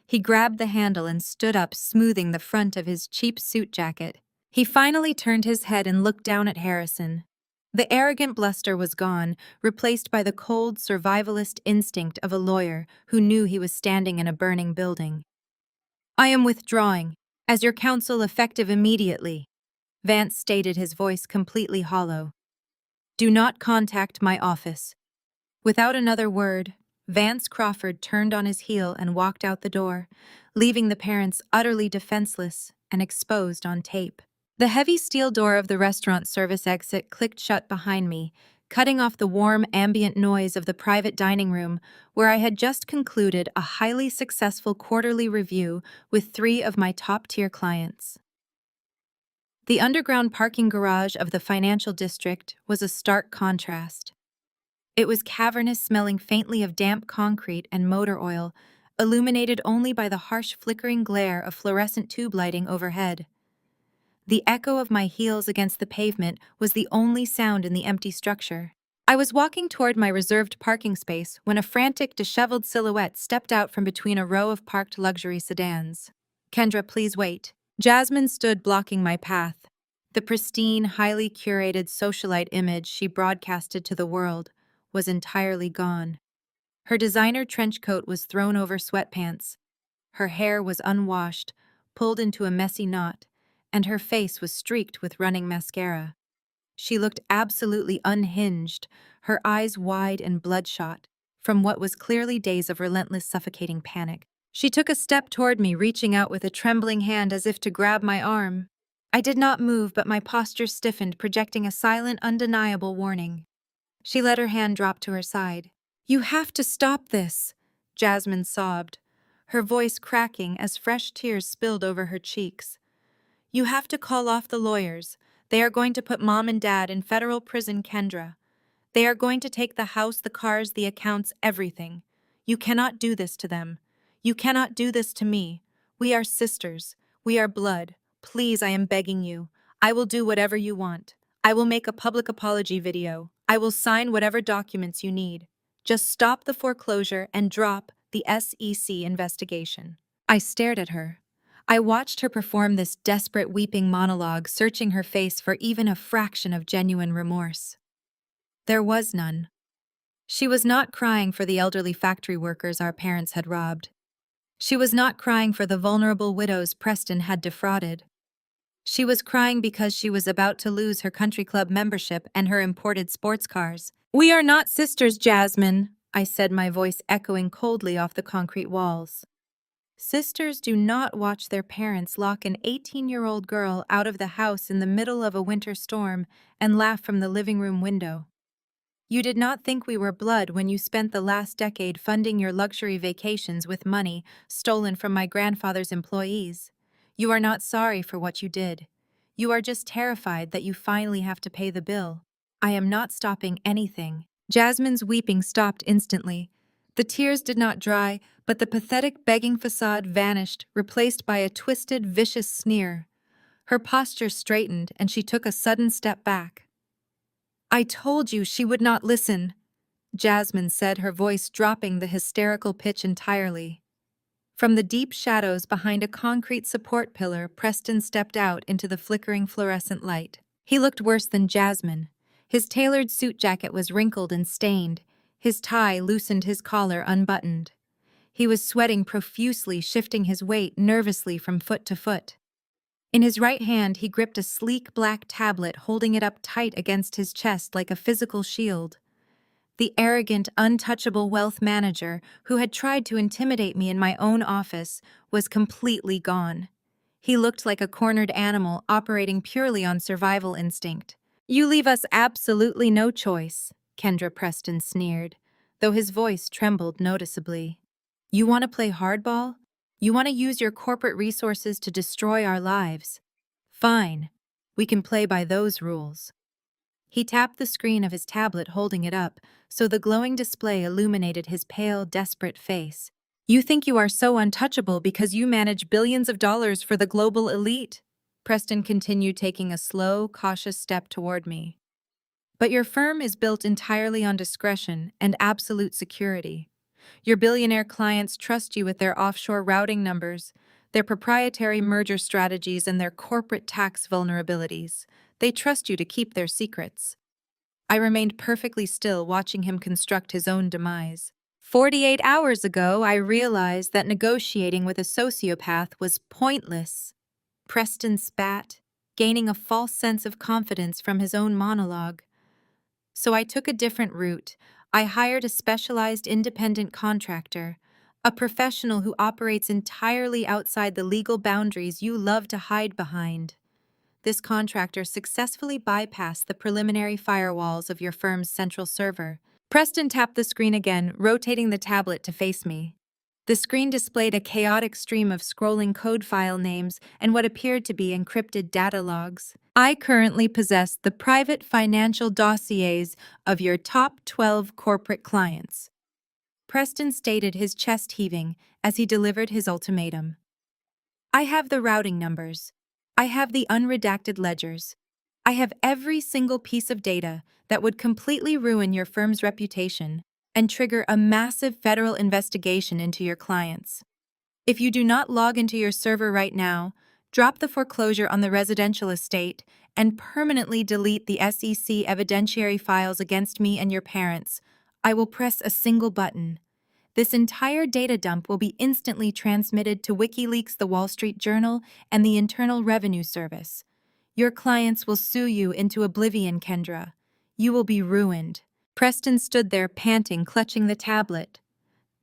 He grabbed the handle and stood up, smoothing the front of his cheap suit jacket. He finally turned his head and looked down at Harrison. The arrogant bluster was gone, replaced by the cold, survivalist instinct of a lawyer who knew he was standing in a burning building. "I am withdrawing, as your counsel, effective immediately," Vance stated, his voice completely hollow. "Do not contact my office." Without another word, Vance Crawford turned on his heel and walked out the door, leaving the parents utterly defenseless and exposed on tape. The heavy steel door of the restaurant service exit clicked shut behind me, cutting off the warm, ambient noise of the private dining room where I had just concluded a highly successful quarterly review with 3 of my top-tier clients. The underground parking garage of the financial district was a stark contrast. It was cavernous, smelling faintly of damp concrete and motor oil, illuminated only by the harsh flickering glare of fluorescent tube lighting overhead. The echo of my heels against the pavement was the only sound in the empty structure. I was walking toward my reserved parking space when a frantic, disheveled silhouette stepped out from between a row of parked luxury sedans. "Kendra, please wait." Jasmine stood blocking my path. The pristine, highly curated socialite image she broadcasted to the world was entirely gone. Her designer trench coat was thrown over sweatpants. Her hair was unwashed, pulled into a messy knot, and her face was streaked with running mascara. She looked absolutely unhinged, her eyes wide and bloodshot, from what was clearly days of relentless, suffocating panic. She took a step toward me, reaching out with a trembling hand as if to grab my arm. I did not move, but my posture stiffened, projecting a silent, undeniable warning. She let her hand drop to her side. "You have to stop this," Jasmine sobbed, her voice cracking as fresh tears spilled over her cheeks. "You have to call off the lawyers. They are going to put Mom and Dad in federal prison, Kendra. They are going to take the house, the cars, the accounts, everything. You cannot do this to them. You cannot do this to me. We are sisters. We are blood. Please, I am begging you. I will do whatever you want. I will make a public apology video. I will sign whatever documents you need. Just stop the foreclosure and drop the SEC investigation." I stared at her. I watched her perform this desperate weeping monologue, searching her face for even a fraction of genuine remorse. There was none. She was not crying for the elderly factory workers our parents had robbed. She was not crying for the vulnerable widows Preston had defrauded. She was crying because she was about to lose her country club membership and her imported sports cars. "We are not sisters, Jasmine," I said, my voice echoing coldly off the concrete walls. Sisters do not watch their parents lock an 18-year-old girl out of the house in the middle of a winter storm and laugh from the living room window. You did not think we were blood when you spent the last decade funding your luxury vacations with money stolen from my grandfather's employees. You are not sorry for what you did. You are just terrified that you finally have to pay the bill. I am not stopping anything. Jasmine's weeping stopped instantly. The tears did not dry, but the pathetic begging facade vanished, replaced by a twisted, vicious sneer. Her posture straightened, and she took a sudden step back. "I told you she would not listen," Jasmine said, her voice dropping the hysterical pitch entirely. From the deep shadows behind a concrete support pillar, Preston stepped out into the flickering fluorescent light. He looked worse than Jasmine. His tailored suit jacket was wrinkled and stained. His tie loosened, his collar unbuttoned. He was sweating profusely, shifting his weight nervously from foot to foot. In his right hand, he gripped a sleek black tablet, holding it up tight against his chest like a physical shield. The arrogant, untouchable wealth manager who had tried to intimidate me in my own office was completely gone. He looked like a cornered animal operating purely on survival instinct. "You leave us absolutely no choice," Kendra Preston sneered, though his voice trembled noticeably. "You want to play hardball? You want to use your corporate resources to destroy our lives? Fine. We can play by those rules." He tapped the screen of his tablet, holding it up, so the glowing display illuminated his pale, desperate face. "You think you are so untouchable because you manage billions of dollars for the global elite?" Preston continued, taking a slow, cautious step toward me. "But your firm is built entirely on discretion and absolute security. Your billionaire clients trust you with their offshore routing numbers, their proprietary merger strategies, and their corporate tax vulnerabilities. They trust you to keep their secrets." I remained perfectly still, watching him construct his own demise. 48 hours ago, I realized that negotiating with a sociopath was pointless. Preston spat, gaining a false sense of confidence from his own monologue. So I took a different route. I hired a specialized independent contractor, a professional who operates entirely outside the legal boundaries you love to hide behind. this contractor successfully bypassed the preliminary firewalls of your firm's central server. Preston tapped the screen again, rotating the tablet to face me. The screen displayed a chaotic stream of scrolling code file names and what appeared to be encrypted data logs. I currently possess the private financial dossiers of your top 12 corporate clients. Preston stated, his chest heaving as he delivered his ultimatum. I have the routing numbers. I have the unredacted ledgers. I have every single piece of data that would completely ruin your firm's reputation and trigger a massive federal investigation into your clients. If you do not log into your server right now, drop the foreclosure on the residential estate, and permanently delete the SEC evidentiary files against me and your parents, I will press a single button. This entire data dump will be instantly transmitted to WikiLeaks, the Wall Street Journal, and the Internal Revenue Service. Your clients will sue you into oblivion, Kendra. You will be ruined. Preston stood there panting, clutching the tablet.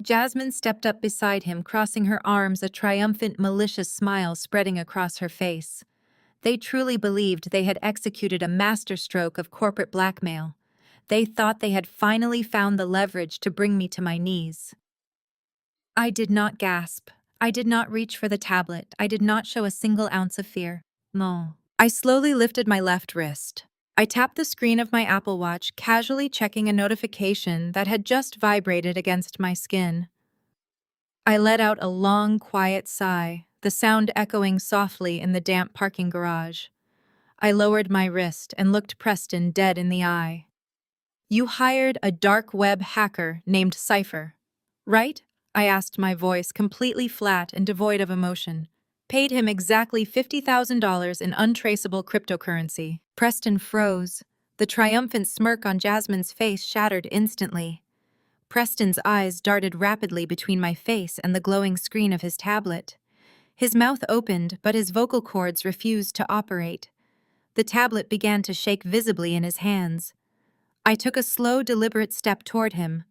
Jasmine stepped up beside him, crossing her arms, a triumphant, malicious smile spreading across her face. They truly believed they had executed a masterstroke of corporate blackmail. They thought they had finally found the leverage to bring me to my knees. I did not gasp. I did not reach for the tablet. I did not show a single ounce of fear. No. I slowly lifted my left wrist. I tapped the screen of my Apple Watch, casually checking a notification that had just vibrated against my skin. I let out a long, quiet sigh, the sound echoing softly in the damp parking garage. I lowered my wrist and looked Preston dead in the eye. You hired a dark web hacker named Cypher, right? I asked, my voice completely flat and devoid of emotion. Paid him exactly $50,000 in untraceable cryptocurrency. Preston froze. The triumphant smirk on Jasmine's face shattered instantly. Preston's eyes darted rapidly between my face and the glowing screen of his tablet. His mouth opened, but his vocal cords refused to operate. The tablet began to shake visibly in his hands. I took a slow, deliberate step toward him.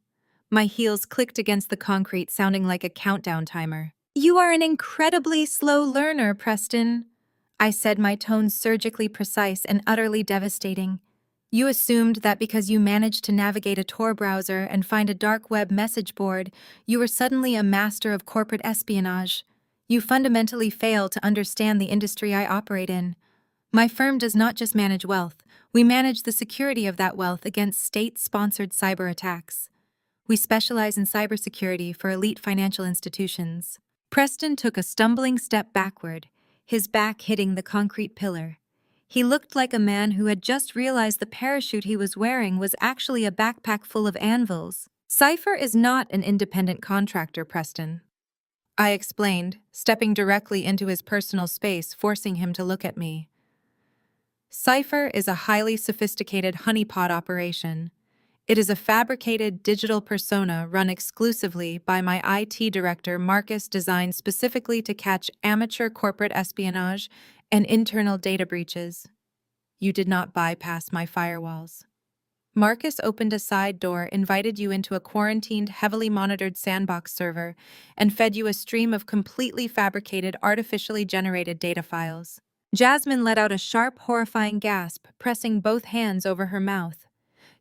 My heels clicked against the concrete, sounding like a countdown timer. You are an incredibly slow learner, Preston, I said, my tone surgically precise and utterly devastating. You assumed that because you managed to navigate a Tor browser and find a dark web message board, you were suddenly a master of corporate espionage. You fundamentally fail to understand the industry I operate in. My firm does not just manage wealth, we manage the security of that wealth against state-sponsored cyber attacks. We specialize in cybersecurity for elite financial institutions. Preston took a stumbling step backward, his back hitting the concrete pillar. He looked like a man who had just realized the parachute he was wearing was actually a backpack full of anvils. Cypher is not an independent contractor, Preston, I explained, stepping directly into his personal space, forcing him to look at me. Cypher is a highly sophisticated honeypot operation. It is a fabricated digital persona run exclusively by my IT director, Marcus, designed specifically to catch amateur corporate espionage and internal data breaches. You did not bypass my firewalls. Marcus opened a side door, invited you into a quarantined, heavily monitored sandbox server, and fed you a stream of completely fabricated, artificially generated data files. Jasmine let out a sharp, horrifying gasp, pressing both hands over her mouth.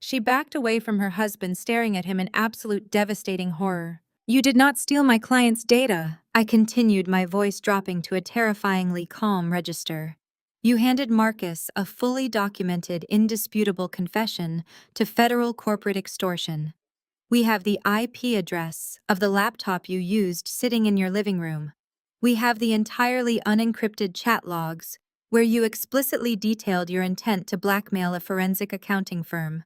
She backed away from her husband, staring at him in absolute devastating horror. You did not steal my client's data, I continued, my voice dropping to a terrifyingly calm register. You handed Marcus a fully documented, indisputable confession to federal corporate extortion. We have the IP address of the laptop you used sitting in your living room. We have the entirely unencrypted chat logs, where you explicitly detailed your intent to blackmail a forensic accounting firm.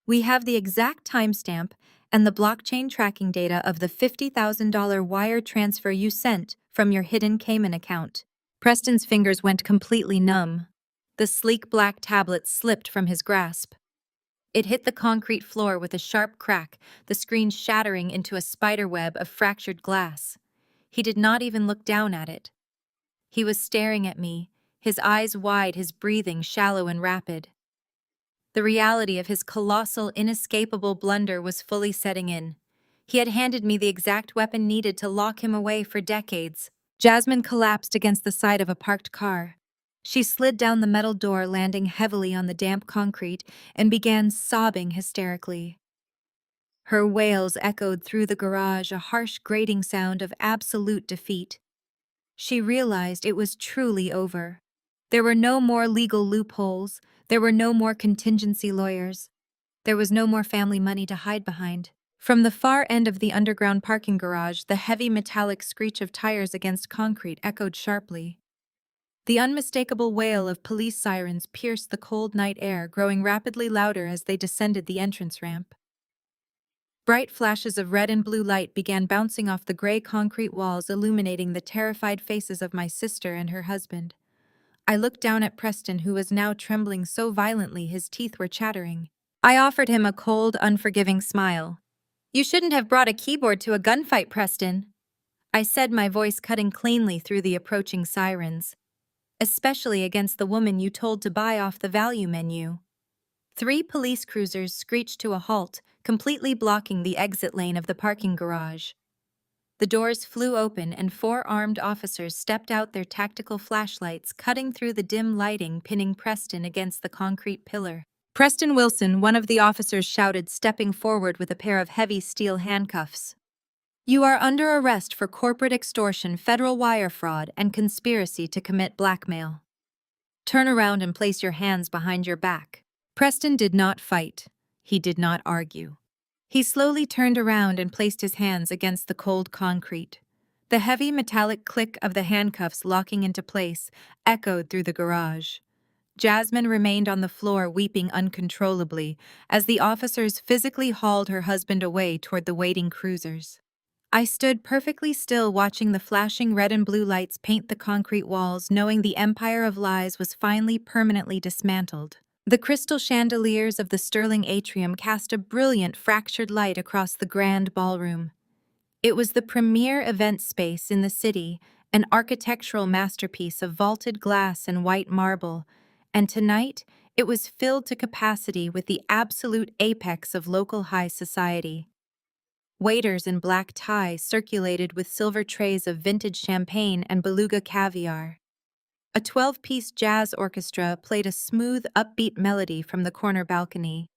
We have the exact timestamp and the blockchain tracking data of the $50,000 wire transfer you sent from your hidden Cayman account. Preston's fingers went completely numb. The sleek black tablet slipped from his grasp. It hit the concrete floor with a sharp crack, the screen shattering into a spiderweb of fractured glass. He did not even look down at it. He was staring at me, his eyes wide, his breathing shallow and rapid. The reality of his colossal, inescapable blunder was fully setting in. He had handed me the exact weapon needed to lock him away for decades. Jasmine collapsed against the side of a parked car. She slid down the metal door, landing heavily on the damp concrete, and began sobbing hysterically. Her wails echoed through the garage, a harsh grating sound of absolute defeat. She realized it was truly over. There were no more legal loopholes, there were no more contingency lawyers, there was no more family money to hide behind. From the far end of the underground parking garage, the heavy metallic screech of tires against concrete echoed sharply. The unmistakable wail of police sirens pierced the cold night air, growing rapidly louder as they descended the entrance ramp. Bright flashes of red and blue light began bouncing off the gray concrete walls, illuminating the terrified faces of my sister and her husband. I looked down at Preston, who was now trembling so violently his teeth were chattering. I offered him a cold, unforgiving smile. "You shouldn't have brought a keyboard to a gunfight, Preston," I said, my voice cutting cleanly through the approaching sirens. "Especially against the woman you told to buy off the value menu." 3 police cruisers screeched to a halt, completely blocking the exit lane of the parking garage. The doors flew open and 4 armed officers stepped out, their tactical flashlights cutting through the dim lighting, pinning Preston against the concrete pillar. "Preston Wilson," one of the officers shouted, stepping forward with a pair of heavy steel handcuffs. "You are under arrest for corporate extortion, federal wire fraud, and conspiracy to commit blackmail. Turn around and place your hands behind your back." Preston did not fight. He did not argue. He slowly turned around and placed his hands against the cold concrete. The heavy metallic click of the handcuffs locking into place echoed through the garage. Jasmine remained on the floor, weeping uncontrollably, as the officers physically hauled her husband away toward the waiting cruisers. I stood perfectly still, watching the flashing red and blue lights paint the concrete walls, knowing the empire of lies was finally permanently dismantled. The crystal chandeliers of the sterling atrium cast a brilliant, fractured light across the grand ballroom. It was the premier event space in the city, an architectural masterpiece of vaulted glass and white marble, and tonight it was filled to capacity with the absolute apex of local high society. Waiters in black ties circulated with silver trays of vintage champagne and beluga caviar. A 12-piece jazz orchestra played a smooth, upbeat melody from the corner balcony.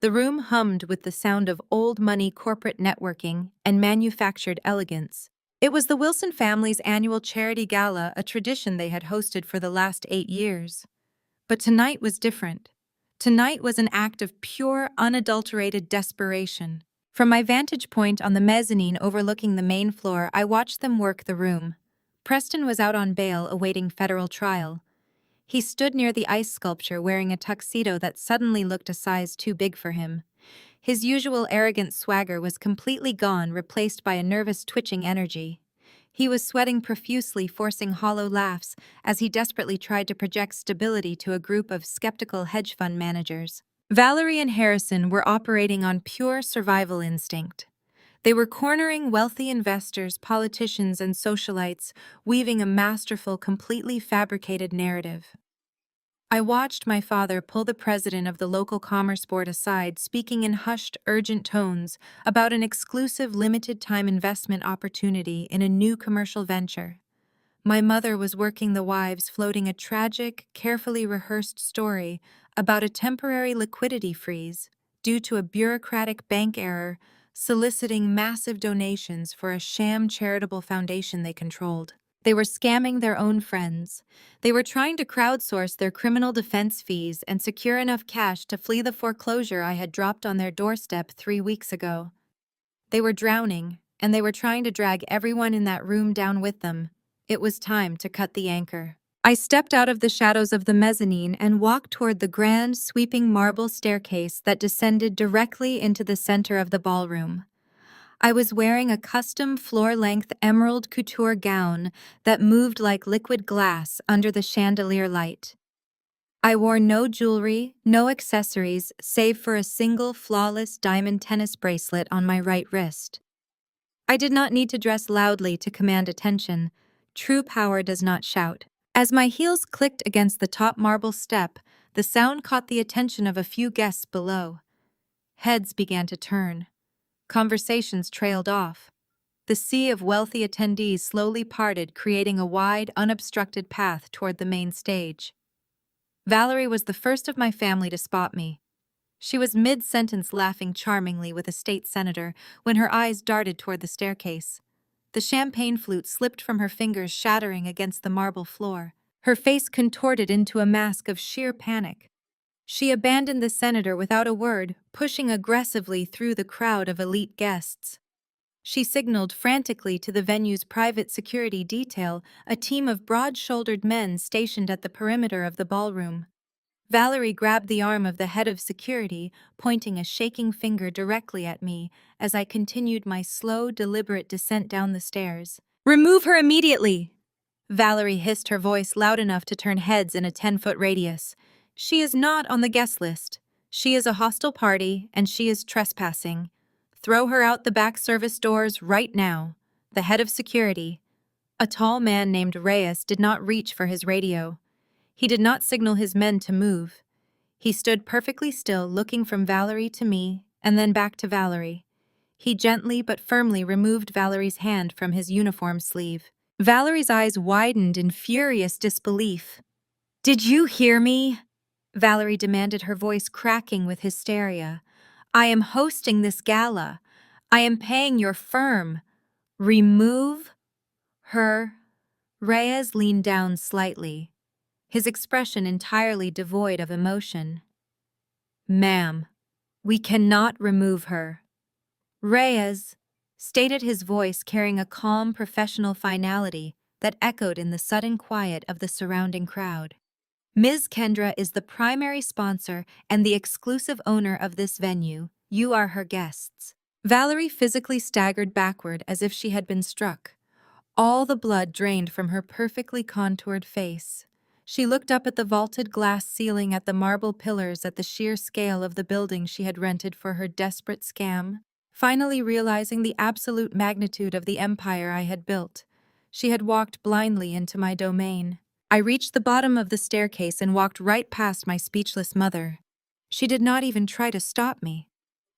The room hummed with the sound of old-money corporate networking and manufactured elegance. It was the Wilson family's annual charity gala, a tradition they had hosted for the last 8 years. But tonight was different. Tonight was an act of pure, unadulterated desperation. From my vantage point on the mezzanine overlooking the main floor, I watched them work the room. Preston was out on bail awaiting federal trial. He stood near the ice sculpture wearing a tuxedo that suddenly looked a size too big for him. His usual arrogant swagger was completely gone, replaced by a nervous, twitching energy. He was sweating profusely, forcing hollow laughs as he desperately tried to project stability to a group of skeptical hedge fund managers. Valerie and Harrison were operating on pure survival instinct. They were cornering wealthy investors, politicians, and socialites, weaving a masterful, completely fabricated narrative. I watched my father pull the president of the local commerce board aside, speaking in hushed, urgent tones about an exclusive limited-time investment opportunity in a new commercial venture. My mother was working the wives, floating a tragic, carefully rehearsed story about a temporary liquidity freeze due to a bureaucratic bank error, soliciting massive donations for a sham charitable foundation they controlled. They were scamming their own friends. They were trying to crowdsource their criminal defense fees and secure enough cash to flee the foreclosure I had dropped on their doorstep 3 weeks ago. They were drowning, and they were trying to drag everyone in that room down with them. It was time to cut the anchor. I stepped out of the shadows of the mezzanine and walked toward the grand, sweeping marble staircase that descended directly into the center of the ballroom. I was wearing a custom floor-length emerald couture gown that moved like liquid glass under the chandelier light. I wore no jewelry, no accessories, save for a single flawless diamond tennis bracelet on my right wrist. I did not need to dress loudly to command attention. True power does not shout. As my heels clicked against the top marble step, the sound caught the attention of a few guests below. Heads began to turn. Conversations trailed off. The sea of wealthy attendees slowly parted, creating a wide, unobstructed path toward the main stage. Valerie was the first of my family to spot me. She was mid-sentence laughing charmingly with a state senator when her eyes darted toward the staircase. The champagne flute slipped from her fingers, shattering against the marble floor. Her face contorted into a mask of sheer panic. She abandoned the senator without a word, pushing aggressively through the crowd of elite guests. She signaled frantically to the venue's private security detail, a team of broad-shouldered men stationed at the perimeter of the ballroom. Valerie grabbed the arm of the head of security, pointing a shaking finger directly at me as I continued my slow, deliberate descent down the stairs. "Remove her immediately!" Valerie hissed, her voice loud enough to turn heads in a 10-foot radius. "She is not on the guest list. She is a hostile party, and she is trespassing. Throw her out the back service doors right now." The head of security, a tall man named Reyes, did not reach for his radio. He did not signal his men to move. He stood perfectly still, looking from Valerie to me, and then back to Valerie. He gently but firmly removed Valerie's hand from his uniform sleeve. Valerie's eyes widened in furious disbelief. "Did you hear me?" Valerie demanded, her voice cracking with hysteria. "I am hosting this gala. I am paying your firm. Remove her." Reyes leaned down slightly, his expression entirely devoid of emotion. "Ma'am, we cannot remove her." Reyes stated, his voice carrying a calm, professional finality that echoed in the sudden quiet of the surrounding crowd. "Ms. Kendra is the primary sponsor and the exclusive owner of this venue. You are her guests." Valerie physically staggered backward as if she had been struck. All the blood drained from her perfectly contoured face. She looked up at the vaulted glass ceiling, at the marble pillars, at the sheer scale of the building she had rented for her desperate scam. Finally realizing the absolute magnitude of the empire I had built, she had walked blindly into my domain. I reached the bottom of the staircase and walked right past my speechless mother. She did not even try to stop me.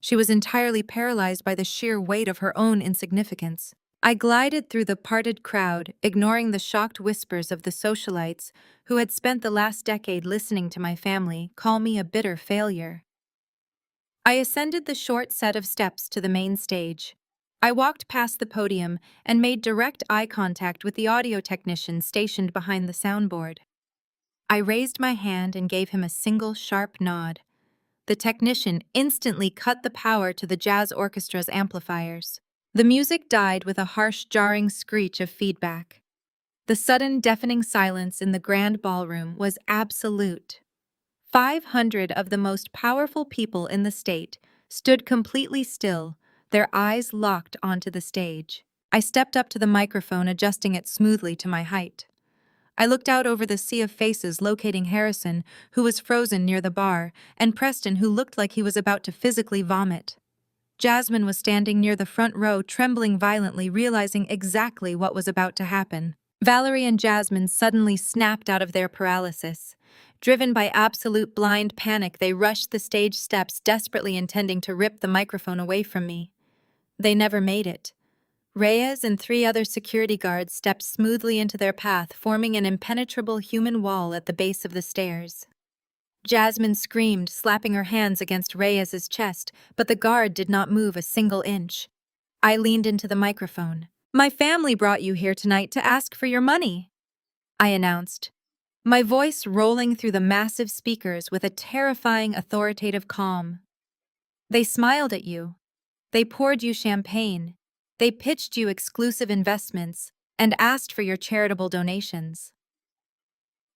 She was entirely paralyzed by the sheer weight of her own insignificance. I glided through the parted crowd, ignoring the shocked whispers of the socialites who had spent the last decade listening to my family call me a bitter failure. I ascended the short set of steps to the main stage. I walked past the podium and made direct eye contact with the audio technician stationed behind the soundboard. I raised my hand and gave him a single sharp nod. The technician instantly cut the power to the jazz orchestra's amplifiers. The music died with a harsh, jarring screech of feedback. The sudden, deafening silence in the grand ballroom was absolute. 500 of the most powerful people in the state stood completely still, their eyes locked onto the stage. I stepped up to the microphone, adjusting it smoothly to my height. I looked out over the sea of faces, locating Harrison, who was frozen near the bar, and Preston, who looked like he was about to physically vomit. Jasmine was standing near the front row, trembling violently, realizing exactly what was about to happen. Valerie and Jasmine suddenly snapped out of their paralysis. Driven by absolute blind panic, they rushed the stage steps, desperately intending to rip the microphone away from me. They never made it. Reyes and 3 other security guards stepped smoothly into their path, forming an impenetrable human wall at the base of the stairs. Jasmine screamed, slapping her hands against Reyes's chest, but the guard did not move a single inch. I leaned into the microphone. "My family brought you here tonight to ask for your money," I announced, my voice rolling through the massive speakers with a terrifying, authoritative calm. "They smiled at you. They poured you champagne. They pitched you exclusive investments and asked for your charitable donations.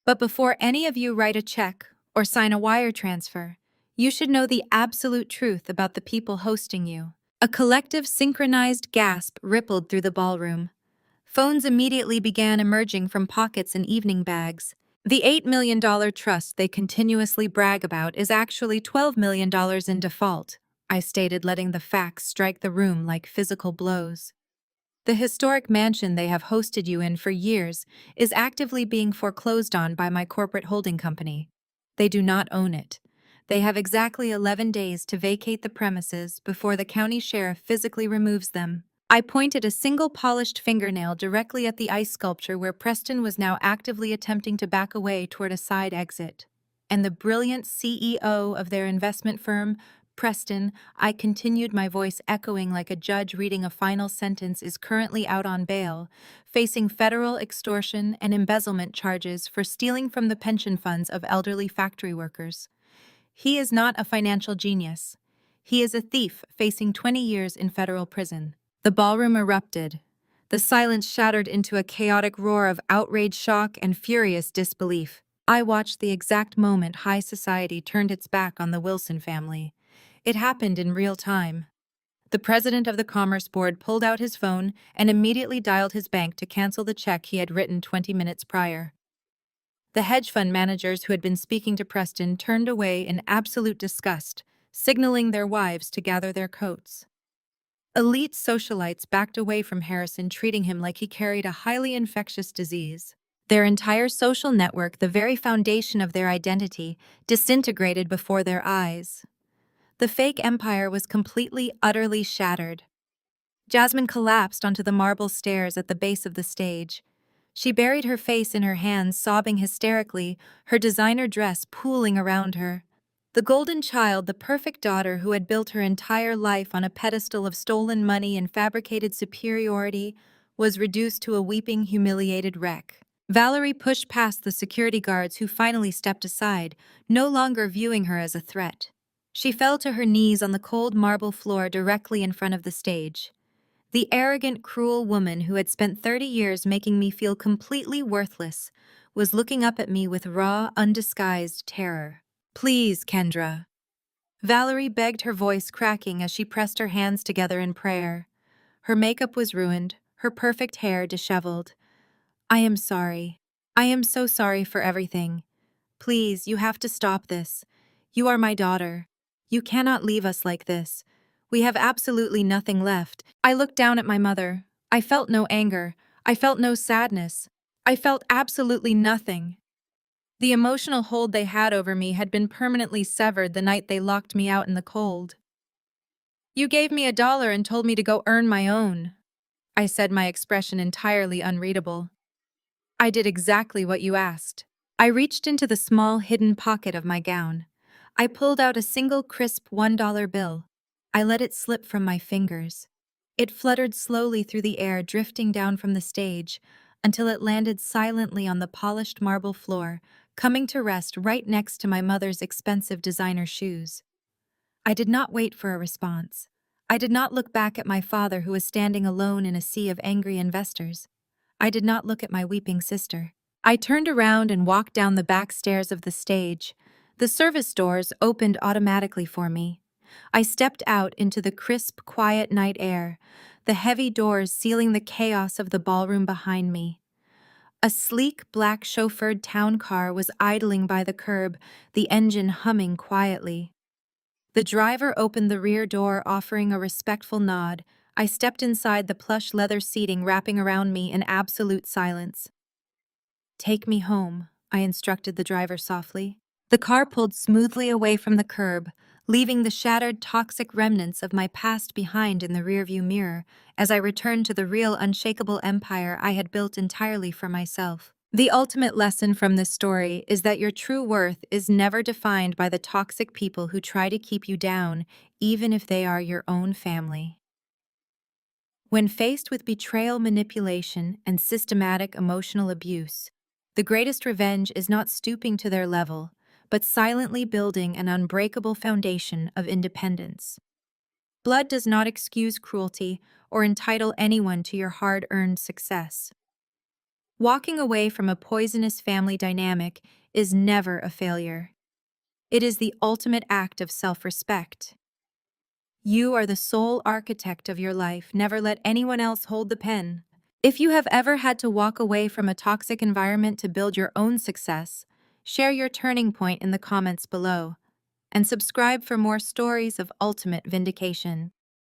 But before any of you write a check or sign a wire transfer, you should know the absolute truth about the people hosting you." A collective, synchronized gasp rippled through the ballroom. Phones immediately began emerging from pockets and evening bags. "The $8 million trust they continuously brag about is actually $12 million in default," I stated, letting the facts strike the room like physical blows. "The historic mansion they have hosted you in for years is actively being foreclosed on by my corporate holding company. They do not own it. They have exactly 11 days to vacate the premises before the county sheriff physically removes them." I pointed a single polished fingernail directly at the ice sculpture where Preston was now actively attempting to back away toward a side exit. And the brilliant CEO of their investment firm, Preston, I continued, my voice echoing like a judge reading a final sentence, is currently out on bail, facing federal extortion and embezzlement charges for stealing from the pension funds of elderly factory workers. He is not a financial genius. He is a thief facing 20 years in federal prison. The ballroom erupted. The silence shattered into a chaotic roar of outraged shock and furious disbelief. I watched the exact moment high society turned its back on the Wilson family. It happened in real time. The president of the Commerce Board pulled out his phone and immediately dialed his bank to cancel the check he had written 20 minutes prior. The hedge fund managers who had been speaking to Preston turned away in absolute disgust, signaling their wives to gather their coats. Elite socialites backed away from Harrison, treating him like he carried a highly infectious disease. Their entire social network, the very foundation of their identity, disintegrated before their eyes. The fake empire was completely, utterly shattered. Jasmine collapsed onto the marble stairs at the base of the stage. She buried her face in her hands, sobbing hysterically, her designer dress pooling around her. The golden child, the perfect daughter who had built her entire life on a pedestal of stolen money and fabricated superiority, was reduced to a weeping, humiliated wreck. Valerie pushed past the security guards who finally stepped aside, no longer viewing her as a threat. She fell to her knees on the cold marble floor directly in front of the stage. The arrogant, cruel woman who had spent 30 years making me feel completely worthless was looking up at me with raw, undisguised terror. "Please, Kendra." Valerie begged, her voice cracking as she pressed her hands together in prayer. Her makeup was ruined, her perfect hair disheveled. "I am sorry. I am so sorry for everything. Please, you have to stop this. You are my daughter. You cannot leave us like this. We have absolutely nothing left." I looked down at my mother. I felt no anger. I felt no sadness. I felt absolutely nothing. The emotional hold they had over me had been permanently severed the night they locked me out in the cold. "You gave me $1 and told me to go earn my own," I said, my expression entirely unreadable. "I did exactly what you asked." I reached into the small, hidden pocket of my gown. I pulled out a single crisp $1 bill. I let it slip from my fingers. It fluttered slowly through the air, drifting down from the stage, until it landed silently on the polished marble floor, coming to rest right next to my mother's expensive designer shoes. I did not wait for a response. I did not look back at my father, who was standing alone in a sea of angry investors. I did not look at my weeping sister. I turned around and walked down the back stairs of the stage. The service doors opened automatically for me. I stepped out into the crisp, quiet night air, the heavy doors sealing the chaos of the ballroom behind me. A sleek, black chauffeured town car was idling by the curb, the engine humming quietly. The driver opened the rear door, offering a respectful nod. I stepped inside the plush leather seating wrapping around me in absolute silence. "Take me home," I instructed the driver softly. The car pulled smoothly away from the curb, leaving the shattered, toxic remnants of my past behind in the rearview mirror as I returned to the real, unshakable empire I had built entirely for myself. The ultimate lesson from this story is that your true worth is never defined by the toxic people who try to keep you down, even if they are your own family. When faced with betrayal, manipulation, and systematic emotional abuse, the greatest revenge is not stooping to their level, but silently building an unbreakable foundation of independence. Blood does not excuse cruelty or entitle anyone to your hard-earned success. Walking away from a poisonous family dynamic is never a failure. It is the ultimate act of self-respect. You are the sole architect of your life. Never let anyone else hold the pen. If you have ever had to walk away from a toxic environment to build your own success, share your turning point in the comments below, and subscribe for more stories of ultimate vindication.